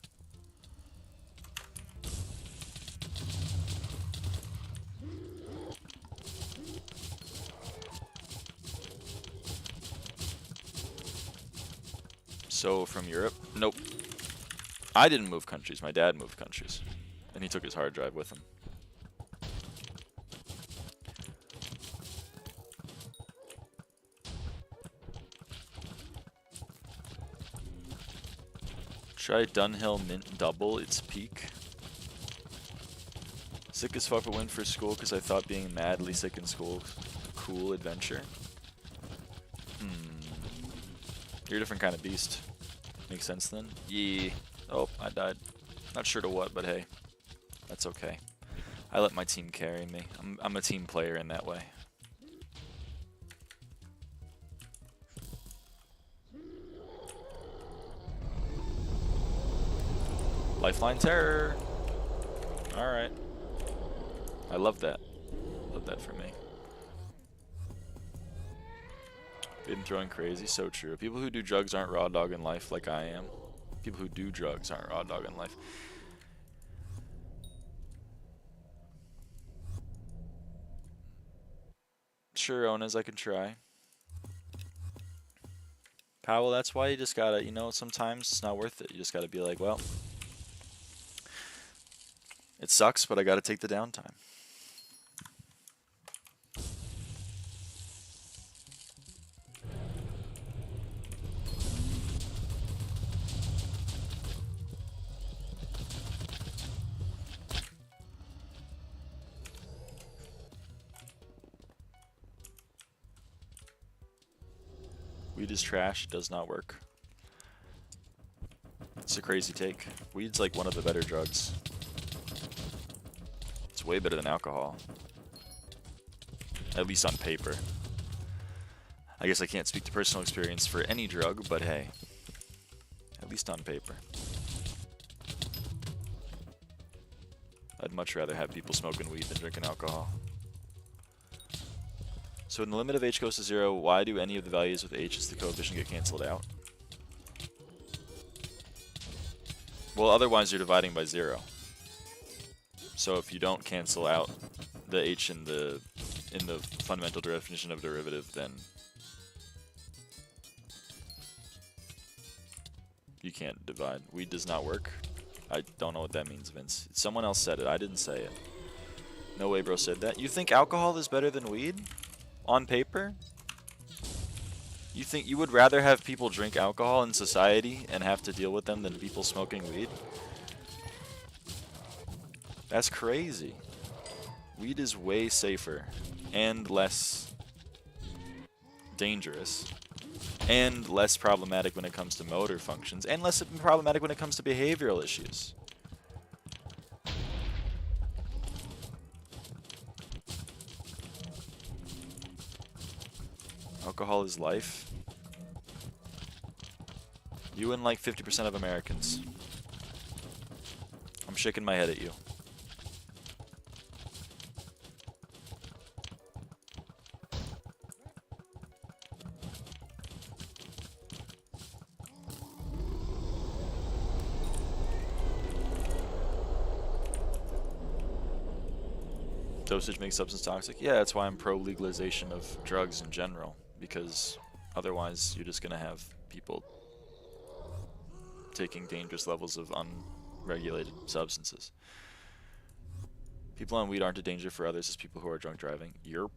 [SPEAKER 1] So, from Europe? Nope. I didn't move countries. My dad moved countries. And he took his hard drive with him. Try Dunhill Mint Double, its peak. Sick as fuck but went for school because I thought being madly sick in school cool adventure. You're a different kind of beast. Makes sense then? Yee. Oh, I died. Not sure to what, but hey. That's okay. I let my team carry me. I'm a team player in that way. Lifeline terror. Alright. I love that. Love that for me. Been throwing crazy, so true. People who do drugs aren't raw dog in life like I am. People who do drugs aren't raw dog in life. Sure, Onas, I can try. Powell, that's why you just gotta, you know, sometimes it's not worth it. You just gotta be like, well, it sucks, but I gotta take the downtime. Weed is trash, it does not work. It's a crazy take. Weed's like one of the better drugs. It's way better than alcohol. At least on paper. I guess I can't speak to personal experience for any drug, but hey. At least on paper. I'd much rather have people smoking weed than drinking alcohol. So when the limit of h goes to 0, why do any of the values with h as the coefficient get cancelled out? Well, otherwise you're dividing by 0. So if you don't cancel out the h in the fundamental definition of derivative, then you can't divide. Weed does not work. I don't know what that means, Vince. Someone else said it. I didn't say it. No way, bro said that. You think alcohol is better than weed? On paper? You think you would rather have people drink alcohol in society and have to deal with them than people smoking weed? That's crazy. Weed is way safer and less dangerous and less problematic when it comes to motor functions and less problematic when it comes to behavioral issues. Alcohol is life. You and like 50% of Americans. I'm shaking my head at you. Dosage makes substance toxic. Yeah, that's why I'm pro legalization of drugs in general, because otherwise you're just going to have people taking dangerous levels of unregulated substances. People on weed aren't a danger for others as people who are drunk driving. Yerp.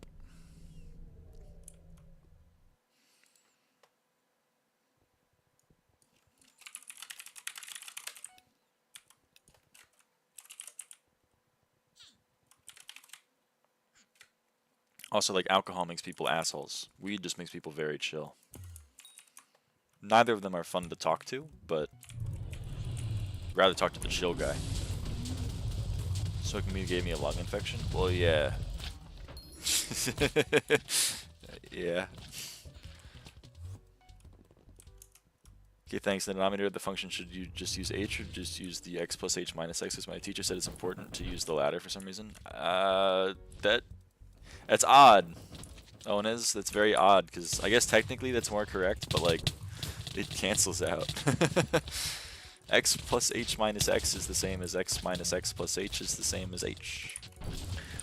[SPEAKER 1] Also, like, alcohol makes people assholes. Weed just makes people very chill. Neither of them are fun to talk to, but I'd rather talk to the chill guy. Smoking weed gave me a lung infection? Well, yeah. Yeah. Okay, thanks. The denominator of the function, should you just use h or just use the x plus h minus x? Because my teacher said it's important to use the latter for some reason. That's odd, Ones. That's very odd, because I guess technically that's more correct, but like, it cancels out. X plus h minus x is the same as x minus x plus h is the same as h.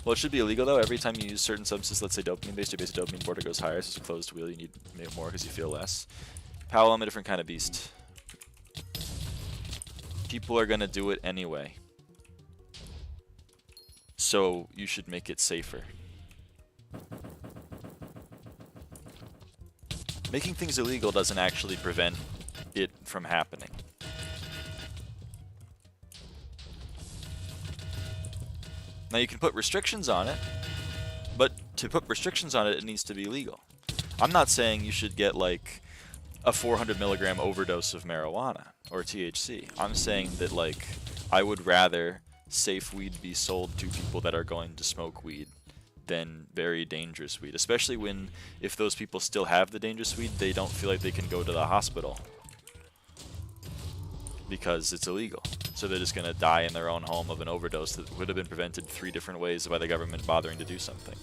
[SPEAKER 1] Well, it should be illegal though. Every time you use certain substances, let's say dopamine-based, your basic dopamine border goes higher, so it's a closed wheel. You need more because you feel less. Powell, I'm a different kind of beast. People are gonna do it anyway, so you should make it safer. Making things illegal doesn't actually prevent it from happening. Now you can put restrictions on it, but to put restrictions on it, it needs to be legal. I'm not saying you should get like a 400 milligram overdose of marijuana or THC. I'm saying that like I would rather safe weed be sold to people that are going to smoke weed than very dangerous weed, especially when, if those people still have the dangerous weed, they don't feel like they can go to the hospital. because it's illegal. So they're just going to die in their own home of an overdose that would have been prevented 3 different ways by the government bothering to do something.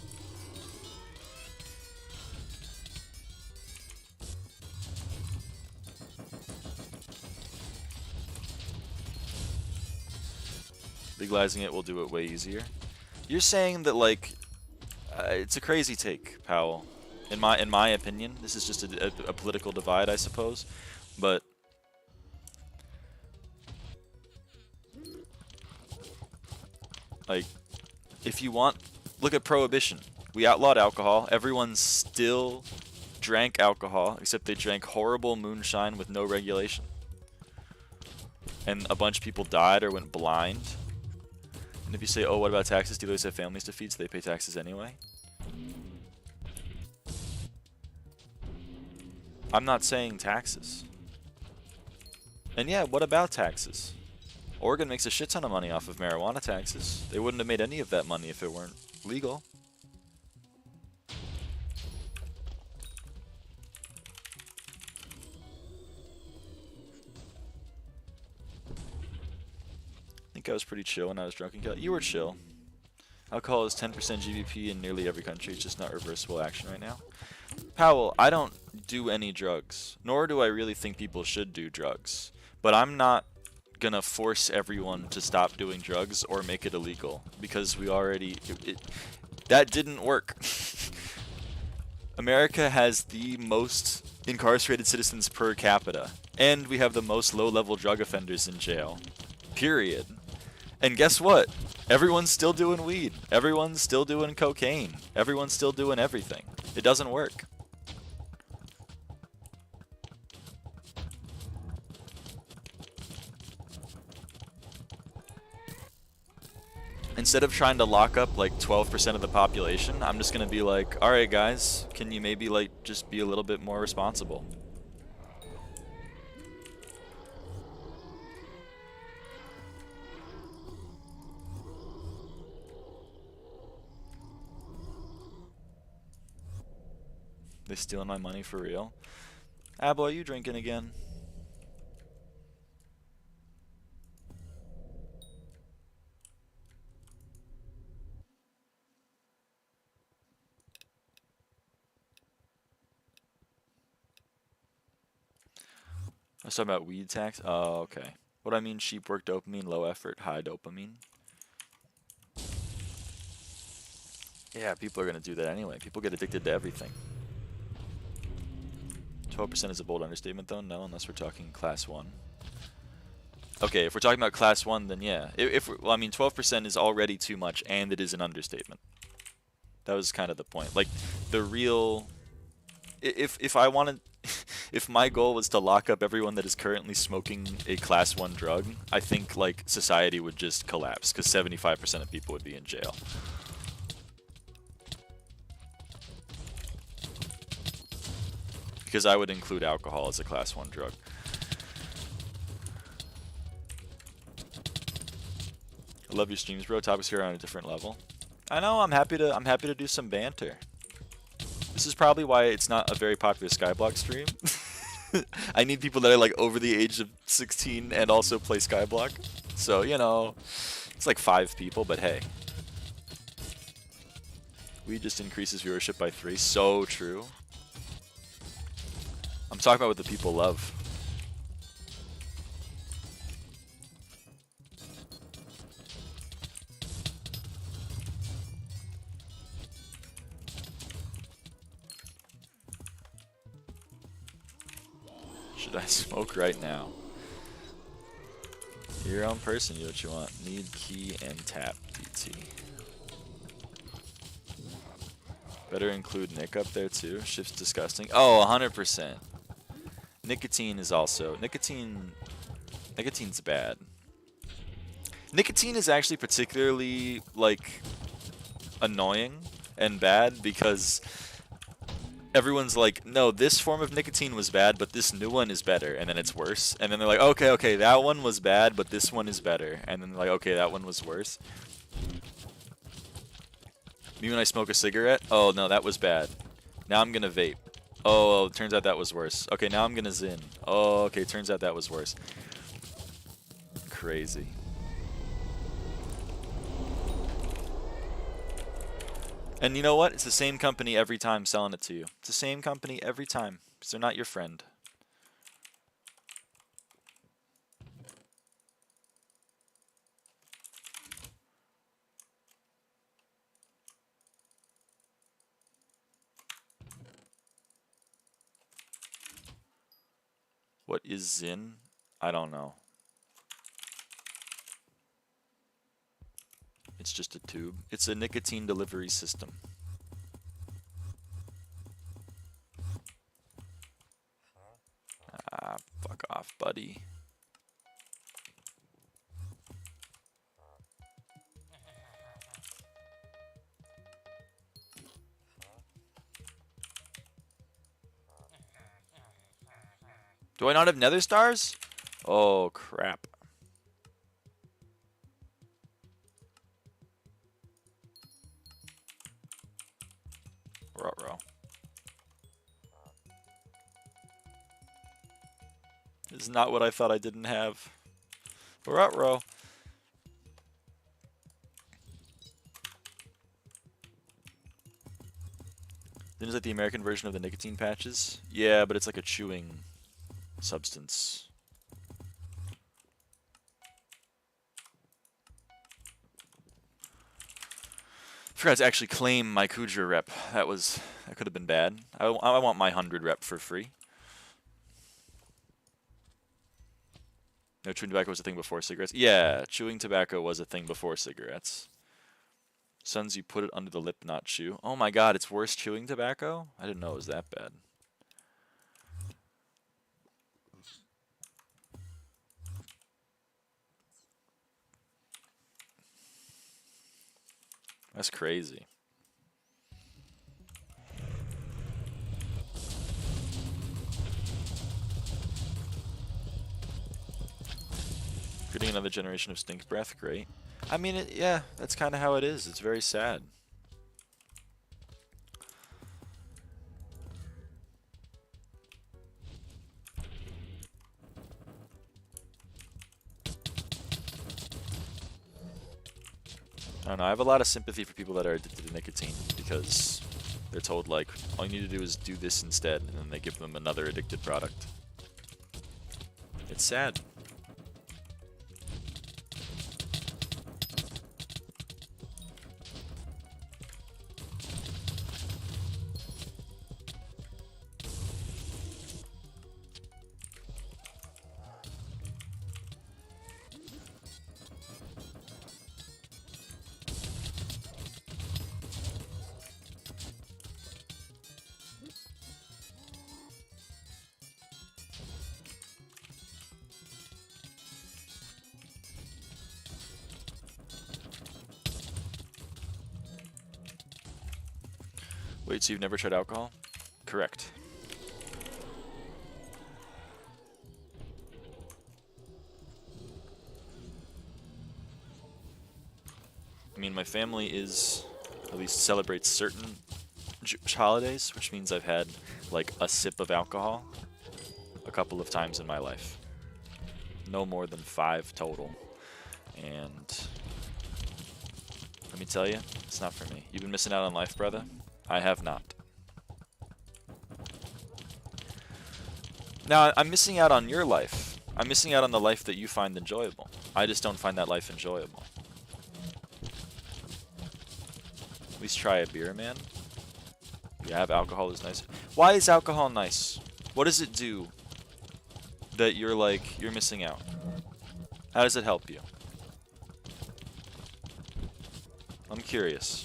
[SPEAKER 1] Legalizing it will do it way easier. You're saying that, like, it's a crazy take, Powell. In my opinion, this is just a political divide, I suppose. But like, if you want, look at prohibition. We outlawed alcohol. Everyone still drank alcohol, except they drank horrible moonshine with no regulation. And a bunch of people died or went blind. And if you say, oh, what about taxes? Dealers have families to feed, so they pay taxes anyway. I'm not saying taxes. And yeah, what about taxes? Oregon makes a shit ton of money off of marijuana taxes. They wouldn't have made any of that money if it weren't legal. I think I was pretty chill when I was drunk. You were chill. Alcohol is 10% GDP in nearly every country. It's just not reversible action right now. Powell, I don't do any drugs, nor do I really think people should do drugs. But I'm not gonna force everyone to stop doing drugs or make it illegal, because we already... that didn't work. America has the most incarcerated citizens per capita, and we have the most low-level drug offenders in jail. Period. And guess what? Everyone's still doing weed. Everyone's still doing cocaine. Everyone's still doing everything. It doesn't work. Instead of trying to lock up like 12% of the population, I'm just gonna be like, alright guys, can you maybe like just be a little bit more responsible? They stealing my money for real? Abel, are you drinking again? I was talking about weed tax? Oh, okay. What I mean, cheap work dopamine, low effort, high dopamine. Yeah, people are going to do that anyway. People get addicted to everything. 12% is a bold understatement, though. No, unless we're talking class 1. Okay, if we're talking about class 1, then yeah. Well, I mean, 12% is already too much, and it is an understatement. That was kind of the point. Like, the real... If I wanted... if my goal was to lock up everyone that is currently smoking a class 1 drug, I think, like, society would just collapse, because 75% of people would be in jail. Because I would include alcohol as a class 1 drug. I love your streams, bro. Topics here are on a different level. I know. I'm happy to do some banter. This is probably why it's not a very popular SkyBlock stream. I need people that are like over the age of 16 and also play SkyBlock. So, you know, it's like 5 people, but hey. Weed just increases viewership by 3. So true. I'm talking about what the people love. Should I smoke right now? Your own person, you what you want. Need key and tap DT. Better include Nick up there too. Shift's disgusting. Oh, 100%. Nicotine is also... Nicotine's bad. Nicotine is actually particularly, like, annoying and bad because everyone's like, no, this form of nicotine was bad, but this new one is better, and then it's worse. And then they're like, okay, that one was bad, but this one is better. And then they're like, okay, that one was worse. Me when I smoke a cigarette, oh, no, that was bad. Now I'm gonna vape. Oh, turns out that was worse. Okay, now I'm gonna zin. Oh, okay, turns out that was worse. crazy. And you know what? It's the same company every time selling it to you. It's the same company every time, because they're not your friend. What is Zin? I don't know. It's just a tube. It's a nicotine delivery system. Ah, fuck off, buddy. Do I not have nether stars? Oh, crap. Ruh-roh. This is not what I thought I didn't have. Ruh-roh. Then it's like the American version of the nicotine patches. Yeah, but it's like a chewing substance. Forgot to actually claim my KUUDRA rep. That could have been bad. I want my 100 rep for free. No, chewing tobacco was a thing before cigarettes. Yeah, chewing tobacco was a thing before cigarettes. Sons, you put it under the lip, not chew. Oh my god, it's worse chewing tobacco? I didn't know it was that bad. That's crazy. Getting another generation of stink breath, great. I mean, yeah, that's kind of how it is. It's very sad. I don't know, I have a lot of sympathy for people that are addicted to nicotine because they're told, like, all you need to do is do this instead, and then they give them another addicted product. It's sad. Wait, so you've never tried alcohol? Correct. I mean, my family at least celebrates certain Jewish holidays, which means I've had, like, a sip of alcohol a couple of times in my life. No more than 5 total. And let me tell you, it's not for me. You've been missing out on life, brother. I have not. Now, I'm missing out on your life. I'm missing out on the life that you find enjoyable. I just don't find that life enjoyable. At least try a beer, man. Yeah, alcohol is nice. Why is alcohol nice? What does it do that you're missing out? How does it help you? I'm curious.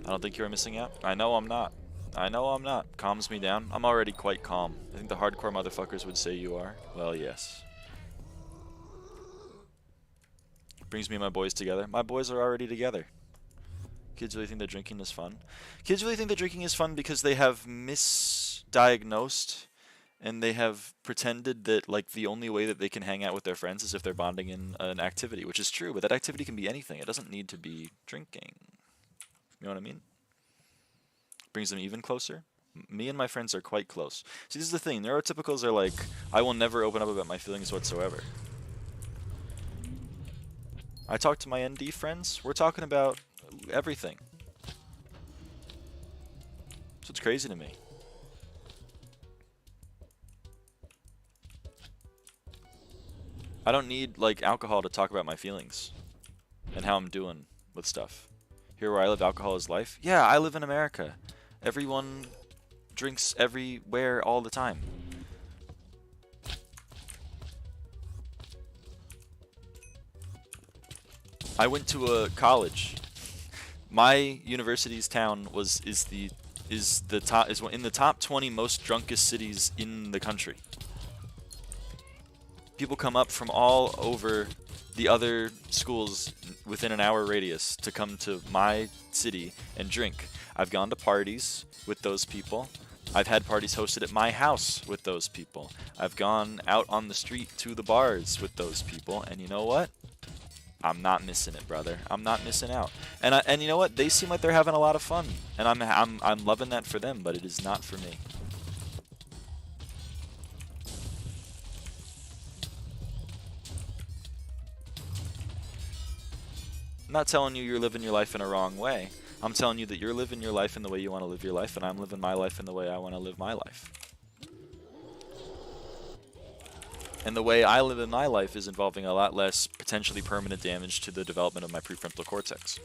[SPEAKER 1] I don't think you're missing out. I know I'm not. I know I'm not. Calms me down. I'm already quite calm. I think the hardcore motherfuckers would say you are. Well, yes. Brings me and my boys together. My boys are already together. Kids really think that drinking is fun. Kids really think that drinking is fun because they have misdiagnosed and they have pretended that, like, the only way that they can hang out with their friends is if they're bonding in an activity, which is true, but that activity can be anything. It doesn't need to be drinking. You know what I mean? Brings them even closer. Me and my friends are quite close. See, this is the thing. Neurotypicals are like, I will never open up about my feelings whatsoever. I talk to my ND friends. We're talking about everything. So it's crazy to me. I don't need like alcohol to talk about my feelings and how I'm doing with stuff. Here where I live, alcohol is life. Yeah, I live in America. Everyone drinks everywhere all the time. I went to a college. My university's town is in the top 20 most drunkest cities in the country. People come up from all over the other schools within an hour radius to come to my city and drink. I've gone to parties with those people. I've had parties hosted at my house with those people. I've gone out on the street to the bars with those people, and you know what? I'm not missing it, brother. I'm not missing out. And you know what? They seem like they're having a lot of fun, and I'm loving that for them, but it is not for me. I'm not telling you you're living your life in a wrong way. I'm telling you that you're living your life in the way you want to live your life, and I'm living my life in the way I want to live my life. And the way I live in my life is involving a lot less potentially permanent damage to the development of my prefrontal cortex.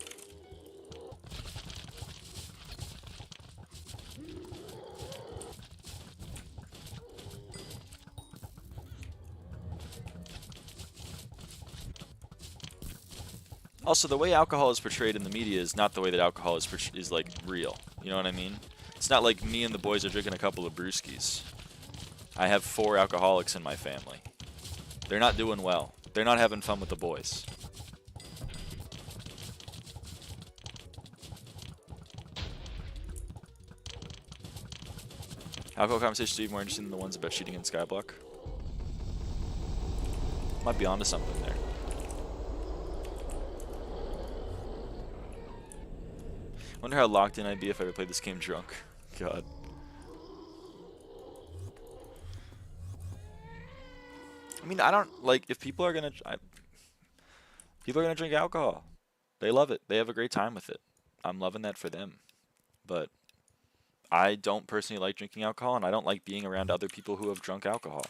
[SPEAKER 1] Also, the way alcohol is portrayed in the media is not the way that alcohol is like real. You know what I mean? It's not like me and the boys are drinking a couple of brewskis. I have 4 alcoholics in my family. They're not doing well. They're not having fun with the boys. Alcohol conversations are even more interesting than the ones about cheating in SkyBlock. Might be onto something there. Wonder how locked in I'd be if I ever played this game drunk. God. I mean, I don't like if people are gonna drink alcohol. They love it. They have a great time with it. I'm loving that for them. But I don't personally like drinking alcohol, and I don't like being around other people who have drunk alcohol.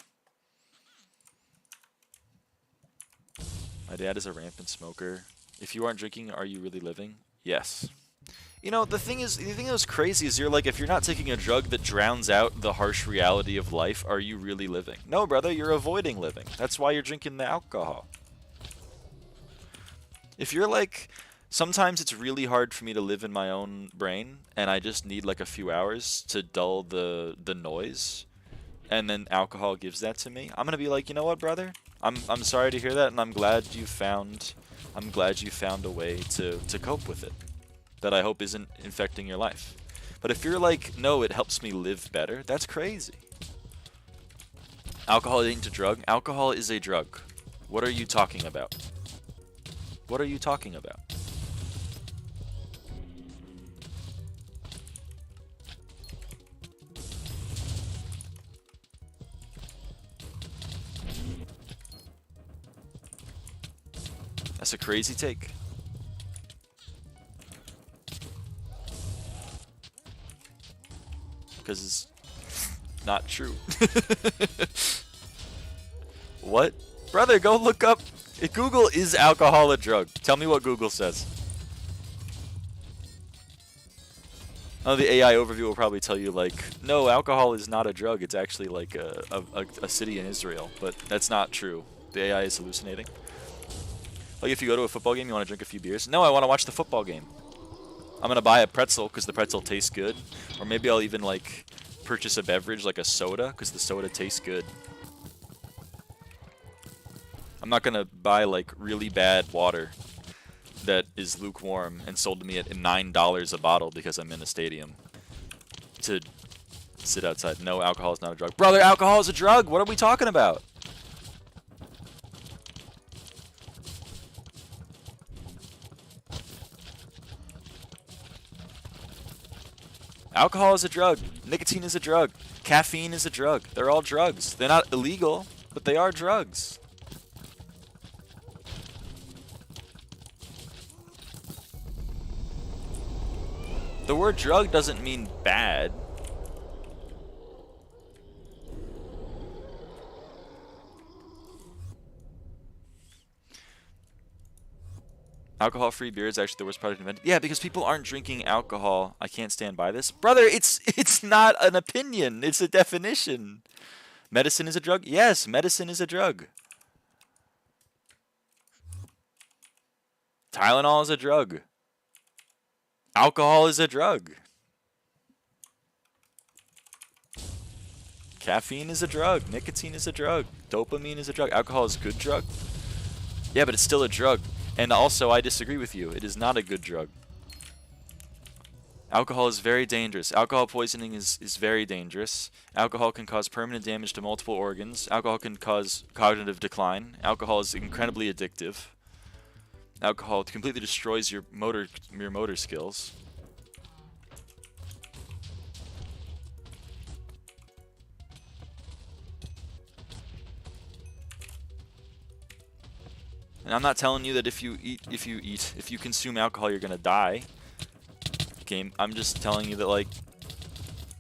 [SPEAKER 1] My dad is a rampant smoker. If you aren't drinking, are you really living? Yes. You know, the thing that was crazy is you're like, if you're not taking a drug that drowns out the harsh reality of life, are you really living? No, brother, you're avoiding living. That's why you're drinking the alcohol. If you're like, sometimes it's really hard for me to live in my own brain, and I just need like a few hours to dull the noise, and then alcohol gives that to me, I'm gonna be like, you know what, brother? I'm sorry to hear that, and I'm glad you found a way to cope with it. That I hope isn't infecting your life. But if you're like, no, it helps me live better, that's crazy. Alcohol isn't a drug. Alcohol is a drug. What are you talking about? What are you talking about? That's a crazy take. Because it's not true. What? Brother, go look up. Google, is alcohol a drug? Tell me what Google says. Oh, the AI overview will probably tell you, like, no, alcohol is not a drug. It's actually like a city in Israel. But that's not true. The AI is hallucinating. Like, if you go to a football game, you want to drink a few beers? No, I want to watch the football game. I'm going to buy a pretzel because the pretzel tastes good. Or maybe I'll even, like, purchase a beverage like a soda because the soda tastes good. I'm not going to buy, like, really bad water that is lukewarm and sold to me at $9 a bottle because I'm in a stadium to sit outside. No, alcohol is not a drug. Brother, alcohol is a drug! What are we talking about? Alcohol is a drug. Nicotine is a drug. Caffeine is a drug. They're all drugs. They're not illegal, but they are drugs. The word drug doesn't mean bad. Alcohol-free beer is actually the worst product invented. Yeah, because people aren't drinking alcohol. I can't stand by this. Brother, it's not an opinion. It's a definition. Medicine is a drug? Yes, medicine is a drug. Tylenol is a drug. Alcohol is a drug. Caffeine is a drug. Nicotine is a drug. Dopamine is a drug. Alcohol is a good drug. Yeah, but it's still a drug. And also, I disagree with you. It is not a good drug. Alcohol is very dangerous. Alcohol poisoning is very dangerous. Alcohol can cause permanent damage to multiple organs. Alcohol can cause cognitive decline. Alcohol is incredibly addictive. Alcohol completely destroys your motor skills. And I'm not telling you that if you consume alcohol, you're gonna die. Okay, I'm just telling you that, like,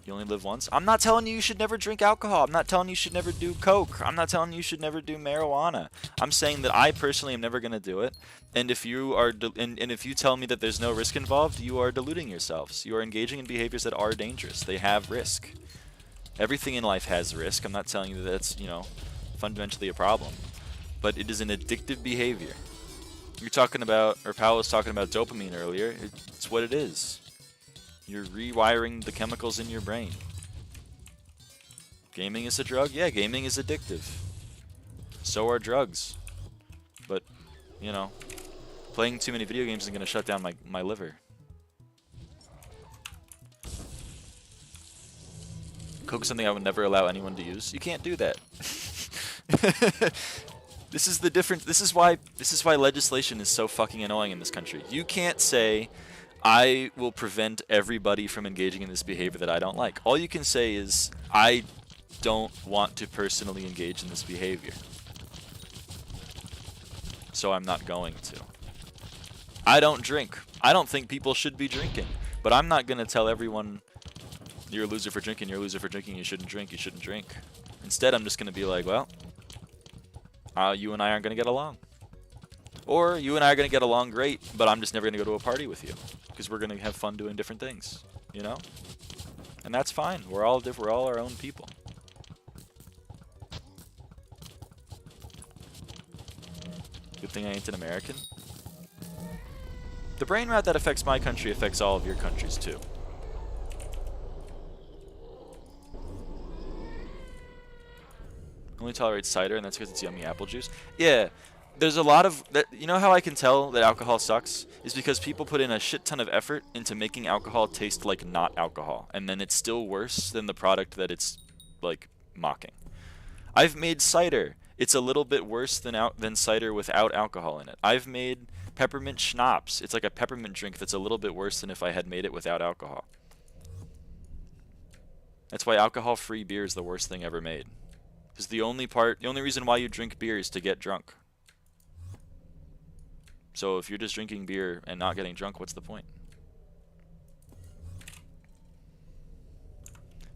[SPEAKER 1] you only live once. I'm not telling you should never drink alcohol. I'm not telling you should never do coke. I'm not telling you should never do marijuana. I'm saying that I personally am never gonna do it. And if you are, and if you tell me that there's no risk involved, you are deluding yourselves. You are engaging in behaviors that are dangerous. They have risk. Everything in life has risk. I'm not telling you that that's, you know, fundamentally a problem. But it is an addictive behavior. You're talking about, or Powell was talking about dopamine earlier. It's what it is. You're rewiring the chemicals in your brain. Gaming is a drug? Yeah, gaming is addictive. So are drugs. But, you know, playing too many video games is going to shut down my liver. Coke is something I would never allow anyone to use. You can't do that. This is the difference. This is why legislation is so fucking annoying in this country. You can't say, I will prevent everybody from engaging in this behavior that I don't like. All you can say is, I don't want to personally engage in this behavior, so I'm not going to. I don't drink. I don't think people should be drinking, but I'm not going to tell everyone, you're a loser for drinking, you're a loser for drinking, you shouldn't drink, you shouldn't drink. Instead, I'm just going to be like, well, you and I aren't going to get along. Or you and I are going to get along great, but I'm just never going to go to a party with you. Because we're going to have fun doing different things, you know? And that's fine. We're all different. We're all our own people. Good thing I ain't an American. The brain rot that affects my country affects all of your countries too. Only tolerates cider, and that's because it's yummy apple juice. Yeah. There's a lot of that. You know how I can tell that alcohol sucks is because people put in a shit ton of effort into making alcohol taste like not alcohol, and then it's still worse than the product that it's like mocking. I've made cider. It's a little bit worse than cider without alcohol in it. I've made peppermint schnapps. It's like a peppermint drink that's a little bit worse than if I had made it without alcohol. That's why alcohol-free beer is the worst thing ever made. Because the only reason why you drink beer is to get drunk. So if you're just drinking beer and not getting drunk, what's the point?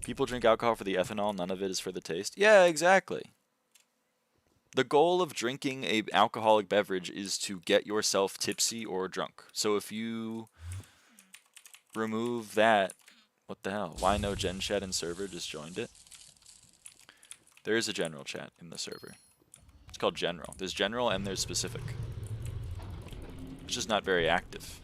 [SPEAKER 1] People drink alcohol for the ethanol, none of it is for the taste. Yeah, exactly. The goal of drinking an alcoholic beverage is to get yourself tipsy or drunk. So if you remove that, what the hell? Why no gen chat in server? Just joined it. There is a general chat in the server. It's called general. There's general and there's specific. It's just not very active.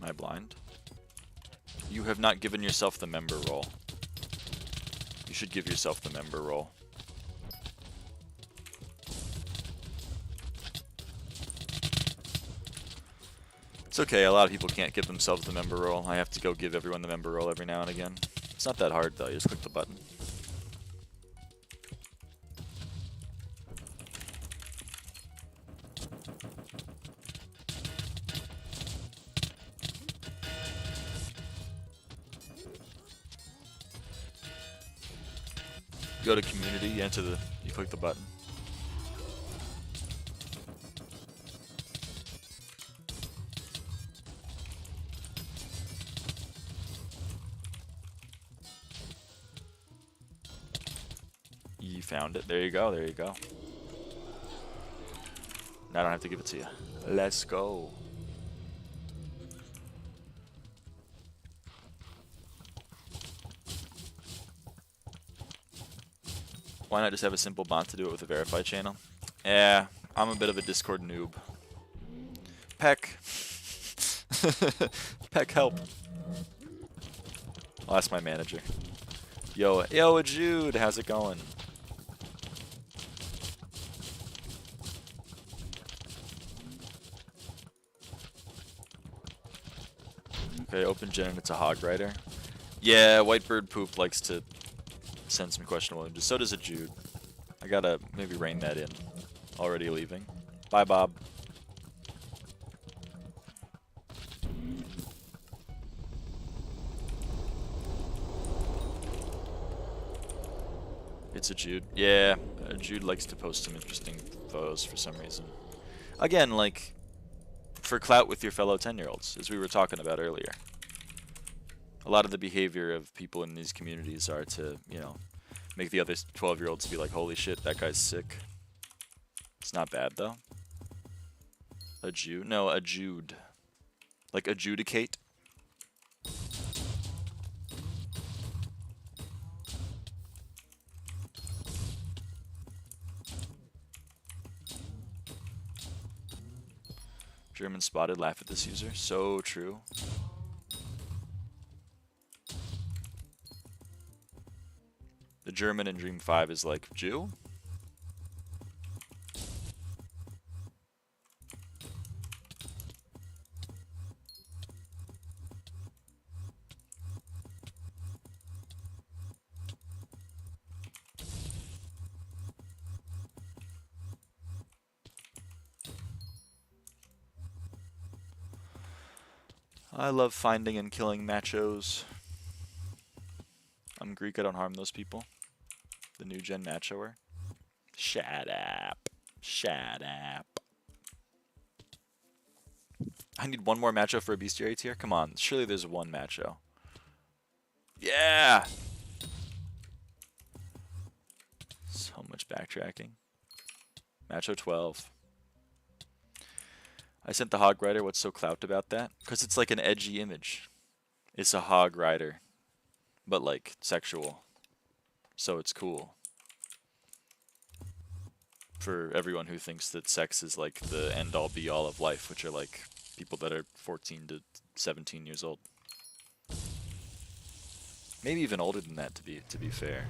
[SPEAKER 1] Am I blind? You have not given yourself the member role. You should give yourself the member role. okay, a lot of people can't give themselves the member role. I have to go give everyone the member role every now and again. It's not that hard though, you just click the button. Go to community, you click the button. You found it. There you go, there you go. Now I don't have to give it to you. Let's go. Why not just have a simple bot to do it with a verified channel? Yeah, I'm a bit of a Discord noob. Peck. Peck, help. I'll ask my manager. Yo, Jude, how's it going? Okay, open gen and it's a hog rider. Yeah, Whitebird Poop likes to send some questionable images. So does a Jude. I gotta maybe rein that in. Already leaving. Bye, Bob. It's a Jude. Yeah, Jude likes to post some interesting photos for some reason. Again, like, for clout with your fellow 10-year-olds, as we were talking about earlier. A lot of the behavior of people in these communities are to, you know, make the other 12-year-olds be like, holy shit, that guy's sick. It's not bad, though. A Jude? No, a Jude. Like, adjudicate. German spotted, laugh at this user. So true. The German in Dream 5 is like, Jew? I love finding and killing machos. I'm Greek, I don't harm those people. The new gen machoer. Shut up. Shut up. I need one more macho for a bestiary tier? Come on, surely there's one macho. Yeah! So much backtracking. Macho 12. I sent the hog rider. What's so clout about that? Because it's like an edgy image. It's a hog rider, but like sexual. So it's cool. For everyone who thinks that sex is like the end-all be-all of life, which are like people that are 14 to 17 years old. Maybe even older than that, to be fair.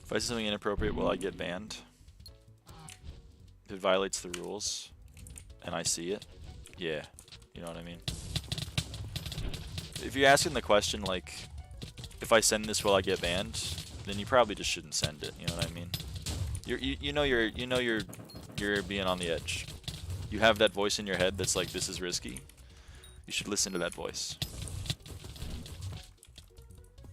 [SPEAKER 1] If I say something inappropriate, will I get banned? If it violates the rules, and I see it, yeah, you know what I mean? If you're asking the question, like, if I send this, will I get banned? Then you probably just shouldn't send it, you know what I mean? You're being on the edge. You have that voice in your head that's like, this is risky. You should listen to that voice.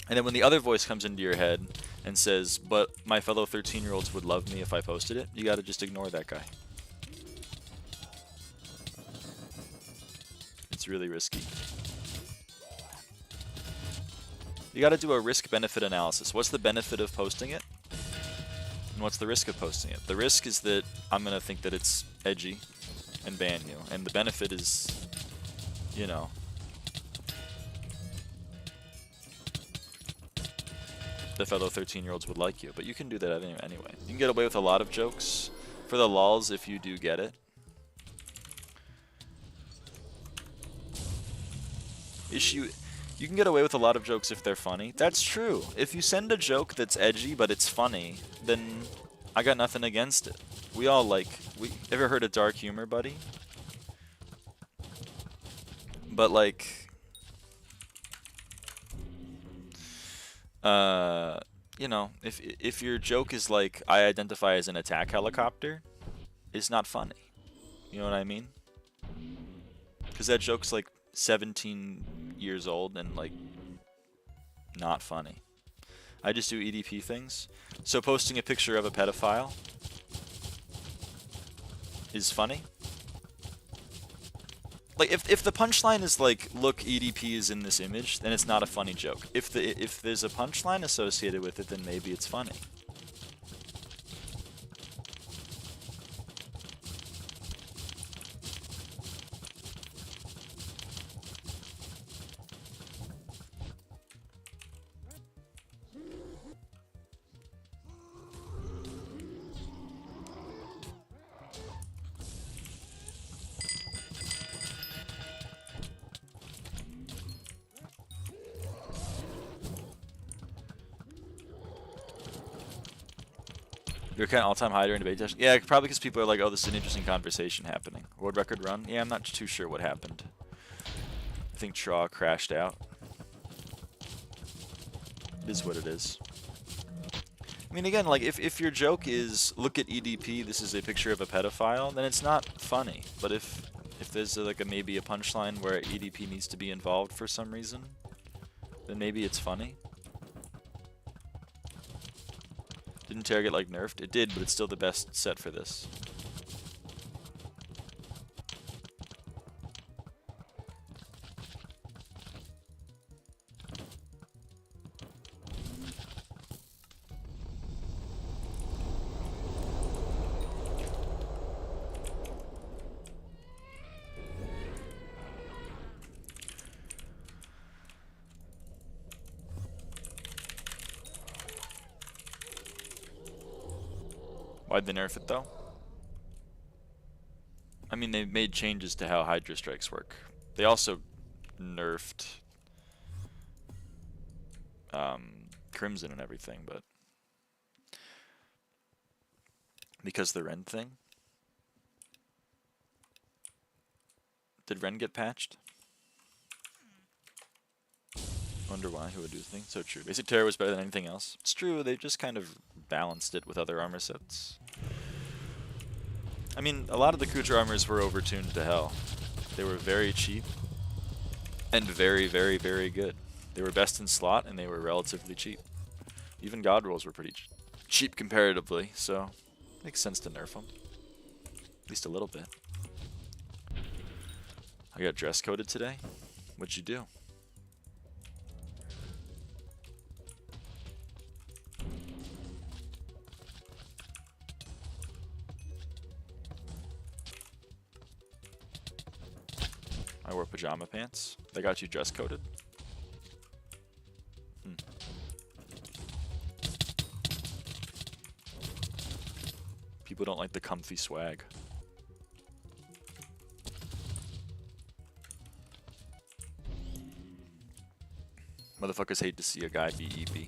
[SPEAKER 1] And then when the other voice comes into your head and says, but my fellow 13-year-olds would love me if I posted it, you gotta just ignore that guy. It's really risky. You gotta do a risk-benefit analysis. What's the benefit of posting it? And what's the risk of posting it? The risk is that I'm gonna think that it's edgy and ban you. And the benefit is, you know, the fellow 13-year-olds would like you, but you can do that anyway. You can get away with a lot of jokes. For the lulz, if you do get it, issue. You can get away with a lot of jokes if they're funny. That's true. If you send a joke that's edgy but it's funny, then I got nothing against it. We all like. We ever heard of dark humor, buddy? But like, you know, if your joke is like, I identify as an attack helicopter, it's not funny. You know what I mean? Because that joke's like 17 years old and like not funny. I just do EDP things. So posting a picture of a pedophile is funny. Like if the punchline is like, look, EDP is in this image, then it's not a funny joke. If there's a punchline associated with it, then maybe it's funny. Your account all-time high during debate session? Yeah, probably because people are like, oh, this is an interesting conversation happening. World record run? Yeah, I'm not too sure what happened. I think Traw crashed out. It is what it is. I mean, again, like, if your joke is, look at EDP, this is a picture of a pedophile, then it's not funny. But if there's like maybe a punchline where EDP needs to be involved for some reason, then maybe it's funny. Didn't Terra get like nerfed? It did, but it's still the best set for this. Why'd they nerf it though? I mean, they made changes to how Hydra strikes work. They also nerfed Crimson and everything, but because the Ren thing. Did Ren get patched? Wonder why, who would do the thing. So true. Basic Terror was better than anything else. It's true, they just kind of balanced it with other armor sets. I mean, a lot of the KUUDRA armors were overtuned to hell. They were very cheap and very, very, very good. They were best in slot and they were relatively cheap. Even God rolls were pretty cheap comparatively, so it makes sense to nerf them. At least a little bit. I got dress coded today. What'd you do? I wore pajama pants. They got you dress coded. People don't like the comfy swag. Motherfuckers hate to see a guy be EP.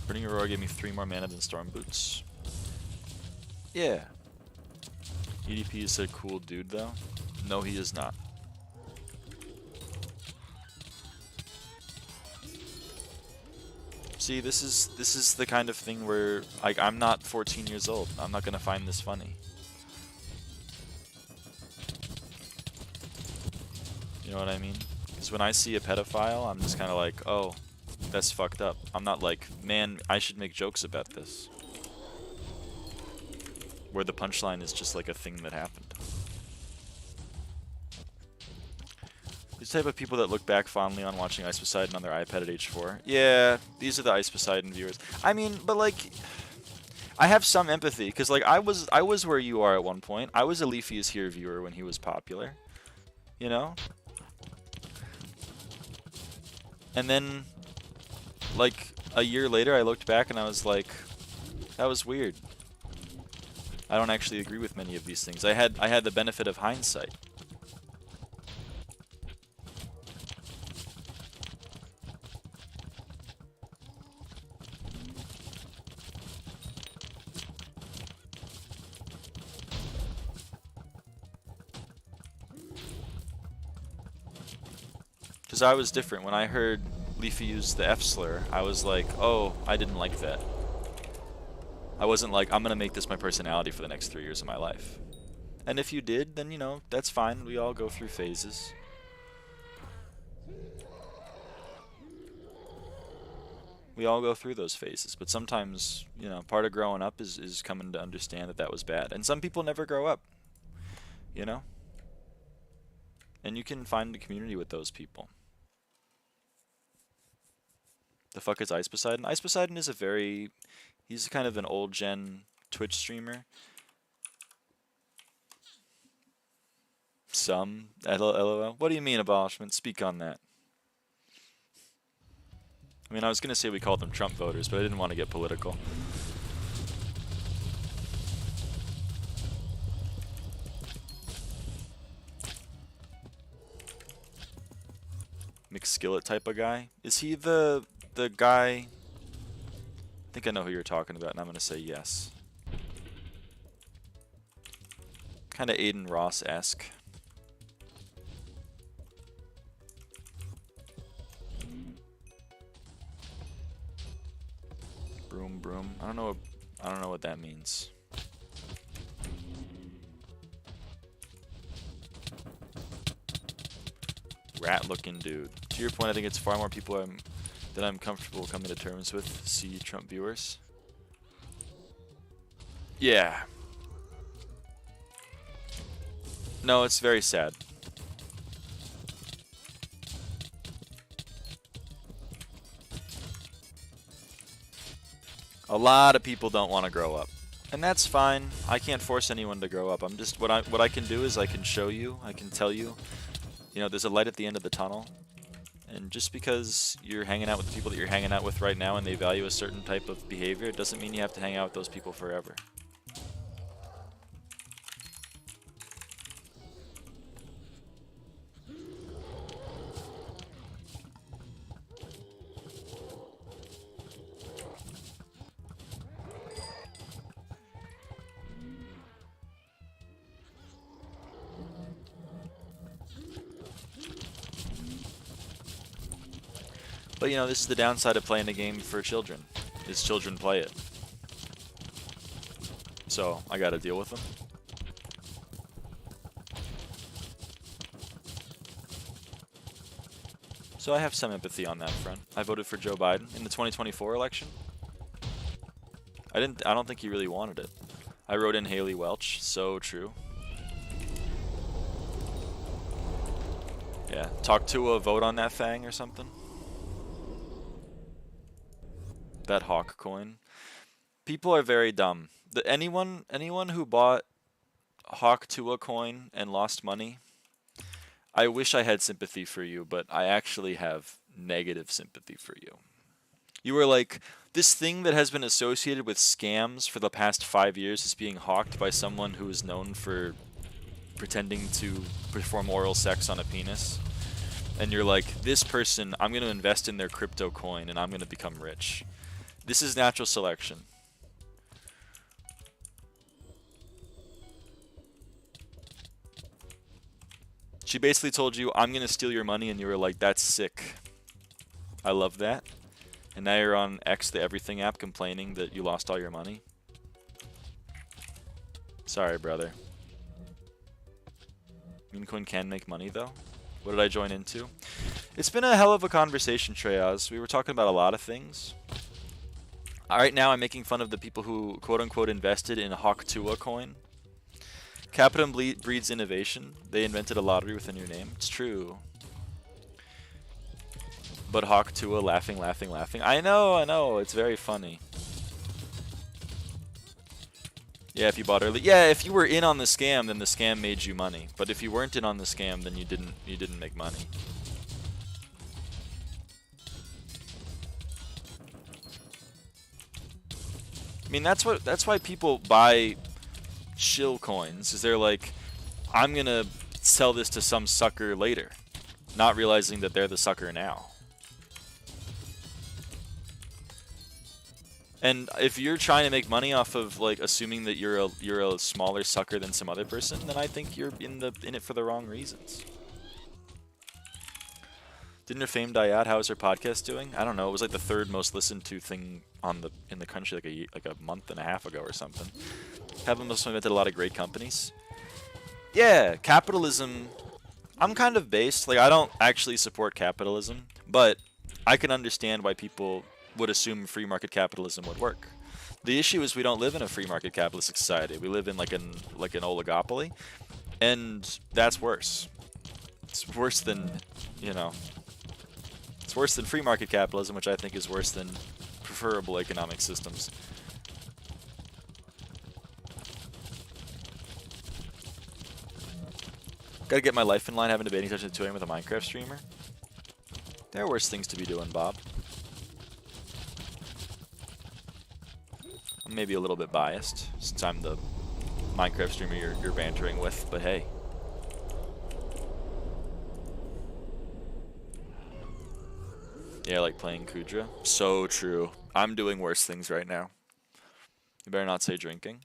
[SPEAKER 1] Burning Aurora gave me 3 more mana than Storm Boots. Yeah. EDP is a cool dude though. No, he is not. See, this is the kind of thing where like I'm not 14 years old. I'm not gonna find this funny. You know what I mean? Because when I see a pedophile, I'm just kind of like, oh, that's fucked up. I'm not like, man, I should make jokes about this. Where the punchline is just like a thing that happened. These type of people that look back fondly on watching Ice Poseidon on their iPad at age 4. Yeah, these are the Ice Poseidon viewers. I mean, but like, I have some empathy because like I was where you are at one point. I was a Leafy is Here viewer when he was popular. You know? And then, like, a year later, I looked back and I was like, that was weird. I don't actually agree with many of these things. I had the benefit of hindsight. Because I was different. When I heard Leafy use the F slur, I was like, oh, I didn't like that. I wasn't like, I'm going to make this my personality for the next 3 years of my life. And if you did, then, you know, that's fine. We all go through phases. We all go through those phases. But sometimes, you know, part of growing up is coming to understand that that was bad. And some people never grow up, you know? And you can find a community with those people. The fuck is Ice Poseidon? Ice Poseidon is he's kind of an old gen Twitch streamer. LOL. What do you mean, abolishment? Speak on that. I mean, I was gonna say we called them Trump voters, but I didn't want to get political. McSkillet type of guy? Is he the guy? I think I know who you're talking about, and I'm gonna say yes. Kind of Aiden Ross-esque. Broom broom. I don't know what that means. Rat-looking dude. To your point, I think it's far more people that I'm comfortable coming to terms with. See Trump viewers. Yeah. No, it's very sad. A lot of people don't want to grow up. And that's fine. I can't force anyone to grow up. I'm just what I can do is I can show you, I can tell you, you know, there's a light at the end of the tunnel. And just because you're hanging out with the people that you're hanging out with right now and they value a certain type of behavior, it doesn't mean you have to hang out with those people forever. But you know, this is the downside of playing a game for children, is children play it. So, I gotta deal with them. So I have some empathy on that front. I voted for Joe Biden in the 2024 election. I don't think he really wanted it. I wrote in Haley Welch, so true. Yeah, talk to a vote on that thing or something. That Hawk coin. People are very dumb. Anyone who bought Hawk Tua coin and lost money, I wish I had sympathy for you, but I actually have negative sympathy for you. You were like, this thing that has been associated with scams for the past 5 years is being hawked by someone who is known for pretending to perform oral sex on a penis. And you're like, this person, I'm going to invest in their crypto coin and I'm going to become rich. This is natural selection. She basically told you, I'm going to steal your money, and you were like, that's sick. I love that. And now you're on X, the Everything app, complaining that you lost all your money. Sorry, brother. Meme coin can make money, though. What did I join into? It's been a hell of a conversation, Treyaz. We were talking about a lot of things. Right now, I'm making fun of the people who, quote-unquote, invested in Hawk Tua coin. Capital breeds innovation. They invented a lottery within your name. It's true. But Hawk Tua laughing, laughing, laughing. I know. It's very funny. Yeah, if you bought early. Yeah, if you were in on the scam, then the scam made you money. But if you weren't in on the scam, then you didn't make money. I mean, that's why people buy shill coins, is they're like, I'm gonna sell this to some sucker later, not realizing that they're the sucker now. And if you're trying to make money off of like assuming that you're a smaller sucker than some other person, then I think you're in it for the wrong reasons. Didn't her fame die out? How is her podcast doing? I don't know. It was like the 3rd most listened to thing in the country like a month and a half ago or something. Kevin must have invented a lot of great companies. Yeah, capitalism. I'm kind of based. Like, I don't actually support capitalism, but I can understand why people would assume free market capitalism would work. The issue is we don't live in a free market capitalist society. We live in like an oligopoly, and that's worse. It's worse than, you know, it's worse than free market capitalism, which I think is worse than preferable economic systems. Gotta get my life in line, having a debating session at 2 AM with a Minecraft streamer. There are worse things to be doing, Bob. I'm maybe a little bit biased, since I'm the Minecraft streamer you're bantering with, but hey. Yeah, I like playing KUUDRA. So true. I'm doing worse things right now. You better not say drinking.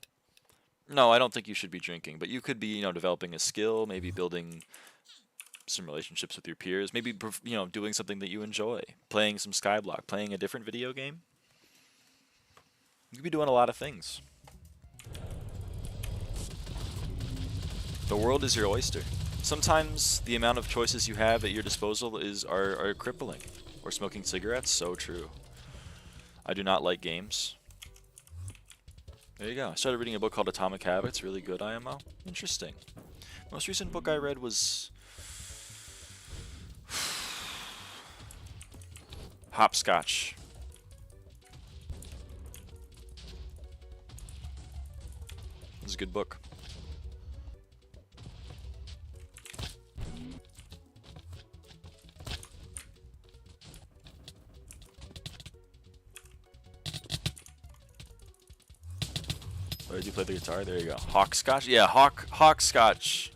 [SPEAKER 1] No, I don't think you should be drinking, but you could be, you know, developing a skill, maybe building some relationships with your peers, maybe, you know, doing something that you enjoy, playing some SkyBlock, playing a different video game. You could be doing a lot of things. The world is your oyster. Sometimes the amount of choices you have at your disposal are crippling. Or smoking cigarettes, so true. I do not like games. There you go. I started reading a book called Atomic Habits. Really good, IMO. Interesting. Most recent book I read was Hopscotch. It was a good book. Oh, did you play the guitar? There you go. Hawkscotch? Yeah, Hawkscotch.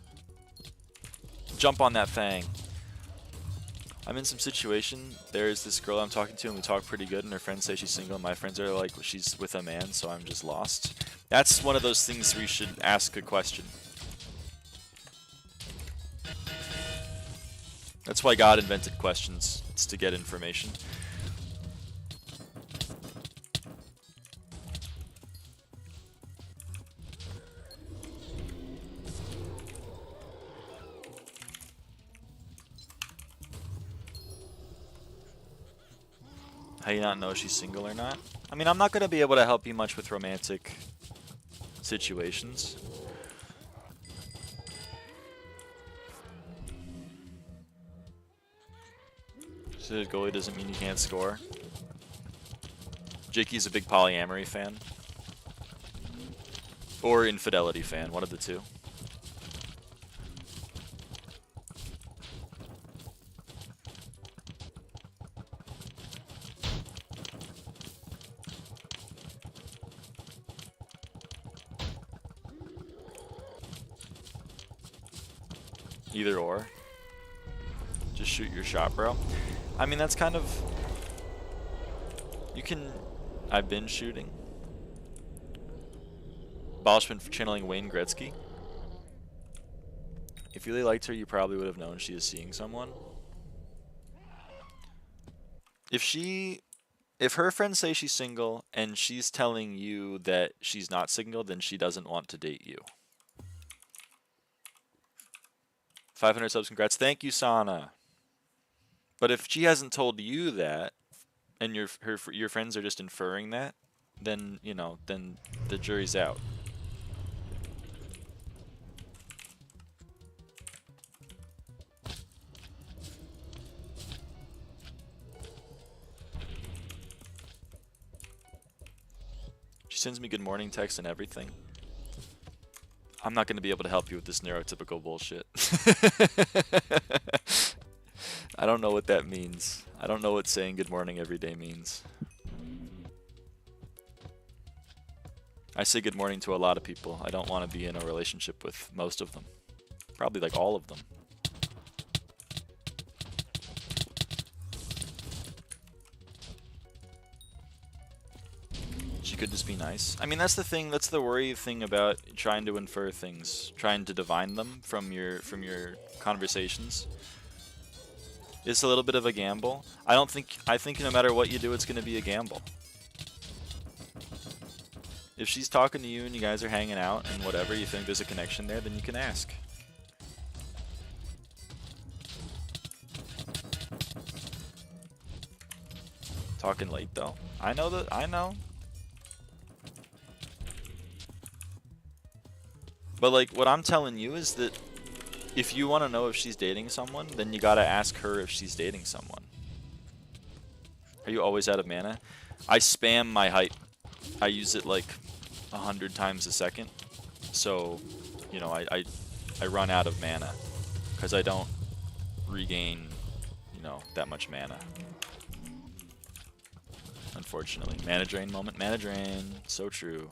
[SPEAKER 1] Jump on that thing. I'm in some situation. There's this girl I'm talking to, and we talk pretty good, and her friends say she's single, and my friends are like, she's with a man, so I'm just lost. That's one of those things where you should ask a question. That's why God invented questions. It's to get information. How you not know she's single or not? I mean, I'm not going to be able to help you much with romantic situations. So goalie doesn't mean you can't score. Jakey's a big polyamory fan. Or infidelity fan, one of the two. Either or. Just shoot your shot, bro. I mean, that's kind of... You can... I've been shooting. Abolishment for channeling Wayne Gretzky. If you really liked her, you probably would have known she is seeing someone. If her friends say she's single, and she's telling you that she's not single, then she doesn't want to date you. 500 subs, congrats. Thank you, Sana. But if she hasn't told you that, and your friends are just inferring that, then, you know, then the jury's out. She sends me good morning texts and everything. I'm not going to be able to help you with this neurotypical bullshit. I don't know what that means. I don't know what saying good morning every day means. I say good morning to a lot of people. I don't want to be in a relationship with most of them. Probably like all of them. She could just be nice. I mean, that's the thing. That's the worry thing about trying to infer things, trying to divine them from your conversations. It's a little bit of a gamble. I think no matter what you do, it's going to be a gamble. If she's talking to you and you guys are hanging out and whatever, you think there's a connection there, then you can ask. Talking late though. I know. But like, what I'm telling you is that if you want to know if she's dating someone, then you gotta ask her if she's dating someone. Are you always out of mana? I spam my hype. I use it like 100 times a second. So, you know, I run out of mana because I don't regain, you know, that much mana. Unfortunately. Mana drain moment. Mana drain. So true.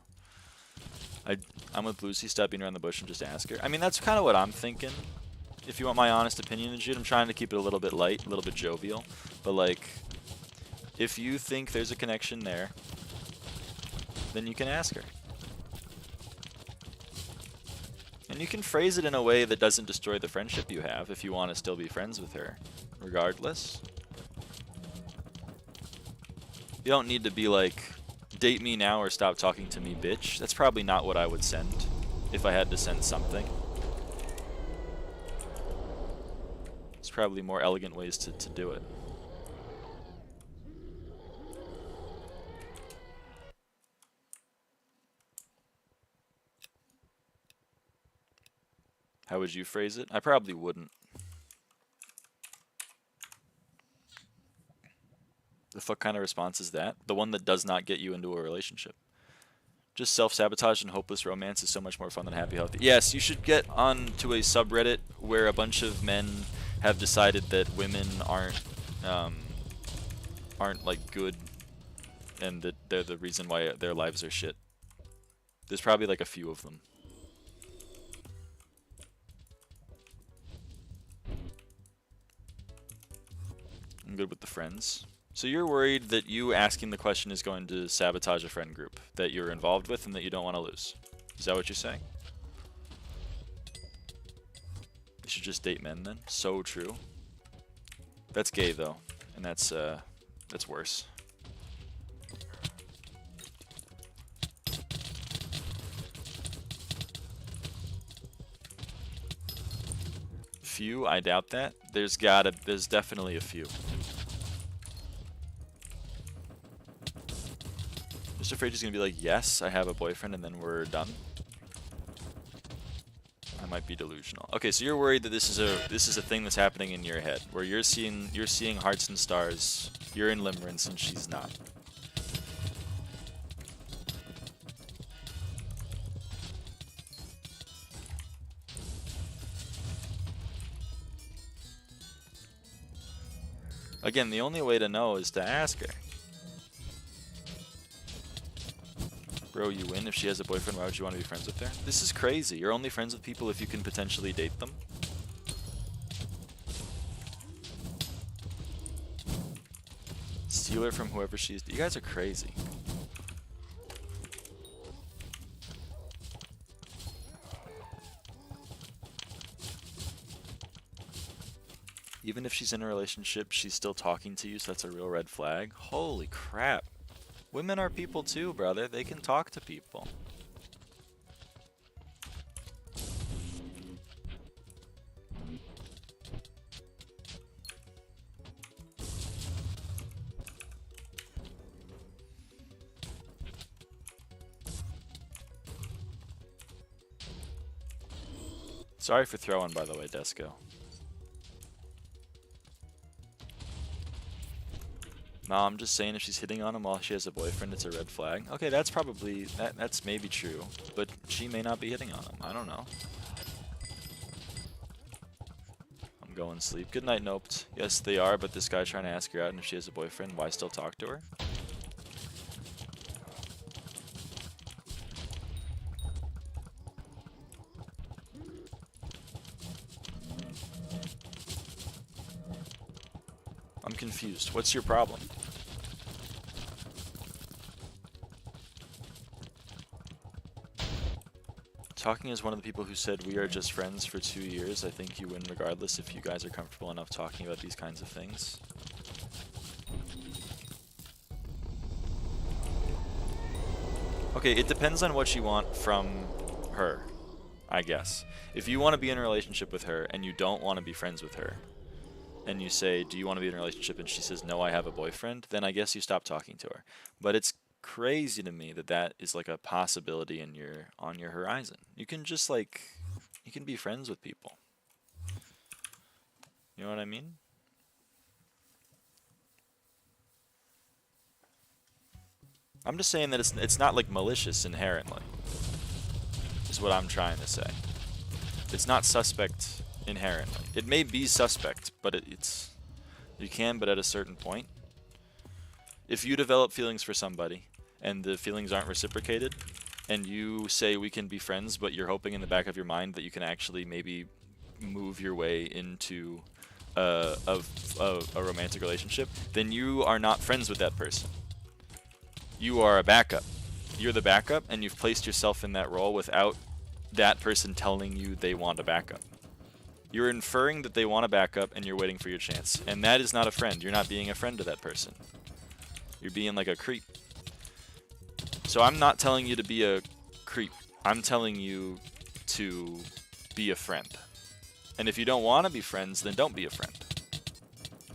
[SPEAKER 1] I'm with Lucy. Stop being around the bush and just ask her. I mean, that's kind of what I'm thinking. If you want my honest opinion and shit, I'm trying to keep it a little bit light, a little bit jovial. But like, if you think there's a connection there, then you can ask her. And you can phrase it in a way that doesn't destroy the friendship you have if you want to still be friends with her, regardless. You don't need to be like, date me now or stop talking to me, bitch. That's probably not what I would send if I had to send something. There's probably more elegant ways to do it. How would you phrase it? I probably wouldn't. The fuck kind of response is that? The one that does not get you into a relationship. Just self-sabotage and hopeless romance is so much more fun than happy, healthy. Yes, you should get onto a subreddit where a bunch of men have decided that women aren't like good, and that they're the reason why their lives are shit. There's probably like a few of them. I'm good with the friends. So you're worried that you asking the question is going to sabotage a friend group that you're involved with and that you don't want to lose. Is that what you're saying? You should just date men then. So true. That's gay though, and that's worse. Few? I doubt that. There's definitely a few. Just afraid she's gonna be like, yes, I have a boyfriend, and then we're done. I might be delusional. Okay, so you're worried that this is a thing that's happening in your head, where you're seeing hearts and stars, you're in limerence, and she's not. Again, the only way to know is to ask her. Bro, you win. If she has a boyfriend, why would you want to be friends with her? This is crazy. You're only friends with people if you can potentially date them. Steal her from whoever she is. You guys are crazy. Even if she's in a relationship, she's still talking to you, so that's a real red flag. Holy crap. Women are people too, brother. They can talk to people. Sorry for throwing, by the way, Desco. No, I'm just saying if she's hitting on him while she has a boyfriend, it's a red flag. Okay, that's probably, that's maybe true, but she may not be hitting on him. I don't know. I'm going to sleep. Good night, Noped. Yes, they are, but this guy's trying to ask her out, and if she has a boyfriend, why still talk to her? confused. What's your problem? Talking as one of the people who said we are just friends for 2 years, I think you win regardless if you guys are comfortable enough talking about these kinds of things. Okay, it depends on what you want from her, I guess. If you want to be in a relationship with her and you don't want to be friends with her, and you say, do you want to be in a relationship, and she says, no, I have a boyfriend, then I guess you stop talking to her. But it's crazy to me that that is like a possibility in on your horizon. You can just like, you can be friends with people. You know what I mean? I'm just saying that it's not like malicious inherently, is what I'm trying to say. It's not suspect inherently. It may be suspect, but it's you can, but at a certain point. If you develop feelings for somebody and the feelings aren't reciprocated, and you say we can be friends, but you're hoping in the back of your mind that you can actually maybe move your way into a romantic relationship, then you are not friends with that person. You are a backup. You're the backup, and you've placed yourself in that role without that person telling you they want a backup. You're inferring that they want a backup, and you're waiting for your chance. And that is not a friend. You're not being a friend to that person. You're being like a creep. So I'm not telling you to be a creep. I'm telling you to be a friend. And if you don't want to be friends, then don't be a friend.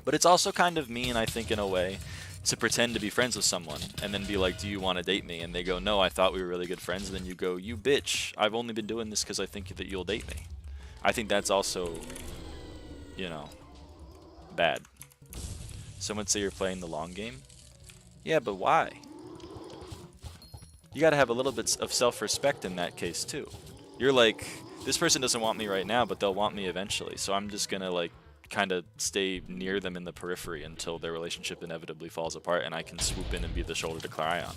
[SPEAKER 1] But it's also kind of mean, I think, in a way, to pretend to be friends with someone and then be like, do you want to date me? And they go, no, I thought we were really good friends. And then you go, you bitch, I've only been doing this because I think that you'll date me. I think that's also, you know, bad. Some would say you're playing the long game. Yeah, but why? You gotta have a little bit of self-respect in that case too. You're like, this person doesn't want me right now, but they'll want me eventually. So I'm just gonna like kind of stay near them in the periphery until their relationship inevitably falls apart and I can swoop in and be the shoulder to cry on.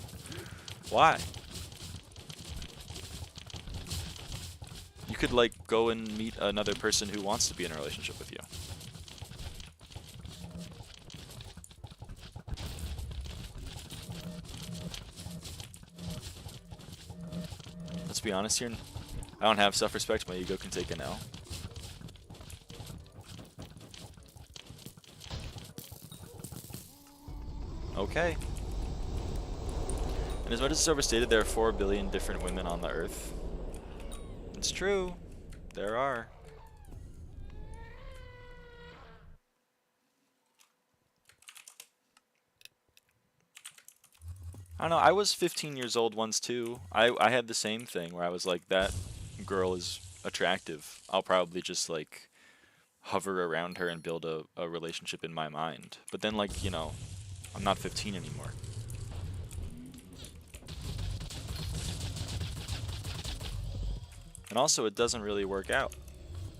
[SPEAKER 1] Why? You could like go and meet another person who wants to be in a relationship with you. Let's be honest here. I don't have self-respect. My ego can take an L. Okay. And as much as it's overstated, there are 4 billion different women on the earth. It's true. There are. I don't know, I was 15 years old once too. I had the same thing where I was like, that girl is attractive. I'll probably just like hover around her and build a relationship in my mind. But then like, you know, I'm not 15 anymore. And also, it doesn't really work out.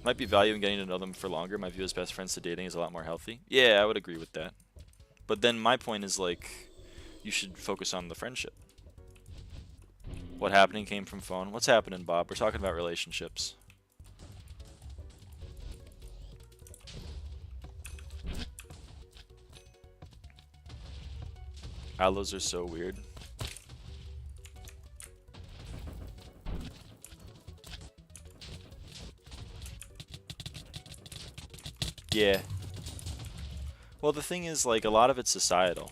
[SPEAKER 1] Might be value in getting to know them for longer. My view as best friends to dating is a lot more healthy. Yeah, I would agree with that. But then my point is like, you should focus on the friendship. What happening came from phone. What's happening, Bob? We're talking about relationships. Aloes are so weird. Yeah. Well, the thing is, like, a lot of it's societal.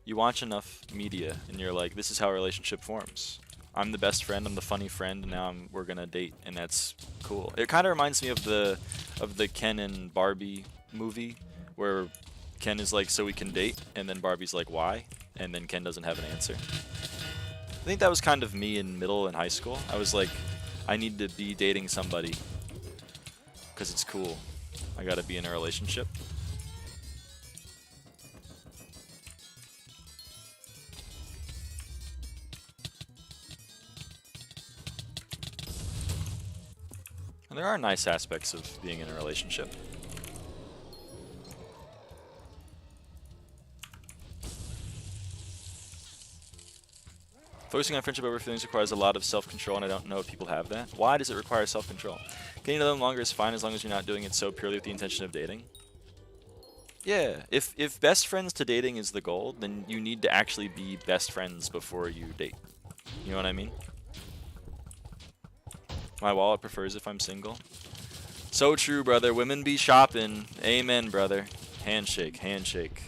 [SPEAKER 1] You watch enough media, and you're like, this is how a relationship forms. I'm the best friend, I'm the funny friend, and now we're gonna date, and that's cool. It kind of reminds me of the Ken and Barbie movie, where Ken is like, so we can date, and then Barbie's like, why? And then Ken doesn't have an answer. I think that was kind of me in middle and high school. I was like, I need to be dating somebody, because it's cool. I gotta be in a relationship. And there are nice aspects of being in a relationship. Focusing on friendship over feelings requires a lot of self-control, and I don't know if people have that. Why does it require self-control? Getting to know them longer is fine as long as you're not doing it so purely with the intention of dating. Yeah, if best friends to dating is the goal, then you need to actually be best friends before you date. You know what I mean? My wallet prefers if I'm single. So true, brother. Women be shopping. Amen, brother. Handshake, handshake.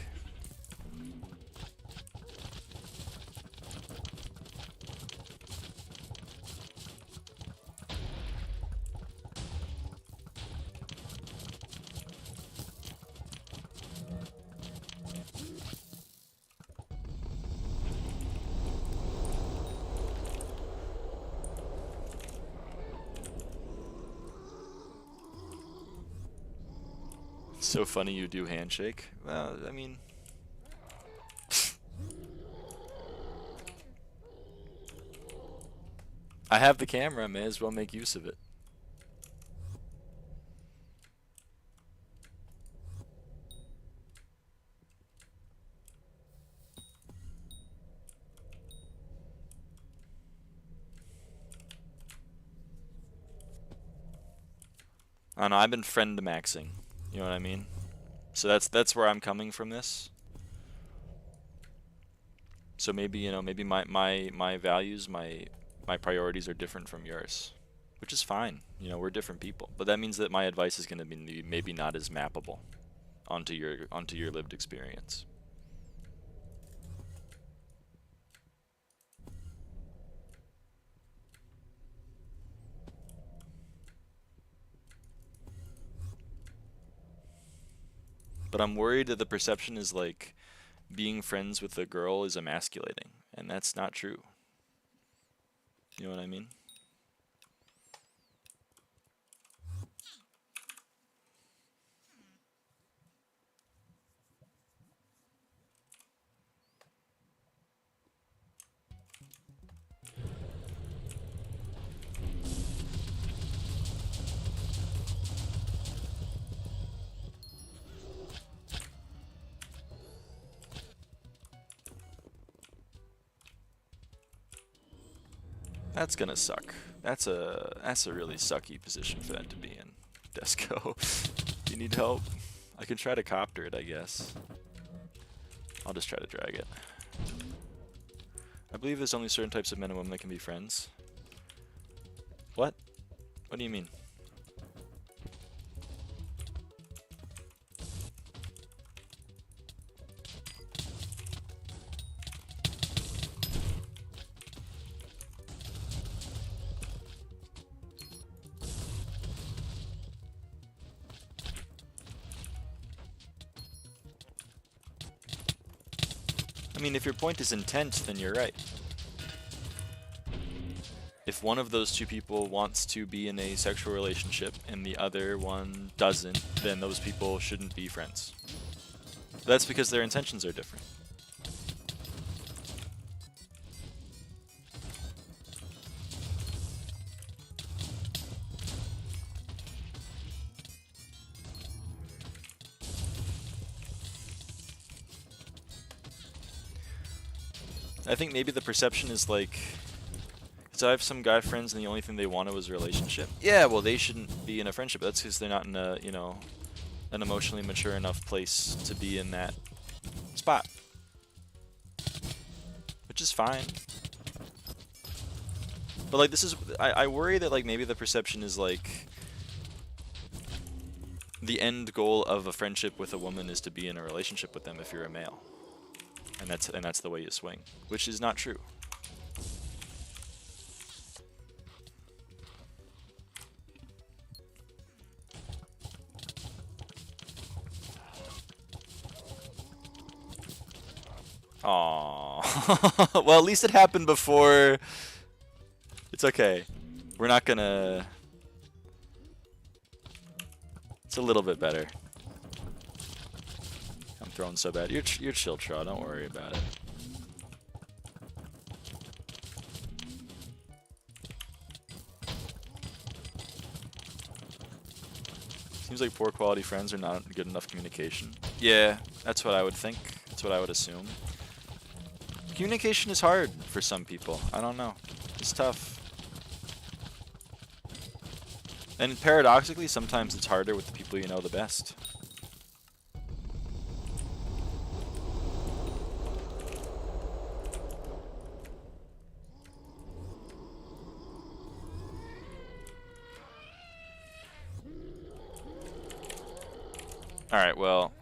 [SPEAKER 1] So funny you do handshake. Well, I mean... I have the camera, may as well make use of it. I don't know, I've been friend maxing. You know what I mean? So that's where I'm coming from this. So maybe, you know, maybe my values, my priorities are different from yours, which is fine. You know, we're different people. But that means that my advice is going to be maybe not as mappable onto your lived experience. But I'm worried that the perception is like being friends with a girl is emasculating, and that's not true. You know what I mean? That's gonna suck. That's a really sucky position for that to be in. Desco, you need help? I can try to copter it, I guess. I'll just try to drag it. I believe there's only certain types of men and women that can be friends. What? What do you mean? I mean, if your point is intent, then you're right. If one of those two people wants to be in a sexual relationship and the other one doesn't, then those people shouldn't be friends. That's because their intentions are different. I think maybe the perception is like, so I have some guy friends and the only thing they wanted was a relationship. Yeah, well, they shouldn't be in a friendship. That's because they're not in a, you know, an emotionally mature enough place to be in that spot. Which is fine. But like, this is, I worry that like maybe the perception is like, the end goal of a friendship with a woman is to be in a relationship with them if you're a male. And that's the way you swing, which is not true. Aww. Well, at least it happened before. It's okay. We're not gonna... It's a little bit better. I'm throwing so bad. You're chill, Traw. Don't worry about it. Seems like poor quality friends are not good enough communication. Yeah, that's what I would think. That's what I would assume. Communication is hard for some people. I don't know. It's tough. And paradoxically, sometimes it's harder with the people you know the best. Alright, well.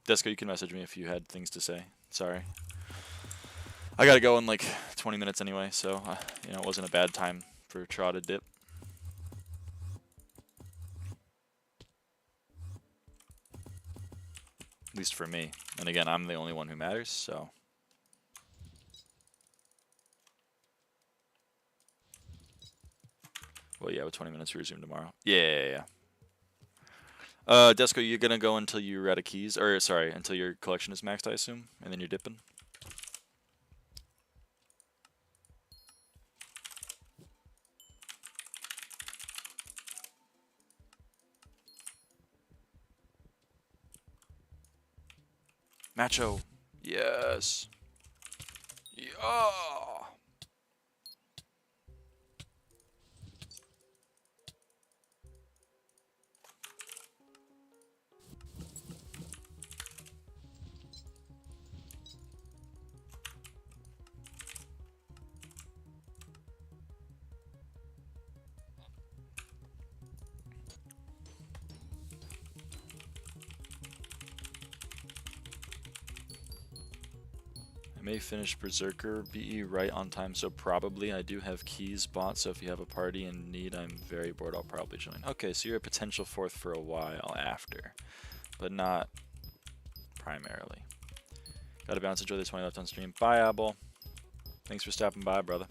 [SPEAKER 1] Desco, you can message me if you had things to say. Sorry. I gotta go in like 20 minutes anyway, so, you know, it wasn't a bad time for Traw to dip. At least for me. And again, I'm the only one who matters, so. Well, yeah, with 20 minutes, we resume tomorrow. Yeah. Desco, you're gonna go until you're out of keys, or sorry, until your collection is maxed, I assume, and then you're dipping. Macho. Yes. Yeah. I may finish Berserker BE right on time, so probably I do have keys bought, so if you have a party in need, I'm very bored, I'll probably join. Okay, so you're a potential fourth for a while after, but not primarily. Gotta bounce, enjoy the 20 left on stream. Bye, Abel. Thanks for stopping by, brother.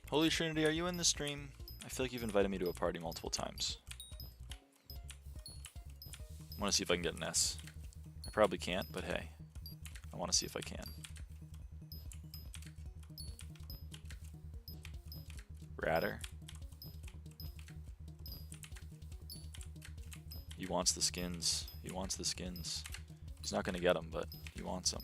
[SPEAKER 1] Holy Trinity, are you in the stream? I feel like you've invited me to a party multiple times. I want to see if I can get an S. I probably can't, but hey, I want to see if I can. Ratter. He wants the skins. He wants the skins. He's not going to get them, but he wants them.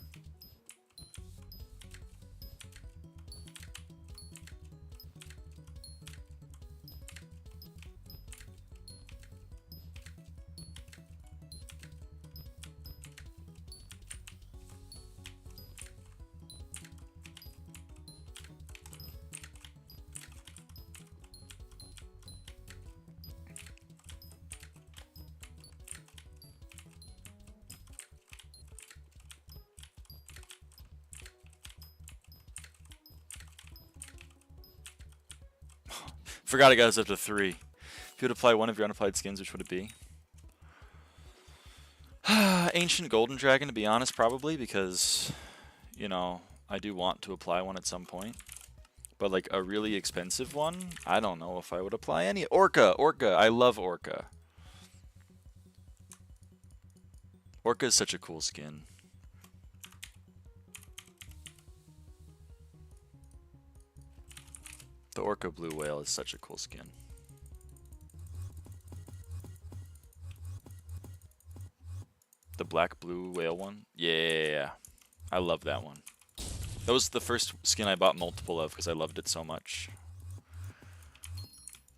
[SPEAKER 1] Forgot it got us up to 3. If you would apply one of your unapplied skins, which would it be? Ancient Golden Dragon, to be honest, probably, because, you know, I do want to apply one at some point. But, like, a really expensive one, I don't know if I would apply any. Orca! I love Orca. Orca is such a cool skin. The Orca Blue Whale is such a cool skin. The Black Blue Whale one? Yeah. I love that one. That was the first skin I bought multiple of because I loved it so much.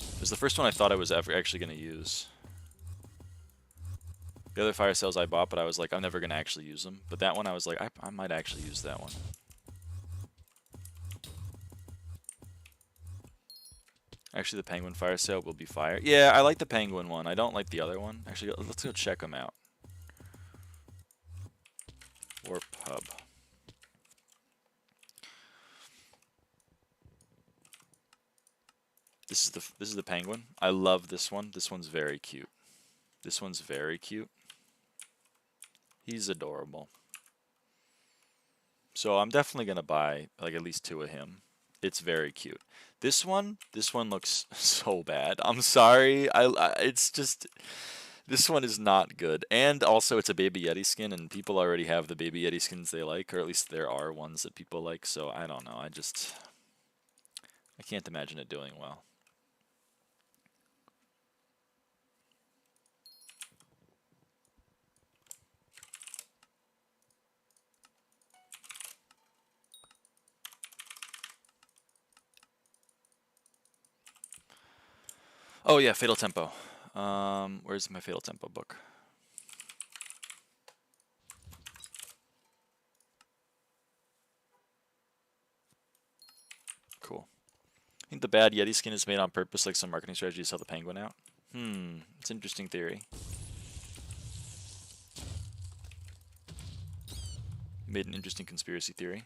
[SPEAKER 1] It was the first one I thought I was ever actually going to use. The other fire sales I bought, but I was like, I'm never going to actually use them. But that one I was like, I might actually use that one. Actually, the penguin fire sale will be fire. Yeah, I like the penguin one. I don't like the other one. Actually, let's go check them out. Or pub. This is the penguin. I love this one. This one's very cute. This one's very cute. He's adorable. So I'm definitely gonna buy like at least 2 of him. It's very cute. This one looks so bad. I'm sorry. It's just, this one is not good. And also it's a Baby Yeti skin, and people already have the Baby Yeti skins they like, or at least there are ones that people like, so I don't know. I can't imagine it doing well. Oh yeah, Fatal Tempo. Where's my Fatal Tempo book? Cool. I think the bad Yeti skin is made on purpose, like some marketing strategy to sell the penguin out. It's an interesting theory. Made an interesting conspiracy theory.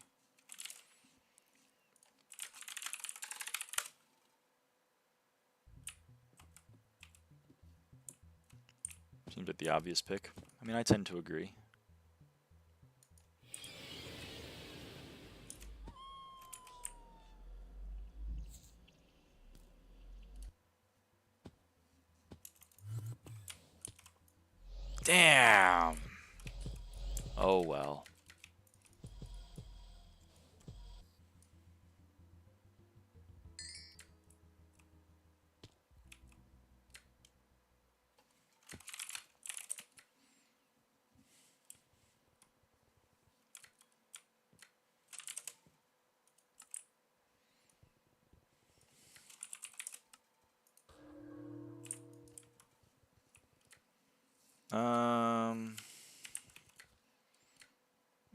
[SPEAKER 1] Seems like the obvious pick. I mean, I tend to agree. Damn! Oh well.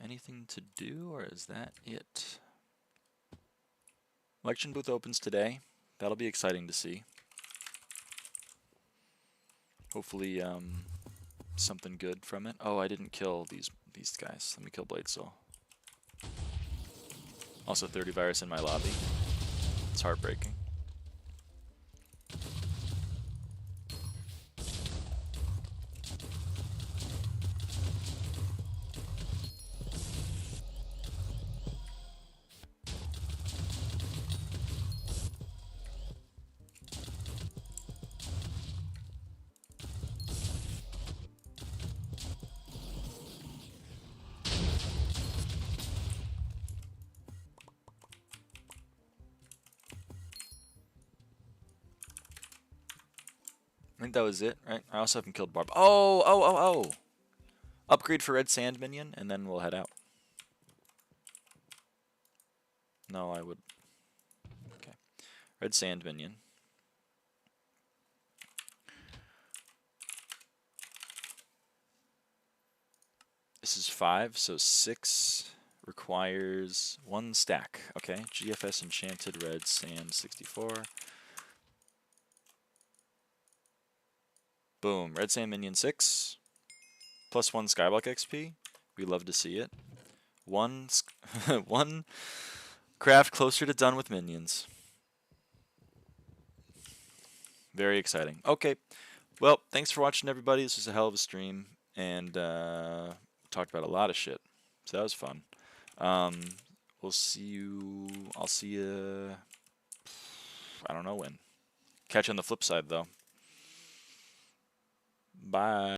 [SPEAKER 1] Anything to do, or is that it? Election booth opens today. That'll be exciting to see. Hopefully, something good from it. Oh, I didn't kill these guys. Let me kill Bladesoul. Also 30 virus in my lobby. It's heartbreaking. I think that was it, right? I also haven't killed Barb. Oh! Upgrade for Red Sand Minion, and then we'll head out. No, I would. Okay. Red Sand Minion. This is 5, so 6 requires 1 stack. Okay, GFS Enchanted Red Sand 64. Boom, Red Sand Minion 6. Plus 1 SkyBlock XP. We love to see it. 1 craft closer to done with minions. Very exciting. Okay, well, thanks for watching, everybody. This was a hell of a stream, and talked about a lot of shit, so that was fun. We'll see you. I'll see you. I don't know when. Catch you on the flip side, though. Bye.